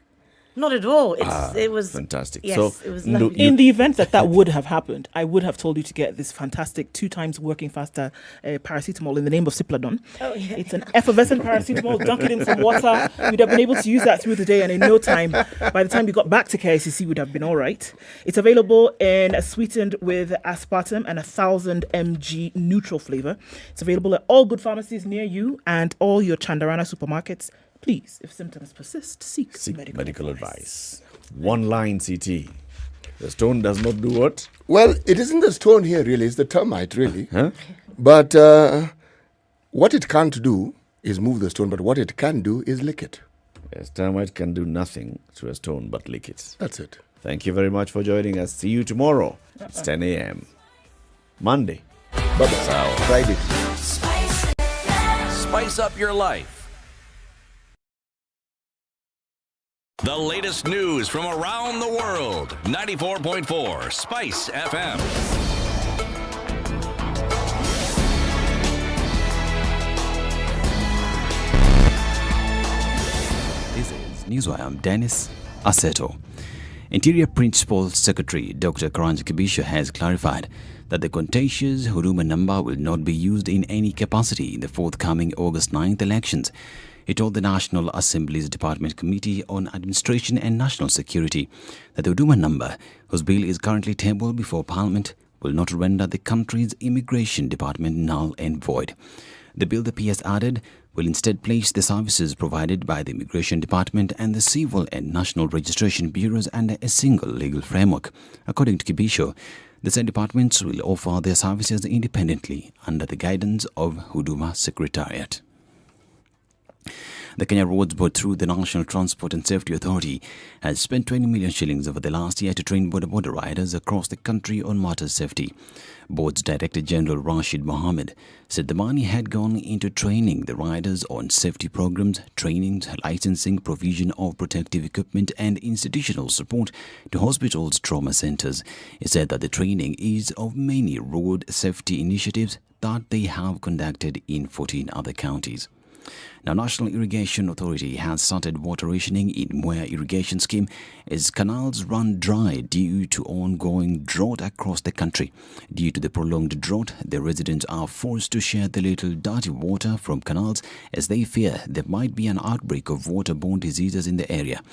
Not at all. It was fantastic. Yes, So, it was no, lovely. In the event that would have happened, I would have told you to get this fantastic 2 times working faster paracetamol in the name of Cipladon. Oh, yeah. It's an effervescent paracetamol. Dunk it in some water. You'd have been able to use that through the day, and in no time, by the time you got back to KICC, would have been all right. It's available in sweetened with aspartame and 1,000 mg neutral flavor. It's available at all good pharmacies near you and all your Chandarana supermarkets. Please, if symptoms persist, seek medical advice. One line, CT. The stone does not do what? Well, it isn't the stone here, really. It's the termite, really. But what it can't do is move the stone, but what it can do is lick it. Yes, termite can do nothing to a stone but lick it. That's it. Thank you very much for joining us. See you tomorrow. It's 10 a.m. Monday. Bye-bye. Friday. Spice up your life. The latest news from around the world. 94.4 Spice FM. This is Newswire. I'm Dennis Aseto. Interior Principal Secretary Dr. Karanja Kibisho has clarified that the contentious Huduma number will not be used in any capacity in the forthcoming August 9th elections. He told the National Assembly's Department Committee on Administration and National Security that the Huduma number, whose bill is currently tabled before Parliament, will not render the country's immigration department null and void. The bill, the PS added, will instead place the services provided by the Immigration Department and the Civil and National Registration Bureaus under a single legal framework. According to Kibisho, the said departments will offer their services independently under the guidance of Huduma Secretariat. The Kenya Roads Board, through the National Transport and Safety Authority, has spent 20 million shillings over the last year to train border riders across the country on motor safety. Board's Director General Rashid Mohammed said the money had gone into training the riders on safety programs, trainings, licensing, provision of protective equipment and institutional support to hospitals' trauma centers. He said that the training is of many road safety initiatives that they have conducted in 14 other counties. Now, National Irrigation Authority has started water rationing in Mwea irrigation scheme as canals run dry due to ongoing drought across the country. Due to the prolonged drought, the residents are forced to share the little dirty water from canals as they fear there might be an outbreak of waterborne diseases in the area.